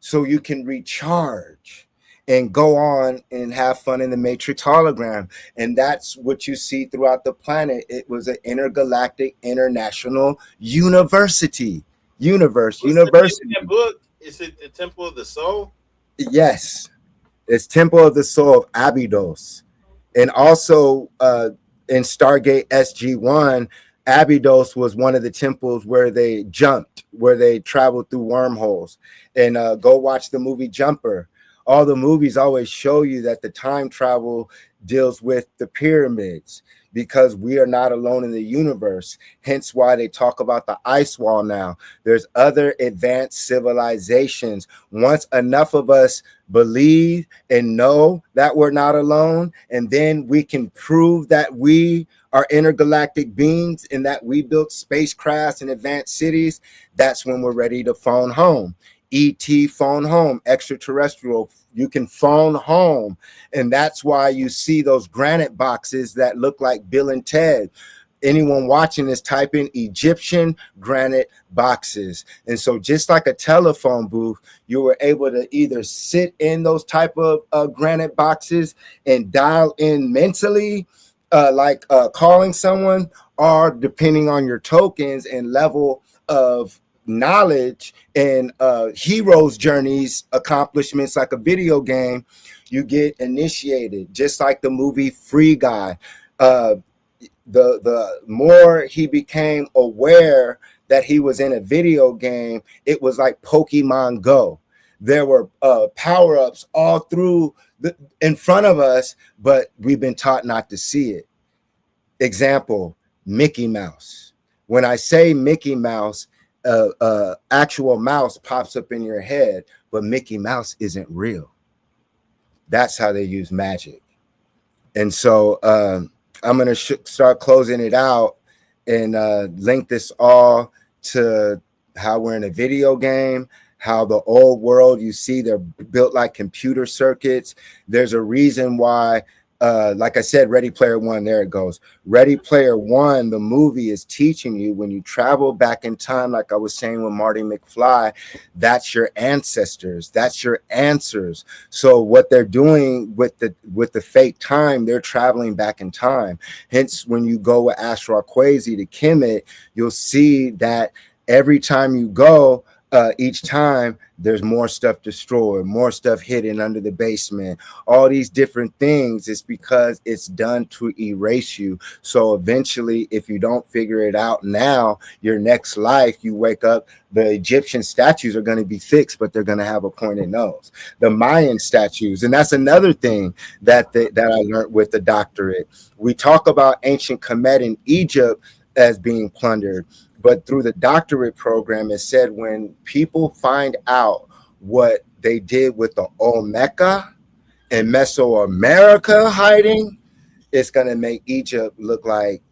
so you can recharge and go on and have fun in the Matrix hologram. And that's what you see throughout the planet. It was an intergalactic international university. What's the name of University. that book? Is it The Temple of the Soul? Yes. It's Temple of the Soul of Abydos. And also in Stargate SG-1, Abydos was one of the temples where they jumped, where they traveled through wormholes. And go watch the movie Jumper. All the movies always show you that the time travel deals with the pyramids because we are not alone in the universe. Hence why they talk about the ice wall now. There's other advanced civilizations. Once enough of us believe and know that we're not alone, and then we can prove that we are intergalactic beings and that we built spacecrafts and advanced cities, that's when we're ready to phone home. ET phone home, extraterrestrial, you can phone home. And that's why you see those granite boxes that look like Bill and Ted. Anyone watching this, type in Egyptian granite boxes. And so just like a telephone booth, you were able to either sit in those type of granite boxes and dial in mentally, like calling someone, or depending on your tokens and level of knowledge and heroes journeys, accomplishments, like a video game, you get initiated, just like the movie Free Guy. The more he became aware that he was in a video game, it was like Pokemon Go. There were power-ups all through in front of us, but we've been taught not to see it. Example, Mickey Mouse. When I say Mickey Mouse, actual mouse pops up in your head, but Mickey Mouse isn't real. That's how they use magic. And so I'm going to start closing it out and link this all to how we're in a video game, how the old world, you see, they're built like computer circuits. There's a reason why, like I said, Ready Player One, there it goes. Ready Player One, the movie, is teaching you when you travel back in time, like I was saying with Marty McFly, that's your ancestors, that's your answers. So what they're doing with the fake time, they're traveling back in time. Hence, when you go with Astral Quasi to Kemet, you'll see that every time you go, each time there's more stuff destroyed, more stuff hidden under the basement, all these different things. It's because it's done to erase you. So eventually, if you don't figure it out now, your next life, you wake up, the Egyptian statues are going to be fixed, but they're going to have a pointed nose. The Mayan statues, and that's another thing that I learned with the doctorate. We talk about ancient Kemet in Egypt as being plundered, but through the doctorate program, it said when people find out what they did with the Olmeca and Mesoamerica hiding, it's going to make Egypt look like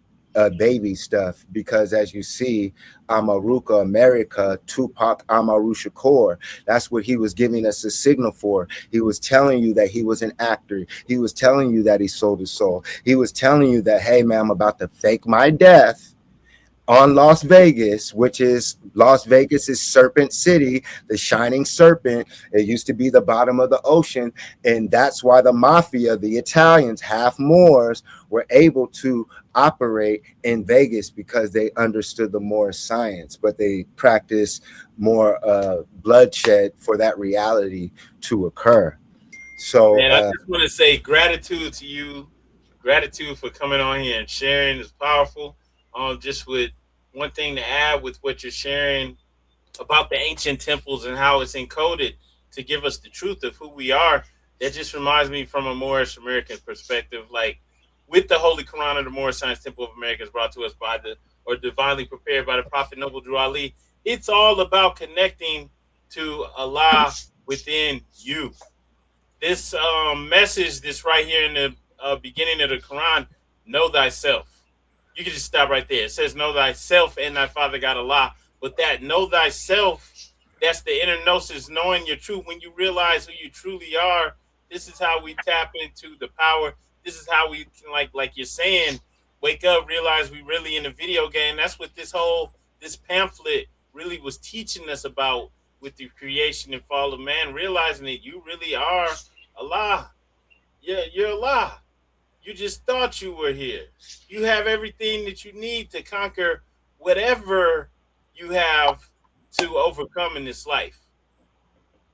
baby stuff. Because as you see, Amaruca America, Tupac Amaru Shakur, that's what he was giving us a signal for. He was telling you that he was an actor. He was telling you that he sold his soul. He was telling you that, hey, man, I'm about to fake my death on Las Vegas, which is Las Vegas is Serpent City, the shining serpent. It used to be the bottom of the ocean. And that's why the mafia, the Italians, half Moors, were able to operate in Vegas, because they understood the Moorish science, but they practiced more bloodshed for that reality to occur. So, Man, I just want to say gratitude to you. Gratitude for coming on here and sharing is powerful. Just with one thing to add with what you're sharing about the ancient temples and how it's encoded to give us the truth of who we are. That just reminds me from a Moorish American perspective, like with the Holy Quran of the Moorish Science Temple of America is brought to us by divinely prepared by the Prophet Noble Drew Ali. It's all about connecting to Allah within you. This message, this right here in the beginning of the Quran, know thyself. You can just stop right there. It says, know thyself and thy father God Allah. But that know thyself That's the inner gnosis, knowing your truth. When you realize who you truly are, this is how we tap into the power. This is how we can, like you're saying, wake up, realize we really in a video game. That's what this pamphlet really was teaching us about with the creation and fall of man, realizing that you really are Allah. Yeah, you're Allah. You just thought you were here. You have everything that you need to conquer whatever you have to overcome in this life.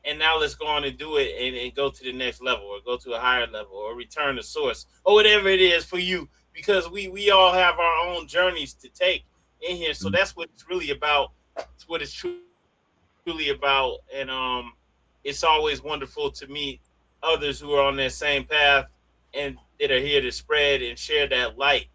And now let's go on and do it, and go to the next level, or go to a higher level, or return to source, or whatever it is for you. Because we all have our own journeys to take in here. So that's what it's really about. It's what it's truly about. And it's always wonderful to meet others who are on that same path and that are here to spread and share that light.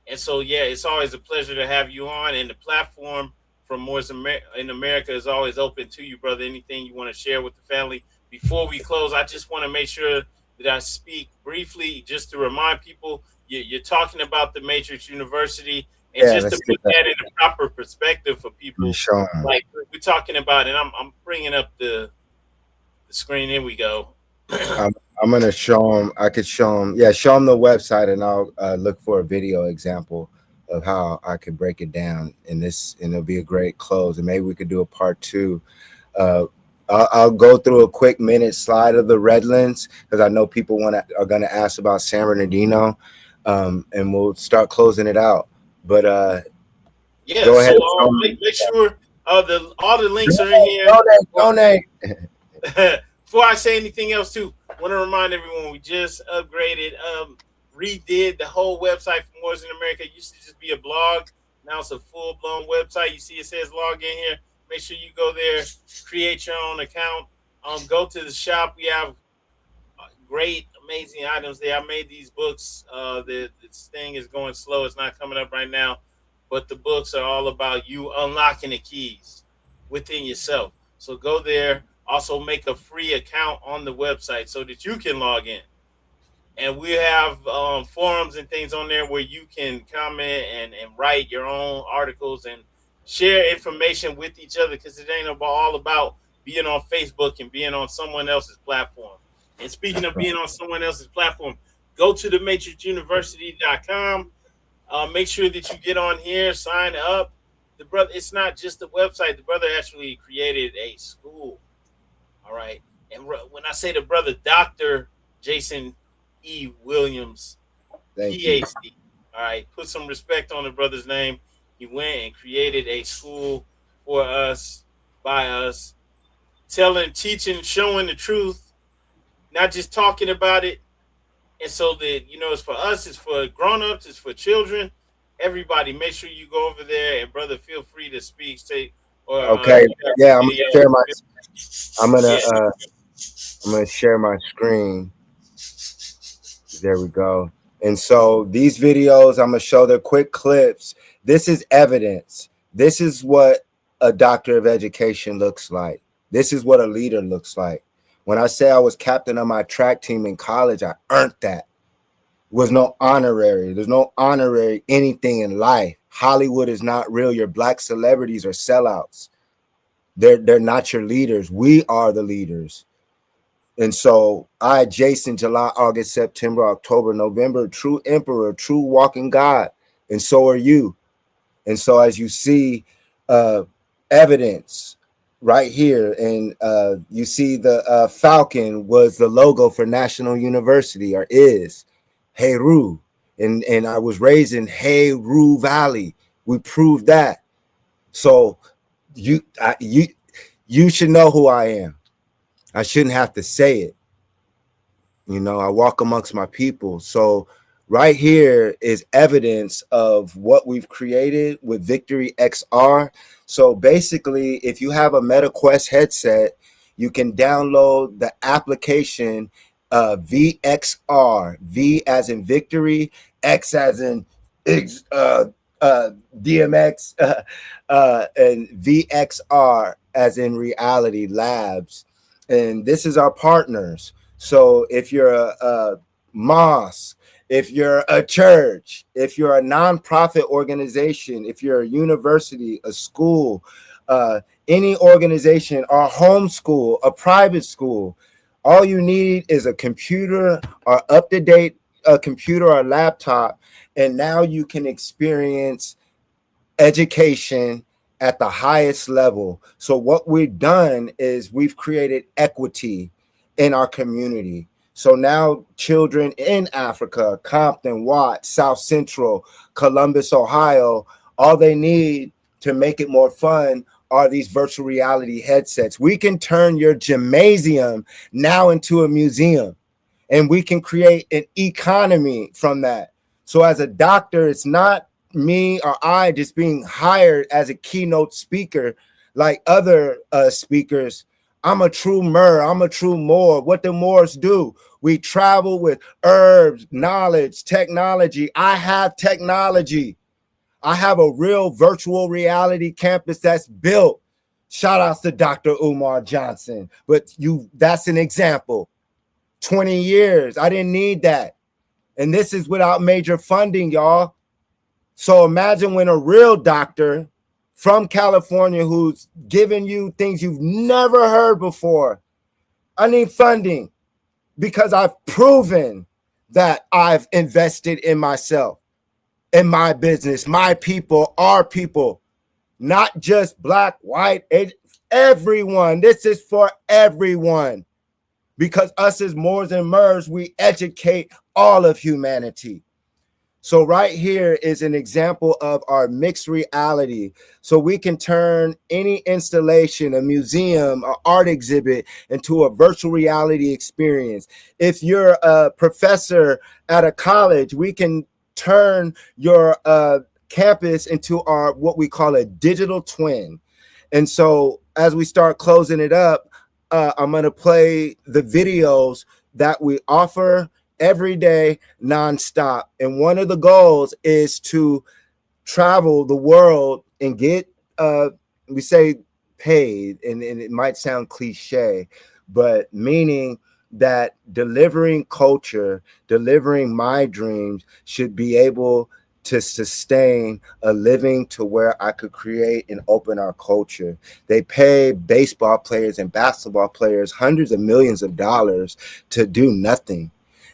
And so, yeah, it's always a pleasure to have you on. And the platform from Moors in America is always open to you, brother. Anything you want to share with the family? Before we close, I just want to make sure that I speak briefly just to remind people you're talking about the Matrix University, and Yeah, just to let's put get that. that in a proper perspective for people, Show 'em. like we're talking about, and I'm bringing up the screen. Here we go. I'm gonna show them. I could show them. Yeah, show them the website, and I'll look for a video example of how I could break it down in this, and it'll be a great close. And maybe we could do a part 2. I'll go through a quick minute slide of the Redlands because I know people are gonna ask about San Bernardino, and we'll start closing it out. But Yeah, go ahead. so make sure all the links are in here. Donate. Before I say anything else, too, I want to remind everyone we just upgraded, redid the whole website for Moors in America. It used to just be a blog. Now it's a full-blown website. You see it says log in here. Make sure you go there, create your own account. Go to the shop. We have great, amazing items there. I made these books. This thing is going slow. It's not coming up right now. But the books are all about you unlocking the keys within yourself. So go there. Also make a free account on the website so that you can log in. And we have forums and things on there where you can comment and write your own articles and share information with each other, because it ain't all about being on Facebook and being on someone else's platform. And speaking of being on someone else's platform, go to thematrixuniversity.com. Make sure that you get on here, sign up. The brother, it's not just a website. The brother actually created a school. All right. And when I say the brother, Dr. Jason E. Williams, PhD. All right. Put some respect on the brother's name. He went and created a school for us, by us, telling, teaching, showing the truth, not just talking about it. And so that, it's for us, it's for grown-ups, it's for children, everybody. Make sure you go over there, and brother, feel free to speak. Okay. Yeah, I'm gonna share my screen. There we go. And so these videos, I'm gonna show the quick clips. This is evidence. This is what a doctor of education looks like. This is what a leader looks like. When I say I was captain of my track team in college, I earned that. Was no honorary. There's no honorary anything in life. Hollywood is not real. Your black celebrities are sellouts. They're not your leaders. We are the leaders. And so Jason, July, August, September, October, November, true emperor, true walking God. And so are you. And so as you see evidence right here, and you see the falcon was the logo for National University, or is Heru. And I was raised in Heru Valley. We proved that. So you should know who I am. I shouldn't have to say it. I walk amongst my people. So right here is evidence of what we've created with Victory XR. So basically, if you have a MetaQuest headset, you can download the application VXR, V as in victory, X as in DMX, and VXR as in reality labs. And this is our partners. So if you're a mosque, if you're a church, if you're a nonprofit organization, if you're a university, a school, any organization, or homeschool, a private school. All you need is a computer or up-to-date computer or laptop, and now you can experience education at the highest level. So what we've done is we've created equity in our community. So now children in Africa, Compton, Watts, South Central, Columbus, Ohio, all they need to make it more fun are these virtual reality headsets. We can turn your gymnasium now into a museum, and we can create an economy from that. So as a doctor, it's not me or I just being hired as a keynote speaker like other speakers. I'm a true Moor. I'm a true Moor. What the Moors do? We travel with herbs, knowledge, technology. I have technology. I have a real virtual reality campus that's built. Shout outs to Dr. Umar Johnson. But that's an example. 20 years. I didn't need that. And this is without major funding, y'all. So imagine when a real doctor from California who's giving you things you've never heard before. I need funding because I've proven that I've invested in myself, in my business, my people, our people, not just black, white, everyone. This is for everyone. Because us as Moors and Moors, we educate all of humanity. So right here is an example of our mixed reality. So we can turn any installation, a museum, an art exhibit into a virtual reality experience. If you're a professor at a college, we can turn your campus into our what we call a digital twin. And so as we start closing it up, I'm going to play the videos that we offer every day, nonstop. And one of the goals is to travel the world and get, we say paid, and it might sound cliche, but meaning that delivering culture, delivering my dreams should be able to sustain a living to where I could create and open our culture. They pay baseball players and basketball players hundreds of millions of dollars to do nothing.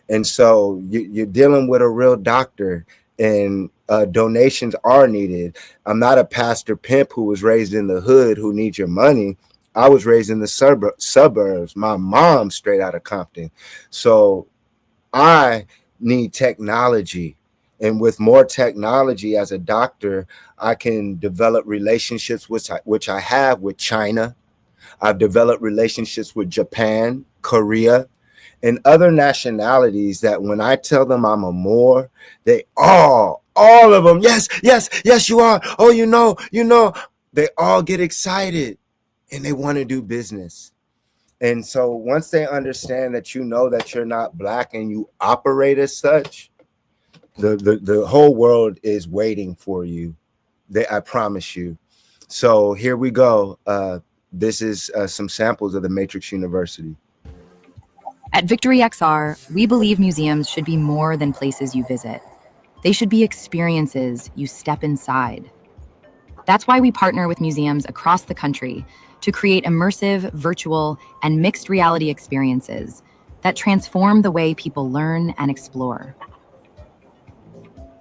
And so you're dealing with a real doctor, and donations are needed. I'm not a pastor pimp who was raised in the hood who needs your money. I was raised in the suburbs. My mom straight out of Compton. So I need technology. And with more technology as a doctor, I can develop relationships which I have with China. I've developed relationships with Japan, Korea, and other nationalities that when I tell them I'm a Moor, they all of them, yes, you are. Oh, you know, they all get excited and they want to do business. And so once they understand that you know that you're not black and you operate as such, the whole world is waiting for you. I promise you. So here we go. This is some samples of the Matrix University. At Victory XR, we believe museums should be more than places you visit. They should be experiences you step inside. That's why we partner with museums across the country to create immersive, virtual, and mixed reality experiences that transform the way people learn and explore.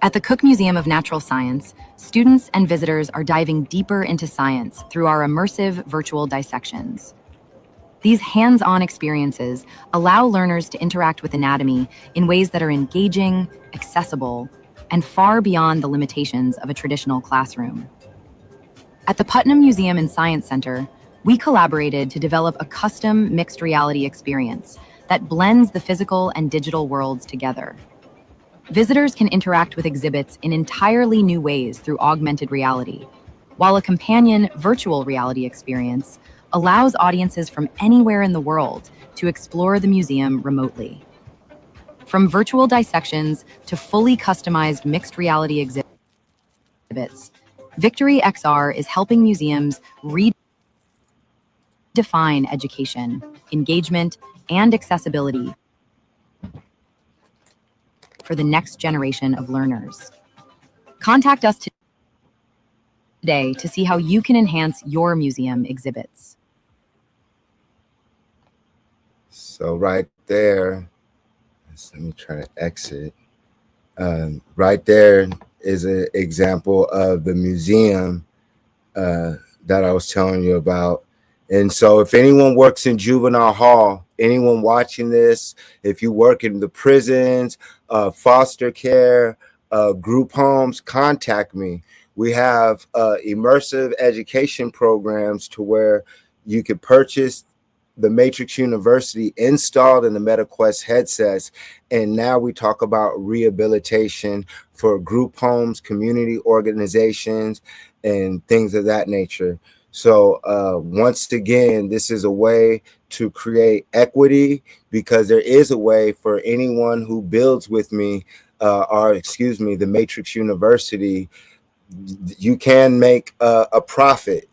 At the Cook Museum of Natural Science, students and visitors are diving deeper into science through our immersive virtual dissections. These hands-on experiences allow learners to interact with anatomy in ways that are engaging, accessible, and far beyond the limitations of a traditional classroom. At the Putnam Museum and Science Center, we collaborated to develop a custom mixed reality experience that blends the physical and digital worlds together. Visitors can interact with exhibits in entirely new ways through augmented reality, while a companion virtual reality experience allows audiences from anywhere in the world to explore the museum remotely. From virtual dissections to fully customized mixed reality exhibits, Victory XR is helping museums redefine education, engagement, and accessibility for the next generation of learners. Contact us today to see how you can enhance your museum exhibits. So right there, let me try to exit. Right there is an example of the museum that I was telling you about. And so if anyone works in juvenile hall, anyone watching this, if you work in the prisons, foster care, group homes, contact me. We have immersive education programs to where you could purchase the Matrix University installed in the MetaQuest headsets. And now we talk about rehabilitation for group homes, community organizations, and things of that nature. So once again, this is a way to create equity, because there is a way for anyone who builds with me, the Matrix University, you can make a profit.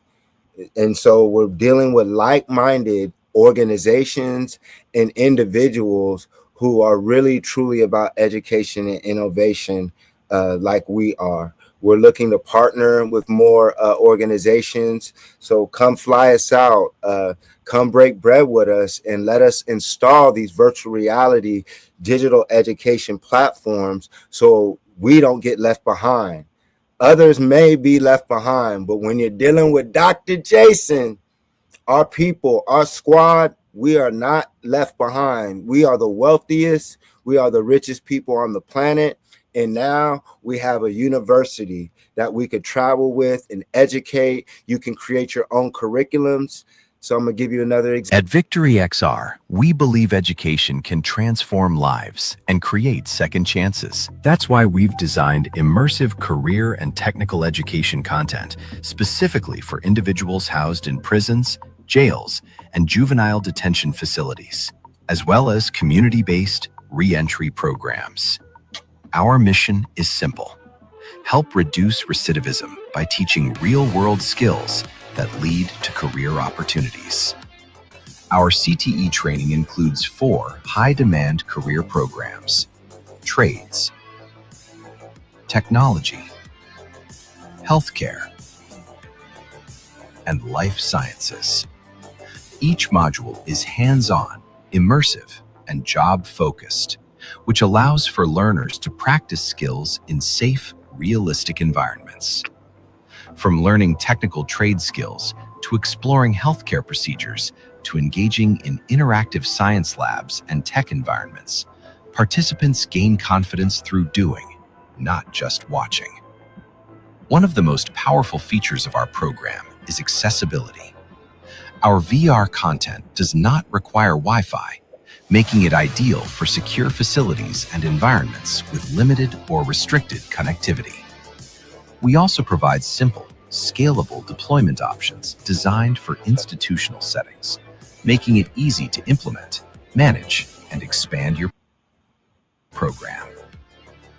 And so we're dealing with like-minded organizations and individuals who are really truly about education and innovation, like we are. We're looking to partner with more organizations. So come fly us out, come break bread with us, and let us install these virtual reality digital education platforms so we don't get left behind. Others may be left behind, but when you're dealing with Dr. Jason, our people, our squad, we are not left behind. We are the wealthiest, we are the richest people on the planet. And now we have a university that we could travel with and educate. You can create your own curriculums. So I'm going to give you another example. At Victory XR, we believe education can transform lives and create second chances. That's why we've designed immersive career and technical education content specifically for individuals housed in prisons, jails, and juvenile detention facilities, as well as community-based re-entry programs. Our mission is simple: help reduce recidivism by teaching real-world skills that lead to career opportunities. Our CTE training includes 4 high-demand career programs: trades, technology, healthcare, and life sciences. Each module is hands-on, immersive, and job-focused, which allows for learners to practice skills in safe, realistic environments. From learning technical trade skills to exploring healthcare procedures to engaging in interactive science labs and tech environments, participants gain confidence through doing, not just watching. One of the most powerful features of our program is accessibility. Our VR content does not require Wi-Fi, making it ideal for secure facilities and environments with limited or restricted connectivity. We also provide simple, scalable deployment options designed for institutional settings, making it easy to implement, manage, and expand your program.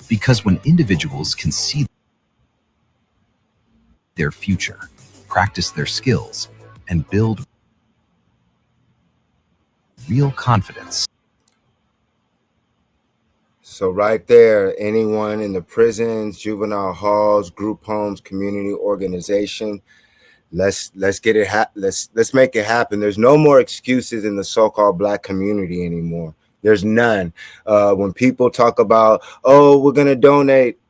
Because when individuals can see their future, practice their skills, and build real confidence. So right there, anyone in the prisons, juvenile halls, group homes, community organization, let's get it let's make it happen. There's no more excuses in the so-called Black community anymore. There's none. When people talk about, oh, we're gonna donate,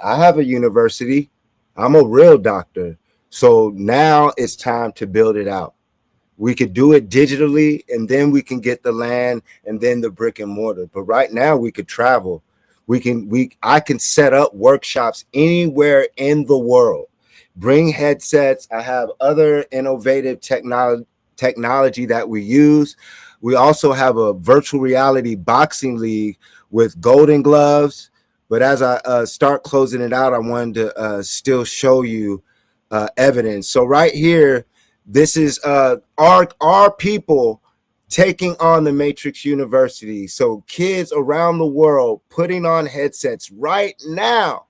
I have a university. I'm a real doctor. So now it's time to build it out. We could do it digitally, and then we can get the land and then the brick and mortar. But right now we could travel. I can set up workshops anywhere in the world. Bring headsets. I have other innovative technology that we use. We also have a virtual reality boxing league with golden gloves. But as I start closing it out, I wanted to still show you evidence. So right here, this is our people taking on the Matrix University. So kids around the world putting on headsets right now.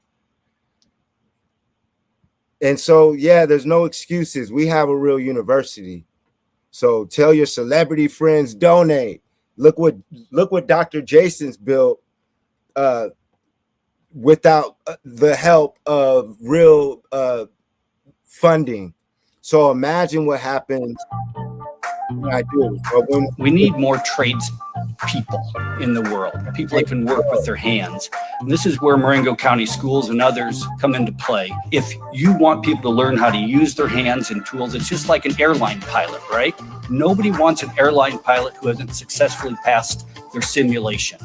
And so, yeah, there's no excuses. We have a real university. So tell your celebrity friends, donate. Look what Dr. Jason's built without the help of real funding. So imagine what happens when I do. We need more trades people in the world, people that can work with their hands. And this is where Marengo County schools and others come into play. If you want people to learn how to use their hands and tools, it's just like an airline pilot, right? Nobody wants an airline pilot who hasn't successfully passed their simulation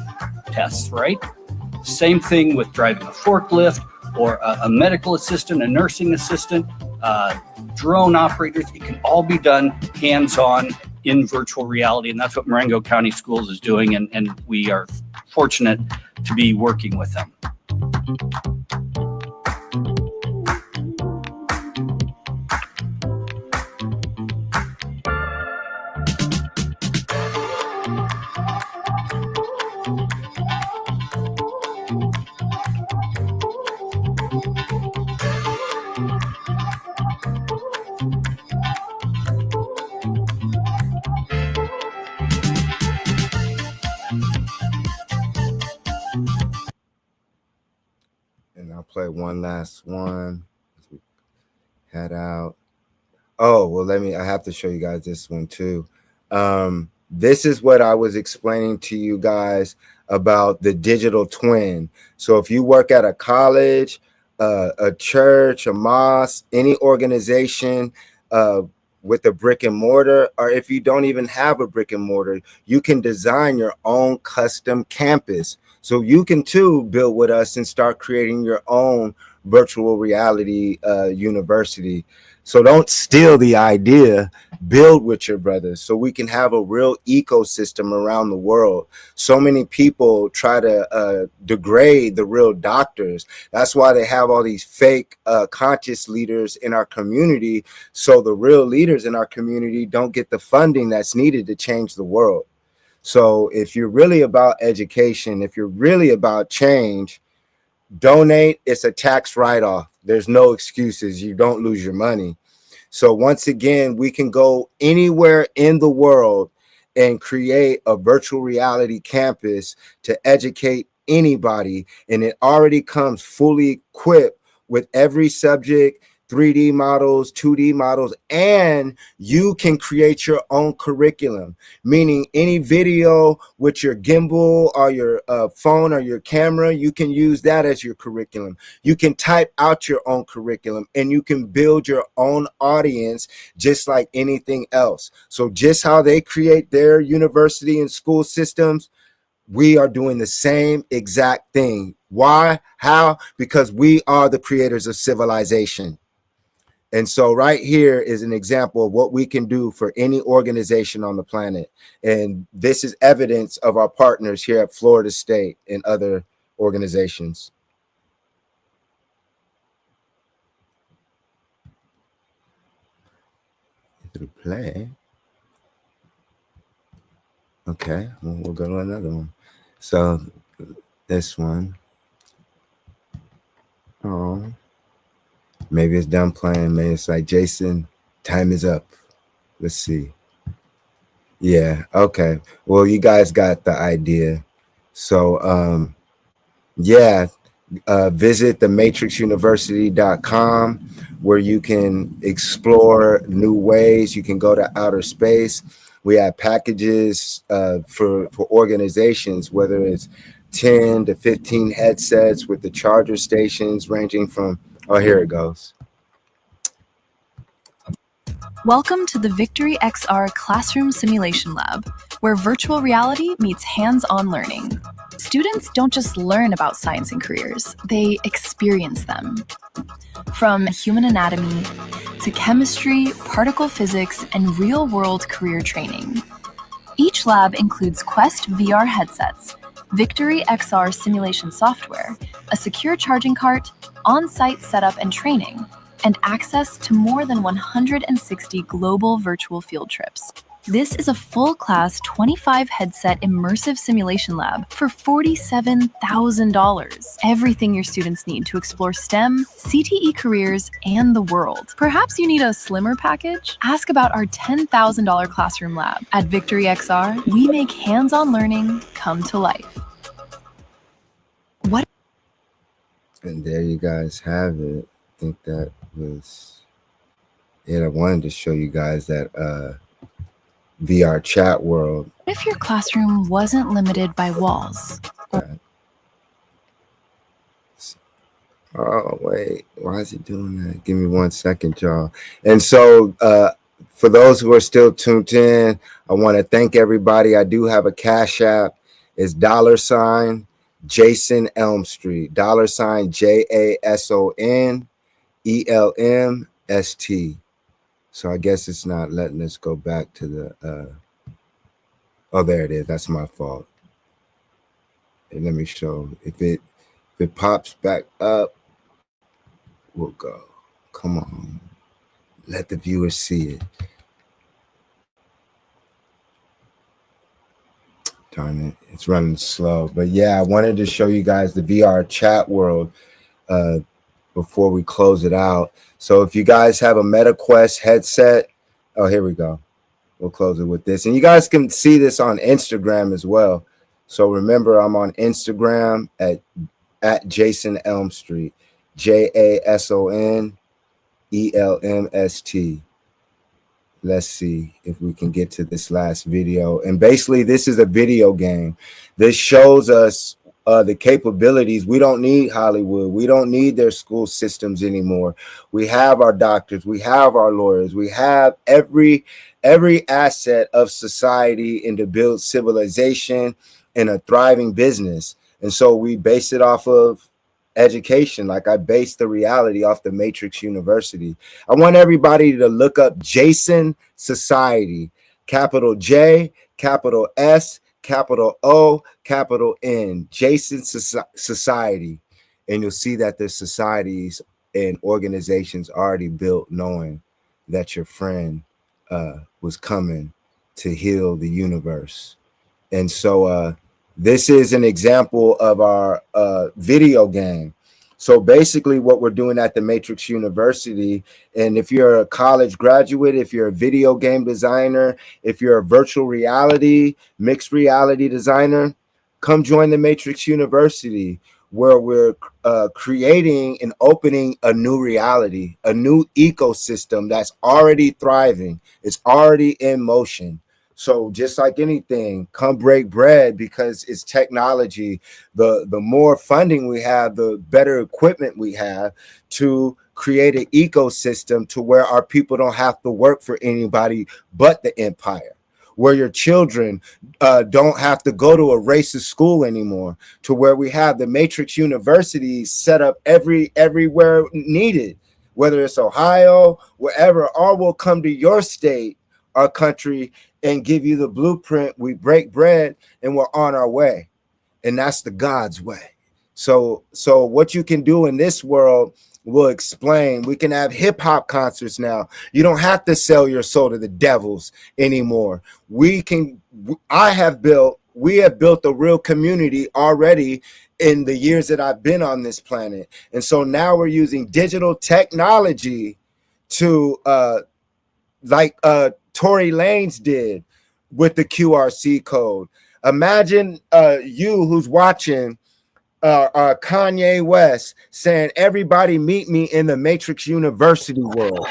tests, right? Same thing with driving a forklift or a medical assistant, a nursing assistant, drone operators. It can all be done hands-on in virtual reality, and that's what Marengo County Schools is doing, and we are fortunate to be working with them. And I'll play one last one. Head out. Oh, well, I have to show you guys this one too. This is what I was explaining to you guys about the digital twin. So if you work at a college, a church, a mosque, any organization with a brick and mortar, or if you don't even have a brick and mortar, you can design your own custom campus. So you can too build with us and start creating your own virtual reality university. So don't steal the idea, build with your brothers so we can have a real ecosystem around the world. So many people try to degrade the real doctors. That's why they have all these fake conscious leaders in our community. So the real leaders in our community don't get the funding that's needed to change the world. So if you're really about education, if you're really about change, donate. It's a tax write-off. There's no excuses. You don't lose your money. So once again, we can go anywhere in the world and create a virtual reality campus to educate anybody. And it already comes fully equipped with every subject, 3D models, 2D models, and you can create your own curriculum, meaning any video with your gimbal or your phone or your camera, you can use that as your curriculum. You can type out your own curriculum and you can build your own audience just like anything else. So just how they create their university and school systems, we are doing the same exact thing. Why? How? Because we are the creators of civilization. And so right here is an example of what we can do for any organization on the planet. And this is evidence of our partners here at Florida State and other organizations. Play. Okay, we'll go to another one. So this one. Oh. Maybe it's done playing. Maybe it's like, Jason, time is up. Let's see. Yeah, okay. Well, you guys got the idea. So, yeah, visit thematrixuniversity.com where you can explore new ways. You can go to outer space. We have packages for organizations, whether it's 10 to 15 headsets with the charger stations ranging from, oh, here it goes. Welcome to the Victory XR Classroom Simulation Lab, where virtual reality meets hands-on learning. Students don't just learn about science and careers, they experience them. From human anatomy to chemistry, particle physics, and real-world career training. Each lab includes Quest VR headsets, Victory XR simulation software, a secure charging cart, on-site setup and training, and access to more than 160 global virtual field trips. This is a full-class 25-headset immersive simulation lab for $47,000. Everything your students need to explore STEM, CTE careers, and the world. Perhaps you need a slimmer package? Ask about our $10,000 classroom lab. At Victory XR, we make hands-on learning come to life. And there you guys have it. I think that was Yeah, I wanted to show you guys that VR chat world. What if your classroom wasn't limited by walls? Oh, wait, why is it doing that? Give me 1 second, y'all. And so, for those who are still tuned in, I want to thank everybody. I do have a Cash App. It's $ Jason Elm Street, $ JASON ELMST. So I guess it's not letting us go back to the oh, there it is. That's my fault. And let me show if it pops back up, we'll go. Come on. Let the viewers see it. Darn it, it's running slow. But yeah, I wanted to show you guys the VR chat world before we close it out. So if you guys have a MetaQuest headset, oh, here we go. We'll close it with this. And you guys can see this on Instagram as well. So remember, I'm on Instagram at Jason Elm Street, JASON ELMST. Let's see if we can get to this last video. And basically, this is a video game. This shows us the capabilities. We don't need Hollywood. We don't need their school systems anymore. We have our doctors. We have our lawyers. We have every asset of society and to build civilization and a thriving business. And so we base it off of education. Like I based the reality off the Matrix University. I want everybody to look up Jason Society, capital J, capital S, capital O, capital N, Jason Society. And you'll see that there's societies and organizations already built knowing that your friend was coming to heal the universe. And so this is an example of our video game. So basically what we're doing at the Matrix University, and if you're a college graduate, if you're a video game designer, if you're a virtual reality, mixed reality designer, come join the Matrix University, where we're creating and opening a new reality, a new ecosystem that's already thriving. It's already in motion. So just like anything, come break bread, because it's technology. The more funding we have, the better equipment we have to create an ecosystem to where our people don't have to work for anybody but the empire, where your children don't have to go to a racist school anymore, to where we have the Matrix University set up everywhere needed, whether it's Ohio, wherever, or we'll come to your state, our country, and give you the blueprint. We break bread and we're on our way. And that's the God's way. So what you can do in this world, we'll explain. We can have hip hop concerts now. You don't have to sell your soul to the devils anymore. We have built a real community already in the years that I've been on this planet. And so now we're using digital technology to like Tory Lanez did with the QRC code. Imagine you who's watching Kanye West saying, everybody meet me in the Matrix University world.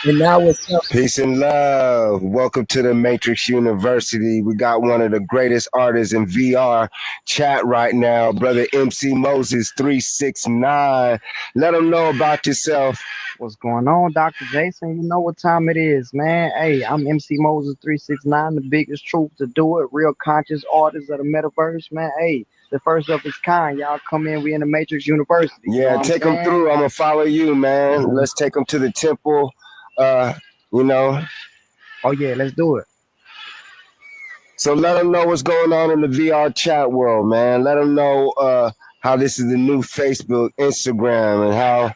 And now it's peace and love. Welcome to the Matrix University. We got one of the greatest artists in VR chat right now, brother MC Moses 369. Let them know about yourself. What's going on, Dr. Jason? You know what time it is, man. Hey, I'm MC Moses 369, the biggest truth to do it. Real conscious artist of the metaverse, man. Hey, the first of its kind. Y'all come in. We in the Matrix University. Yeah, take them through. I'm gonna follow you, man. Let's take them to the temple. You know. Oh yeah, let's do it. So let them know what's going on in the VR chat world, man. Let them know how this is the new Facebook, Instagram, and how,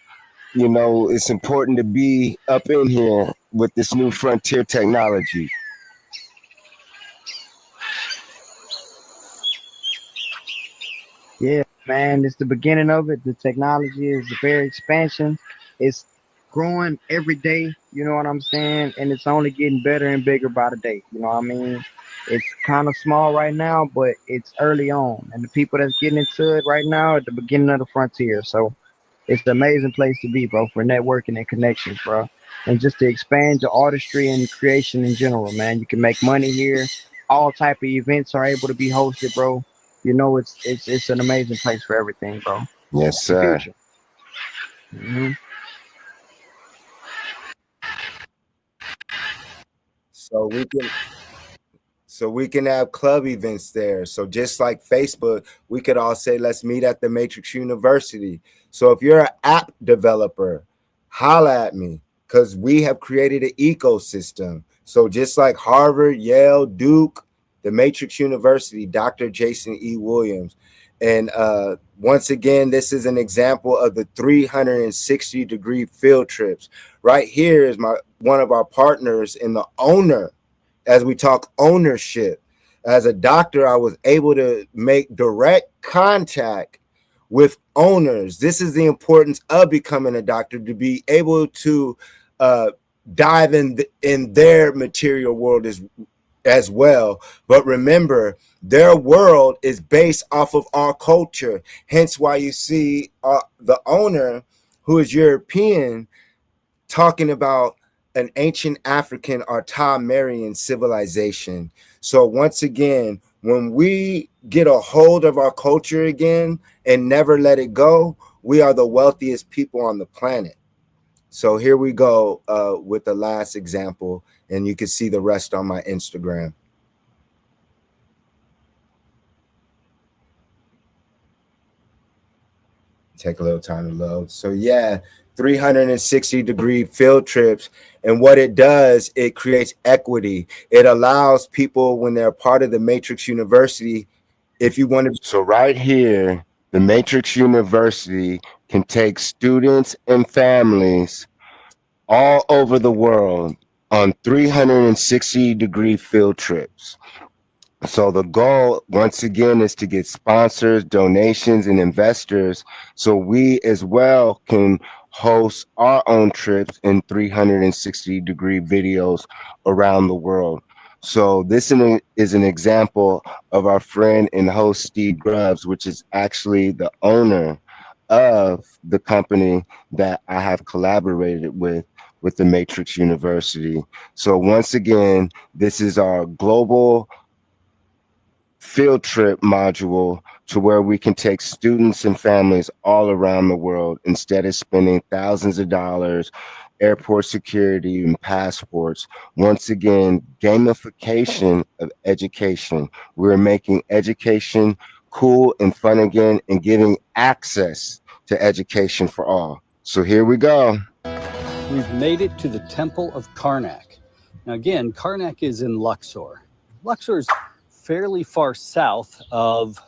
you know, it's important to be up in here with this new frontier technology. Yeah, man, it's the beginning of it. The technology is very expansion. It's growing every day, you know what I'm saying? And it's only getting better and bigger by the day, you know what I mean? It's kind of small right now, but it's early on. And the people that's getting into it right now are at the beginning of the frontier. So It's an amazing place to be, bro, for networking and connections, bro. And just to expand your artistry and creation in general, man. You can make money here. All type of events are able to be hosted, bro. You know, it's an amazing place for everything, bro. Yes, The sir. future. Hmm. So we can have club events there. So just like Facebook, we could all say, let's meet at the Matrix University. So if you're an app developer, holla at me, because we have created an ecosystem. So just like Harvard, Yale, Duke, the Matrix University, Dr. Jason E. Williams. And once again, this is an example of the 360-degree field trips. Right here is one of our partners and the owner. As we talk ownership, as a doctor, I was able to make direct contact with owners. This is the importance of becoming a doctor, to be able to dive in their material world as well. But remember, their world is based off of our culture. Hence why you see the owner, who is European, talking about an ancient African or Tamarian civilization. So once again, when we get a hold of our culture again and never let it go, we are the wealthiest people on the planet. So here we go with the last example, and you can see the rest on my Instagram. Take a little time to load. So yeah, 360-degree field trips. And what it does, it creates equity. It allows people, when they're part of the Matrix University, if you want to. So right here, the Matrix University can take students and families all over the world on 360-degree field trips. So the goal, once again, is to get sponsors, donations, and investors, so we as well can host our own trips in 360-degree videos around the world. So this is an example of our friend and host Steve Grubbs, which is actually the owner of the company that I have collaborated with the Matrix University. So once again, this is our global field trip module, to where we can take students and families all around the world instead of spending thousands of dollars, airport security, and passports. Once again, gamification of education. We're making education cool and fun again, and giving access to education for all. So here we go. We've made it to the Temple of Karnak. Now again, Karnak is in Luxor. Luxor is fairly far south of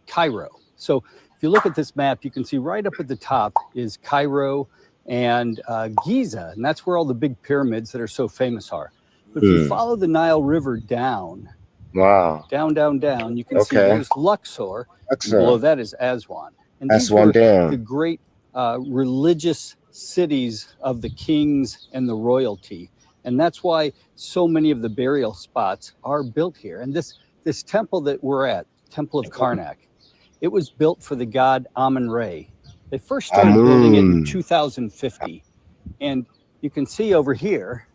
Cairo. So if you look at this map, you can see right up at the top is Cairo and Giza, and that's where all the big pyramids that are so famous are. But if you follow the Nile River down, down, you can see there's Luxor. Below that is Aswan. And these were the great religious cities of the kings and the royalty. And that's why so many of the burial spots are built here. And this temple that we're at, Temple of Karnak, it was built for the god Amun-Re. They first started building it in 2050. And you can see over here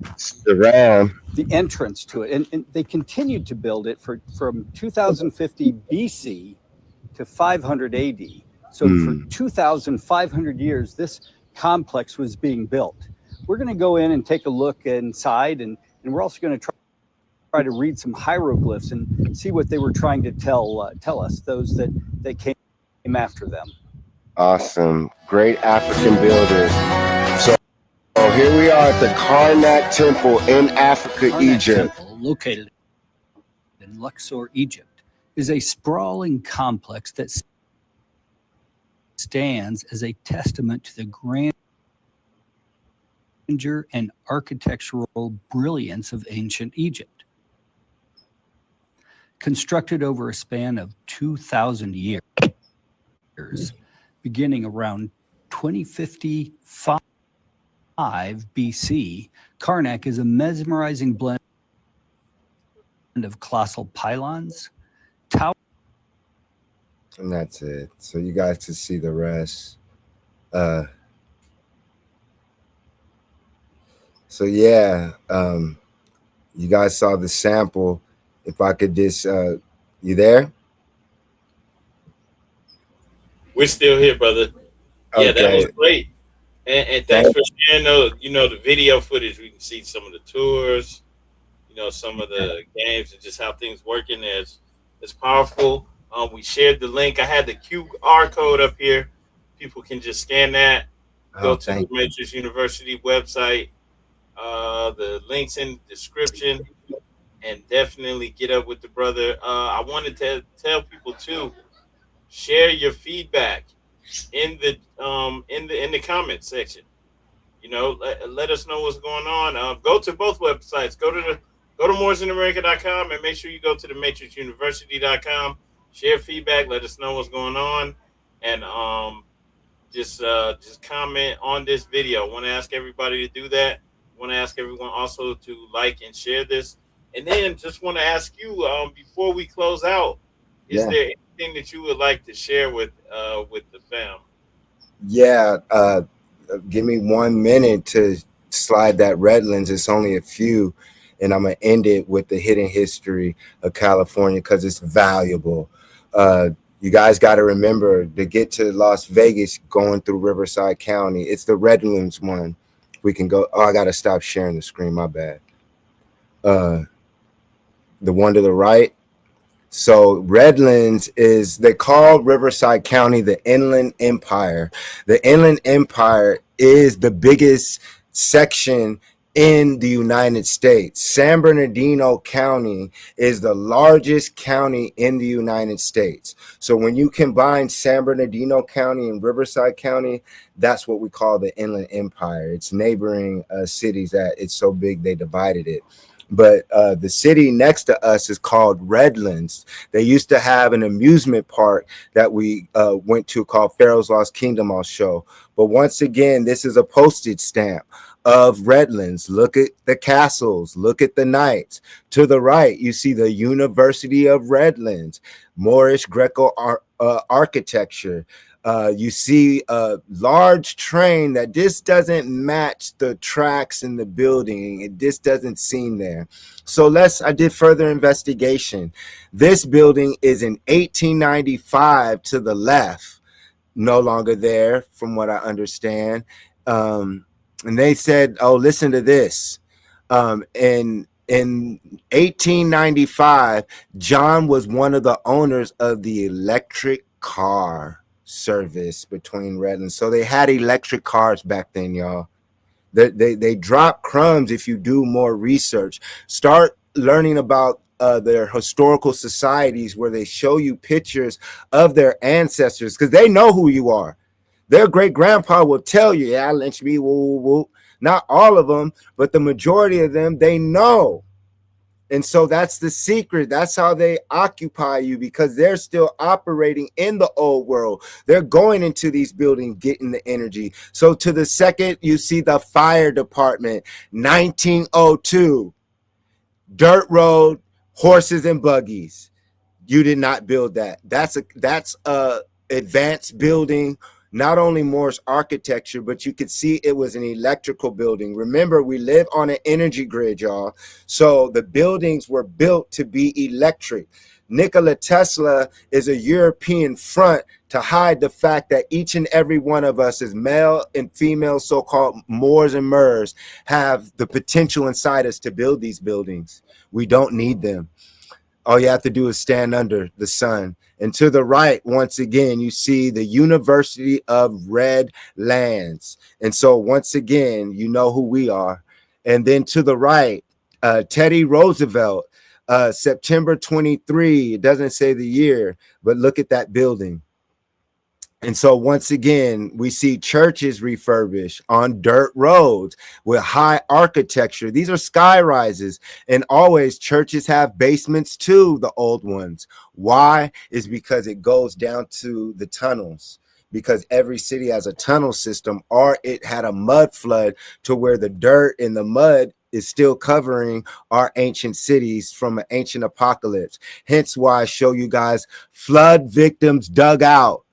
the entrance to it. And they continued to build it from 2050 BC to 500 AD. So for 2,500 years, this complex was being built. We're going to go in and take a look inside, and we're also going to try to read some hieroglyphs and see what they were trying to tell us, those that came after them. Awesome. Great African builders. So here we are at the Karnak Temple in Africa, Karnak Egypt. Temple, located in Luxor, Egypt, is a sprawling complex that stands as a testament to the grandeur and architectural brilliance of ancient Egypt. Constructed over a span of 2,000 years, beginning around 2055 BC, Karnak is a mesmerizing blend of colossal pylons, towers, And that's it. So you guys can see the rest. Uh, so yeah, you guys saw the sample. If I could just, you there? We're still here, brother. Yeah, that was Okay. great. And thanks Thank. for sharing the video footage. We can see some of the tours, some of the games and just how things working. It's powerful. We shared the link. I had the QR code up here. People can just scan that. Go Oh, to the thank. Matrix University website. The links in the description, and definitely get up with the brother. I wanted to tell people too, share your feedback in the comment section. Let us know what's going on. Go to both websites. Go to moresinamerica.com and make sure you go to the matrixuniversity.com. Share feedback. Let us know what's going on, and just comment on this video. I want to ask everybody to do that. I want to ask everyone also to like and share this, and then just want to ask you before we close out, is Yeah. there anything that you would like to share with the fam? Yeah. Give me 1 minute to slide that Redlands. It's only a few, and I'm gonna end it with the hidden history of California because it's valuable. You guys got to remember to get to Las Vegas, going through Riverside County. It's the Redlands one. We can go. Oh, I gotta stop sharing the screen. My bad. The one to the right. So Redlands they call Riverside County the Inland Empire. The Inland Empire is the biggest section in the United States. San Bernardino County is the largest county in the United States. So when you combine San Bernardino County and Riverside County, that's what we call the Inland Empire. It's neighboring cities that it's so big they divided it. But the city next to us is called Redlands. They used to have an amusement park that we went to called Pharaoh's Lost Kingdom. I'll show. But once again, this is a postage stamp of Redlands. Look at the castles. Look at the knights. To the right, you see the University of Redlands, Moorish Greco architecture. You see a large train that just doesn't match the tracks in the building. It just doesn't seem there. So I did further investigation. This building is in 1895 to the left, no longer there from what I understand. And they said, oh, listen to this. In 1895, John was one of the owners of the electric car service between Redlands. So they had electric cars back then, y'all. They drop crumbs if you do more research. Start learning about their historical societies where they show you pictures of their ancestors because they know who you are. Their great grandpa will tell you, yeah, lynch me, woo, woo, woo. Not all of them, but the majority of them, they know. And so that's the secret. That's how they occupy you because they're still operating in the old world. They're going into these buildings, getting the energy. So to the second, you see the fire department, 1902, dirt road, horses and buggies. You did not build that. That's a advanced building. Not only Moorish architecture, but you could see it was an electrical building. Remember, we live on an energy grid, y'all. So the buildings were built to be electric. Nikola Tesla is a European front to hide the fact that each and every one of us as male and female so-called Moors and Mers have the potential inside us to build these buildings. We don't need them. All you have to do is stand under the sun. And to the right, once again, you see the University of Redlands. And so once again, you know who we are. And then to the right, Teddy Roosevelt, September 23, it doesn't say the year, but look at that building. And so once again, we see churches refurbished on dirt roads with high architecture. These are sky rises. And always churches have basements too, the old ones. Why? Is because it goes down to the tunnels. Because every city has a tunnel system, or it had a mud flood to where the dirt and the mud is still covering our ancient cities from an ancient apocalypse. Hence why I show you guys flood victims dug out.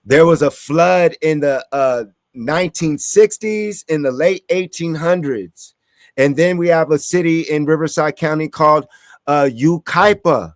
There was a flood in the 1960s, in the late 1800s. And then we have a city in Riverside County called Ukaipa.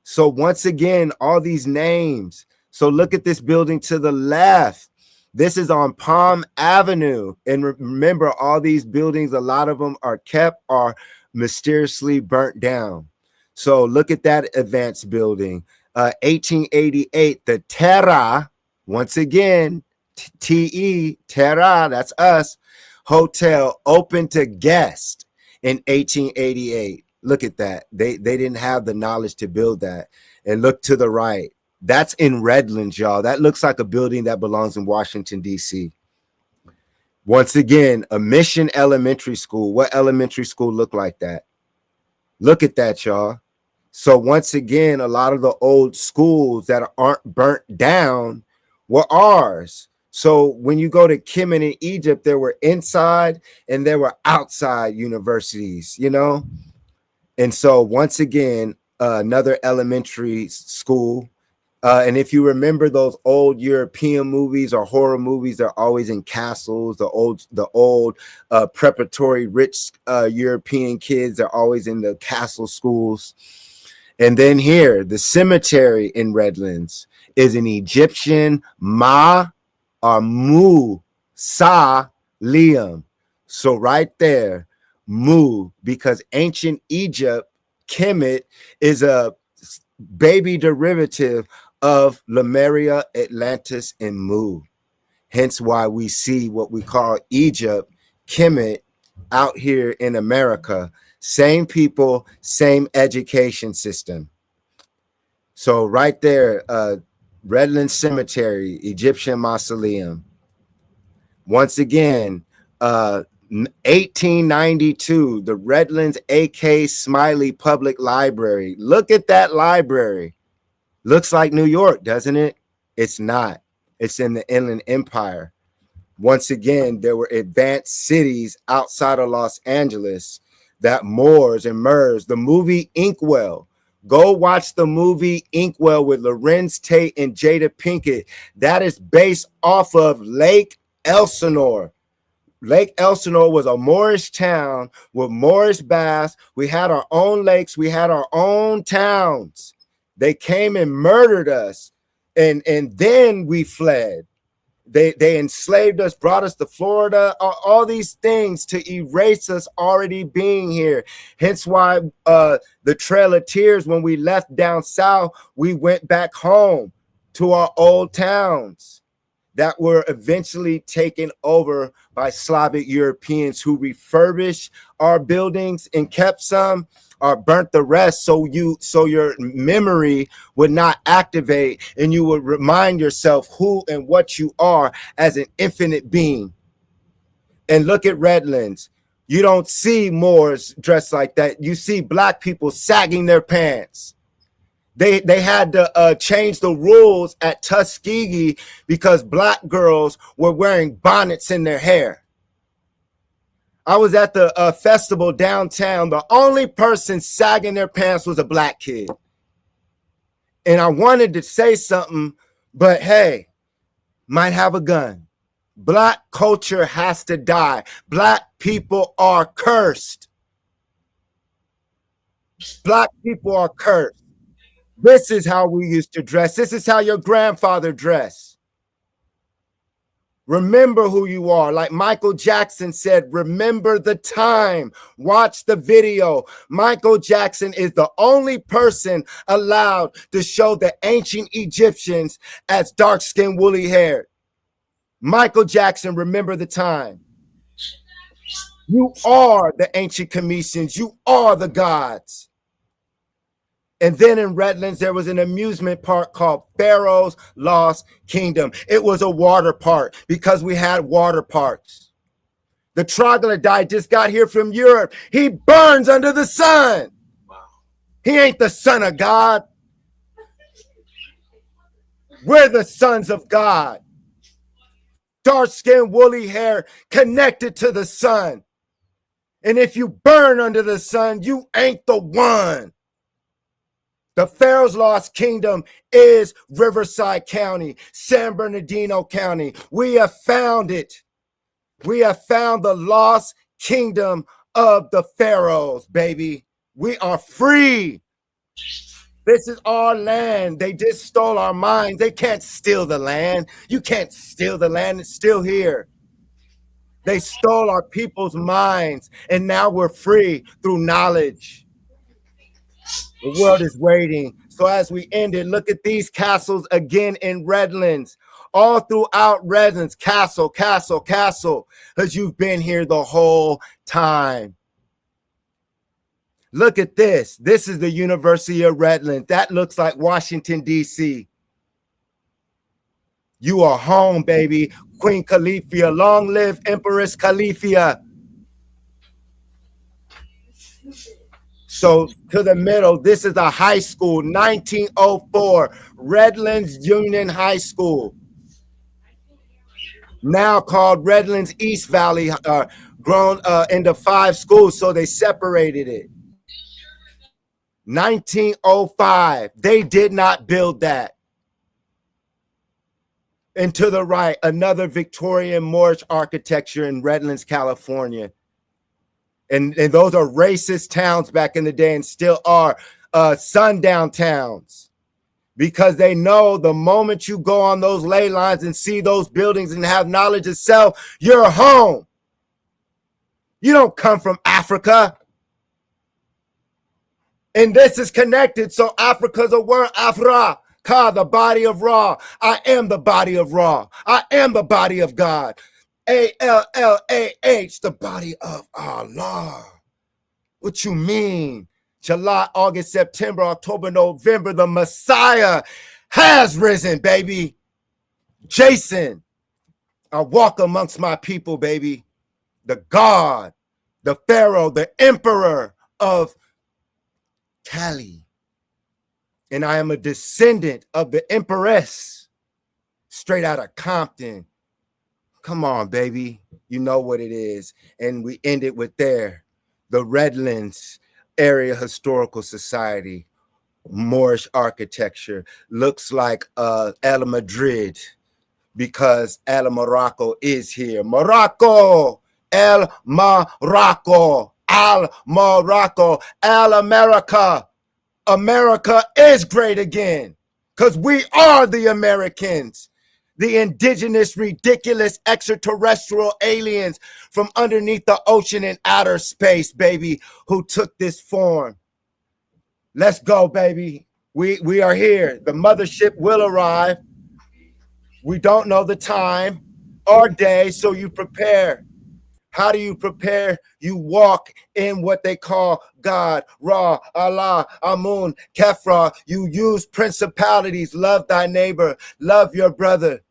So once again, all these names. So look at this building to the left. This is on Palm Avenue. And remember, all these buildings, a lot of them are kept or mysteriously burnt down. So look at that advanced building. 1888, the Terra, once again, T-E, Terra, that's us, hotel open to guests in 1888. Look at that. They didn't have the knowledge to build that. And look to the right. That's in Redlands, y'all. That looks like a building that belongs in Washington, D.C. Once again, a Mission Elementary School. What elementary school look like that? Look at that, y'all. So once again, a lot of the old schools that aren't burnt down were ours. So when you go to Kemet in Egypt, there were inside and there were outside universities, you know? And so once again, another elementary school. And if you remember those old European movies or horror movies, they're always in castles. The old preparatory rich European kids are always in the castle schools. And then here, the cemetery in Redlands is an Egyptian Ma or Mu Sa Liam. So right there, Mu, because ancient Egypt, Kemet, is a baby derivative of Lemuria, Atlantis, and Mu. Hence why we see what we call Egypt, Kemet, out here in America. Same people, same education system. So right there, Redlands Cemetery, Egyptian Mausoleum. Once again, 1892, the Redlands A.K. Smiley Public Library. Look at that library. Looks like New York, doesn't it? It's not. It's in the Inland Empire. Once again, there were advanced cities outside of Los Angeles that Moors and Murs. The movie Inkwell. Go watch the movie Inkwell with Lorenz Tate and Jada Pinkett. That is based off of Lake Elsinore. Lake Elsinore was a Moorish town with Moorish baths. We had our own lakes. We had our own towns. They came and murdered us, and then we fled. They enslaved us, brought us to Florida, all these things to erase us already being here. Hence why the Trail of Tears, when we left down south, we went back home to our old towns that were eventually taken over by Slavic Europeans who refurbished our buildings and kept some or burnt the rest, so your memory would not activate and you would remind yourself who and what you are as an infinite being. And look at Redlands. You don't see Moors dressed like that. You see black people sagging their pants. They had to change the rules at Tuskegee because black girls were wearing bonnets in their hair. I was at the festival downtown. The only person sagging their pants was a black kid. And I wanted to say something, but hey, might have a gun. Black culture has to die. Black people are cursed. Black people are cursed. This is how we used to dress. This is how your grandfather dressed. Remember who you are. Like Michael Jackson said, remember the time. Watch the video. Michael Jackson is the only person allowed to show the ancient Egyptians as dark-skinned, woolly hair. Michael Jackson, remember the time. You are the ancient Cometians. You are the gods. And then in Redlands, there was an amusement park called Pharaoh's Lost Kingdom. It was a water park because we had water parks. The troglodyte just got here from Europe. He burns under the sun. Wow. He ain't the son of God. We're the sons of God. Dark skin, woolly hair, connected to the sun. And if you burn under the sun, you ain't the one. The Pharaoh's lost kingdom is Riverside County, San Bernardino County. We have found it. We have found the lost kingdom of the pharaohs, baby. We are free. This is our land. They just stole our minds. They can't steal the land. You can't steal the land. It's still here. They stole our people's minds, and now we're free through knowledge. The world is waiting. So as we end it, look at these castles again in Redlands. All throughout Redlands, castle, castle, castle, because you've been here the whole time. Look at this. This is the University of Redlands. That looks like Washington, D.C. You are home, baby. Queen Califia. Long live Empress Califia. So to the middle, this is a high school, 1904, Redlands Union High School. Now called Redlands East Valley, grown into 5 schools, so they separated it. 1905, they did not build that. And to the right, another Victorian Moorish architecture in Redlands, California. And those are racist towns back in the day and still are sundown towns, because they know the moment you go on those ley lines and see those buildings and have knowledge of self, you're home. You don't come from Africa. And this is connected. So Africa's a word, Afra, Ka, the body of Ra. I am the body of Ra. I am the body of God. ALLAH, the body of Allah. What you mean? July, August, September, October, November, the Messiah has risen, baby. Jason, I walk amongst my people, baby. The God, the Pharaoh, the Emperor of Cali. And I am a descendant of the Empress, straight out of Compton. Come on, baby. You know what it is. And we end it with there. The Redlands Area Historical Society, Moorish architecture. Looks like El Madrid, because El Morocco is here. Morocco, El Morocco, Al Morocco, Al America. America is great again, because we are the Americans. The indigenous, ridiculous, extraterrestrial aliens from underneath the ocean and outer space, baby, who took this form. Let's go, baby. We are here. The mothership will arrive. We don't know the time or day, so you prepare. How do you prepare? You walk in what they call God, Ra, Allah, Amun, Kefra. You use principalities. Love thy neighbor. Love your brother.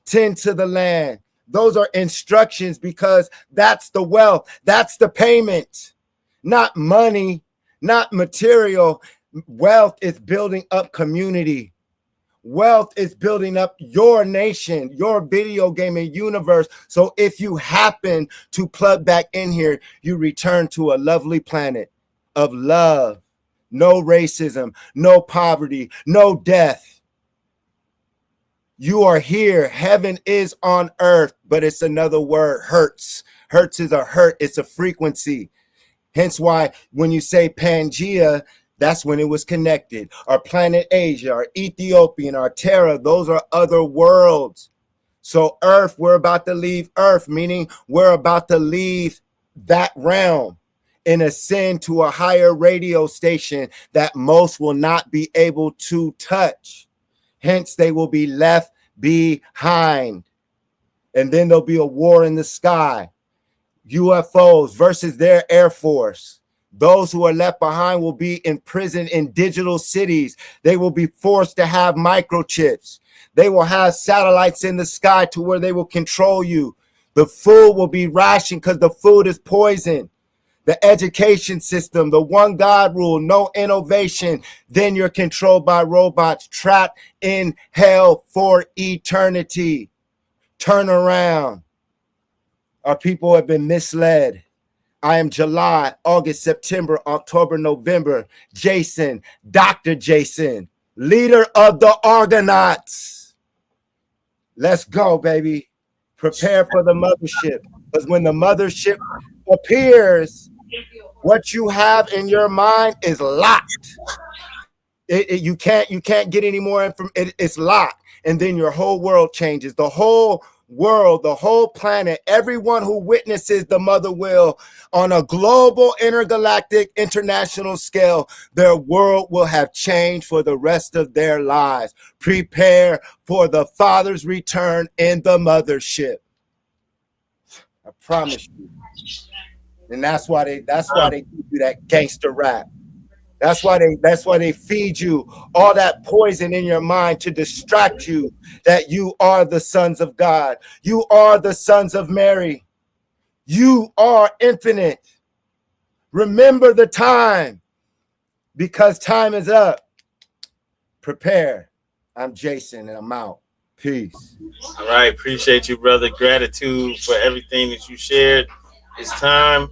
Tend to the land. Those are instructions, because that's the wealth. That's the payment. Not money, not material. Wealth is building up community. Wealth is building up your nation, your video gaming universe. So if you happen to plug back in here, you return to a lovely planet of love, no racism, no poverty, no death. You are here. Heaven is on earth, but it's another word, hurts. Hurts is a hurt. It's a frequency. Hence why when you say Pangea, that's when it was connected. Our planet Asia, our Ethiopian, our Terra, those are other worlds. So Earth, we're about to leave Earth, meaning we're about to leave that realm and ascend to a higher radio station that most will not be able to touch. Hence, they will be left behind. And then there'll be a war in the sky. UFOs versus their Air Force. Those who are left behind will be imprisoned in digital cities. They will be forced to have microchips. They will have satellites in the sky to where they will control you. The food will be rationed because the food is poison. The education system, the one God rule, no innovation. Then you're controlled by robots, trapped in hell for eternity. Turn around. Our people have been misled. I am July, August, September, October, November. Jason, Dr. Jason, leader of the Argonauts. Let's go, baby. Prepare for the mothership. Because when the mothership appears, what you have in your mind is locked. You can't get any more information. It's locked. And then your whole world changes. The whole world, the whole planet, everyone who witnesses the mother will on a global, intergalactic, international scale, their world will have changed for the rest of their lives. Prepare for the Father's return in the mothership. I promise you. And that's why they give you that gangster rap. That's why they feed you all that poison in your mind to distract you that you are the sons of God. You are the sons of Mary. You are infinite. Remember the time, because time is up. Prepare. I'm Jason, and I'm out. Peace. All right. Appreciate you, brother. Gratitude for everything that you shared. It's time.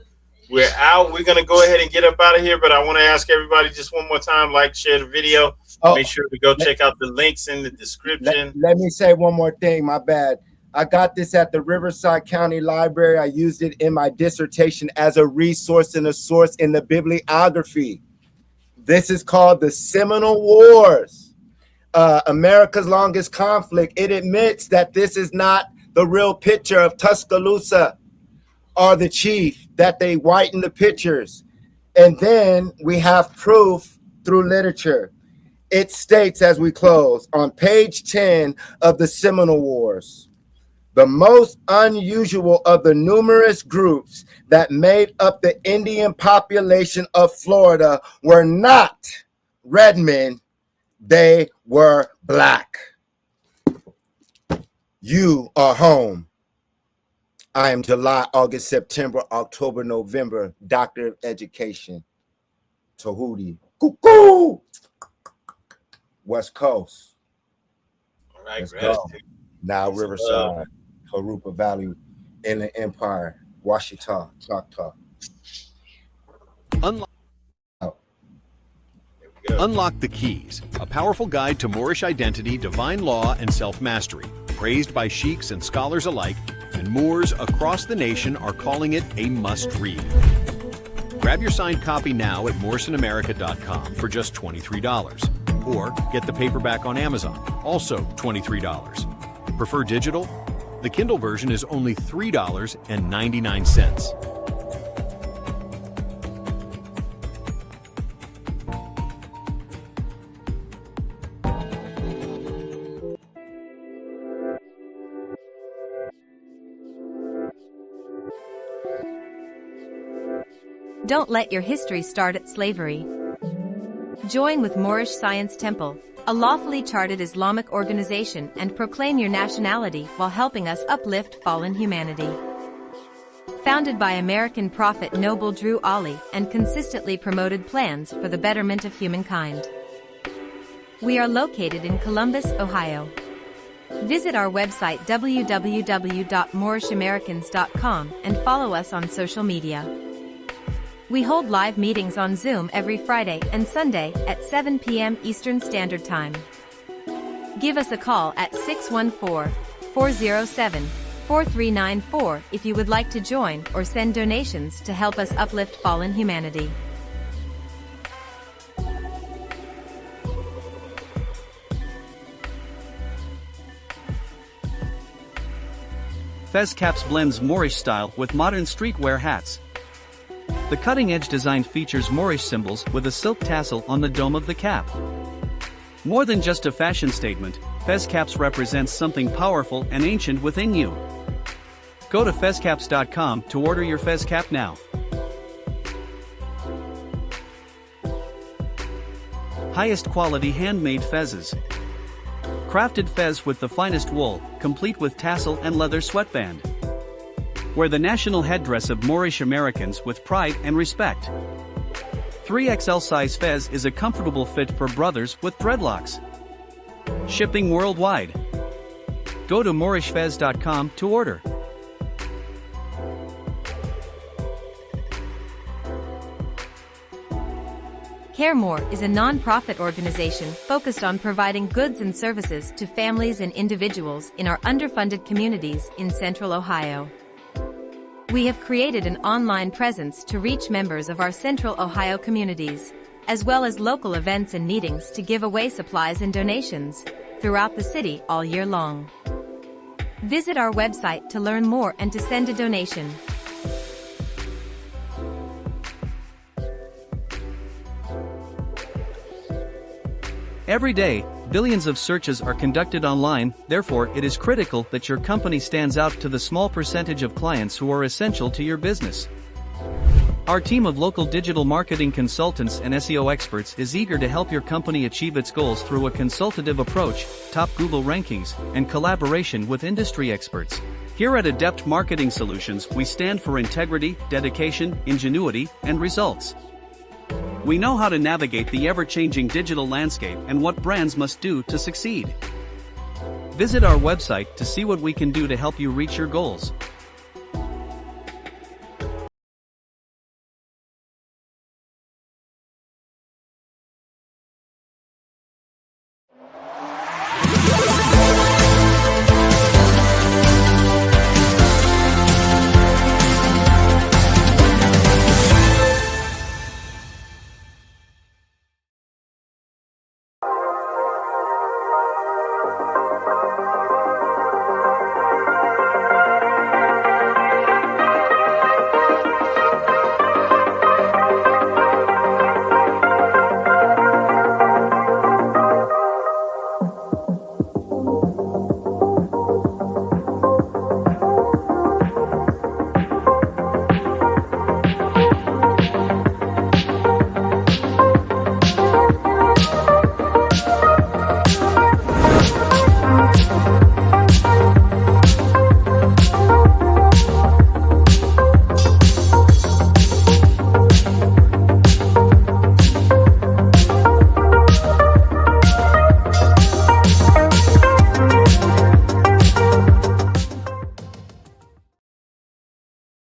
We're out. We're going to go ahead and get up out of here, but I want to ask everybody just one more time, like, share the video. Make sure to go check out the links in the description. Let me say one more thing. My bad. I got this at the Riverside County Library. I used it in my dissertation as a resource and a source in the bibliography. This is called the Seminole Wars, America's Longest Conflict. It admits that this is not the real picture of Tuscaloosa or the chief, that they whiten the pictures. And then we have proof through literature. It states, as we close, on page 10 of the Seminole Wars, the most unusual of the numerous groups that made up the Indian population of Florida were not red men, they were black. You are home. I am July, August, September, October, November, Doctor of Education. Tahuti. Cuckoo! West Coast. All right, let's go. Now Riverside, Harupa Valley, Inland Empire, Washita, Choctaw. Unlock the Keys, a powerful guide to Moorish identity, divine law, and self-mastery. Praised by sheiks and scholars alike, and Moors across the nation are calling it a must-read. Grab your signed copy now at morrisonamerica.com for just $23. Or get the paperback on Amazon, also $23. Prefer digital? The Kindle version is only $3.99. Don't let your history start at slavery. Join with Moorish Science Temple, a lawfully chartered Islamic organization, and proclaim your nationality while helping us uplift fallen humanity. Founded by American prophet Noble Drew Ali and consistently promoted plans for the betterment of humankind. We are located in Columbus, Ohio. Visit our website www.moorishamericans.com and follow us on social media. We hold live meetings on Zoom every Friday and Sunday at 7 p.m. Eastern Standard Time. Give us a call at 614-407-4394 if you would like to join or send donations to help us uplift fallen humanity. Fez Caps blends Moorish style with modern streetwear hats. The cutting-edge design features Moorish symbols with a silk tassel on the dome of the cap. More than just a fashion statement, Fez Caps represents something powerful and ancient within you. Go to fezcaps.com to order your Fez Cap now. Highest quality handmade fezzes. Crafted fez with the finest wool, complete with tassel and leather sweatband. Wear the national headdress of Moorish Americans with pride and respect. 3XL size fez is a comfortable fit for brothers with dreadlocks. Shipping worldwide. Go to moorishfez.com to order. CareMore is a non-profit organization focused on providing goods and services to families and individuals in our underfunded communities in Central Ohio. We have created an online presence to reach members of our Central Ohio communities, as well as local events and meetings to give away supplies and donations throughout the city all year long. Visit our website to learn more and to send a donation. Every day, billions of searches are conducted online, therefore it is critical that your company stands out to the small percentage of clients who are essential to your business. Our team of local digital marketing consultants and SEO experts is eager to help your company achieve its goals through a consultative approach, top Google rankings, and collaboration with industry experts. Here at Adept Marketing Solutions, we stand for integrity, dedication, ingenuity, and results. We know how to navigate the ever-changing digital landscape and what brands must do to succeed. Visit our website to see what we can do to help you reach your goals.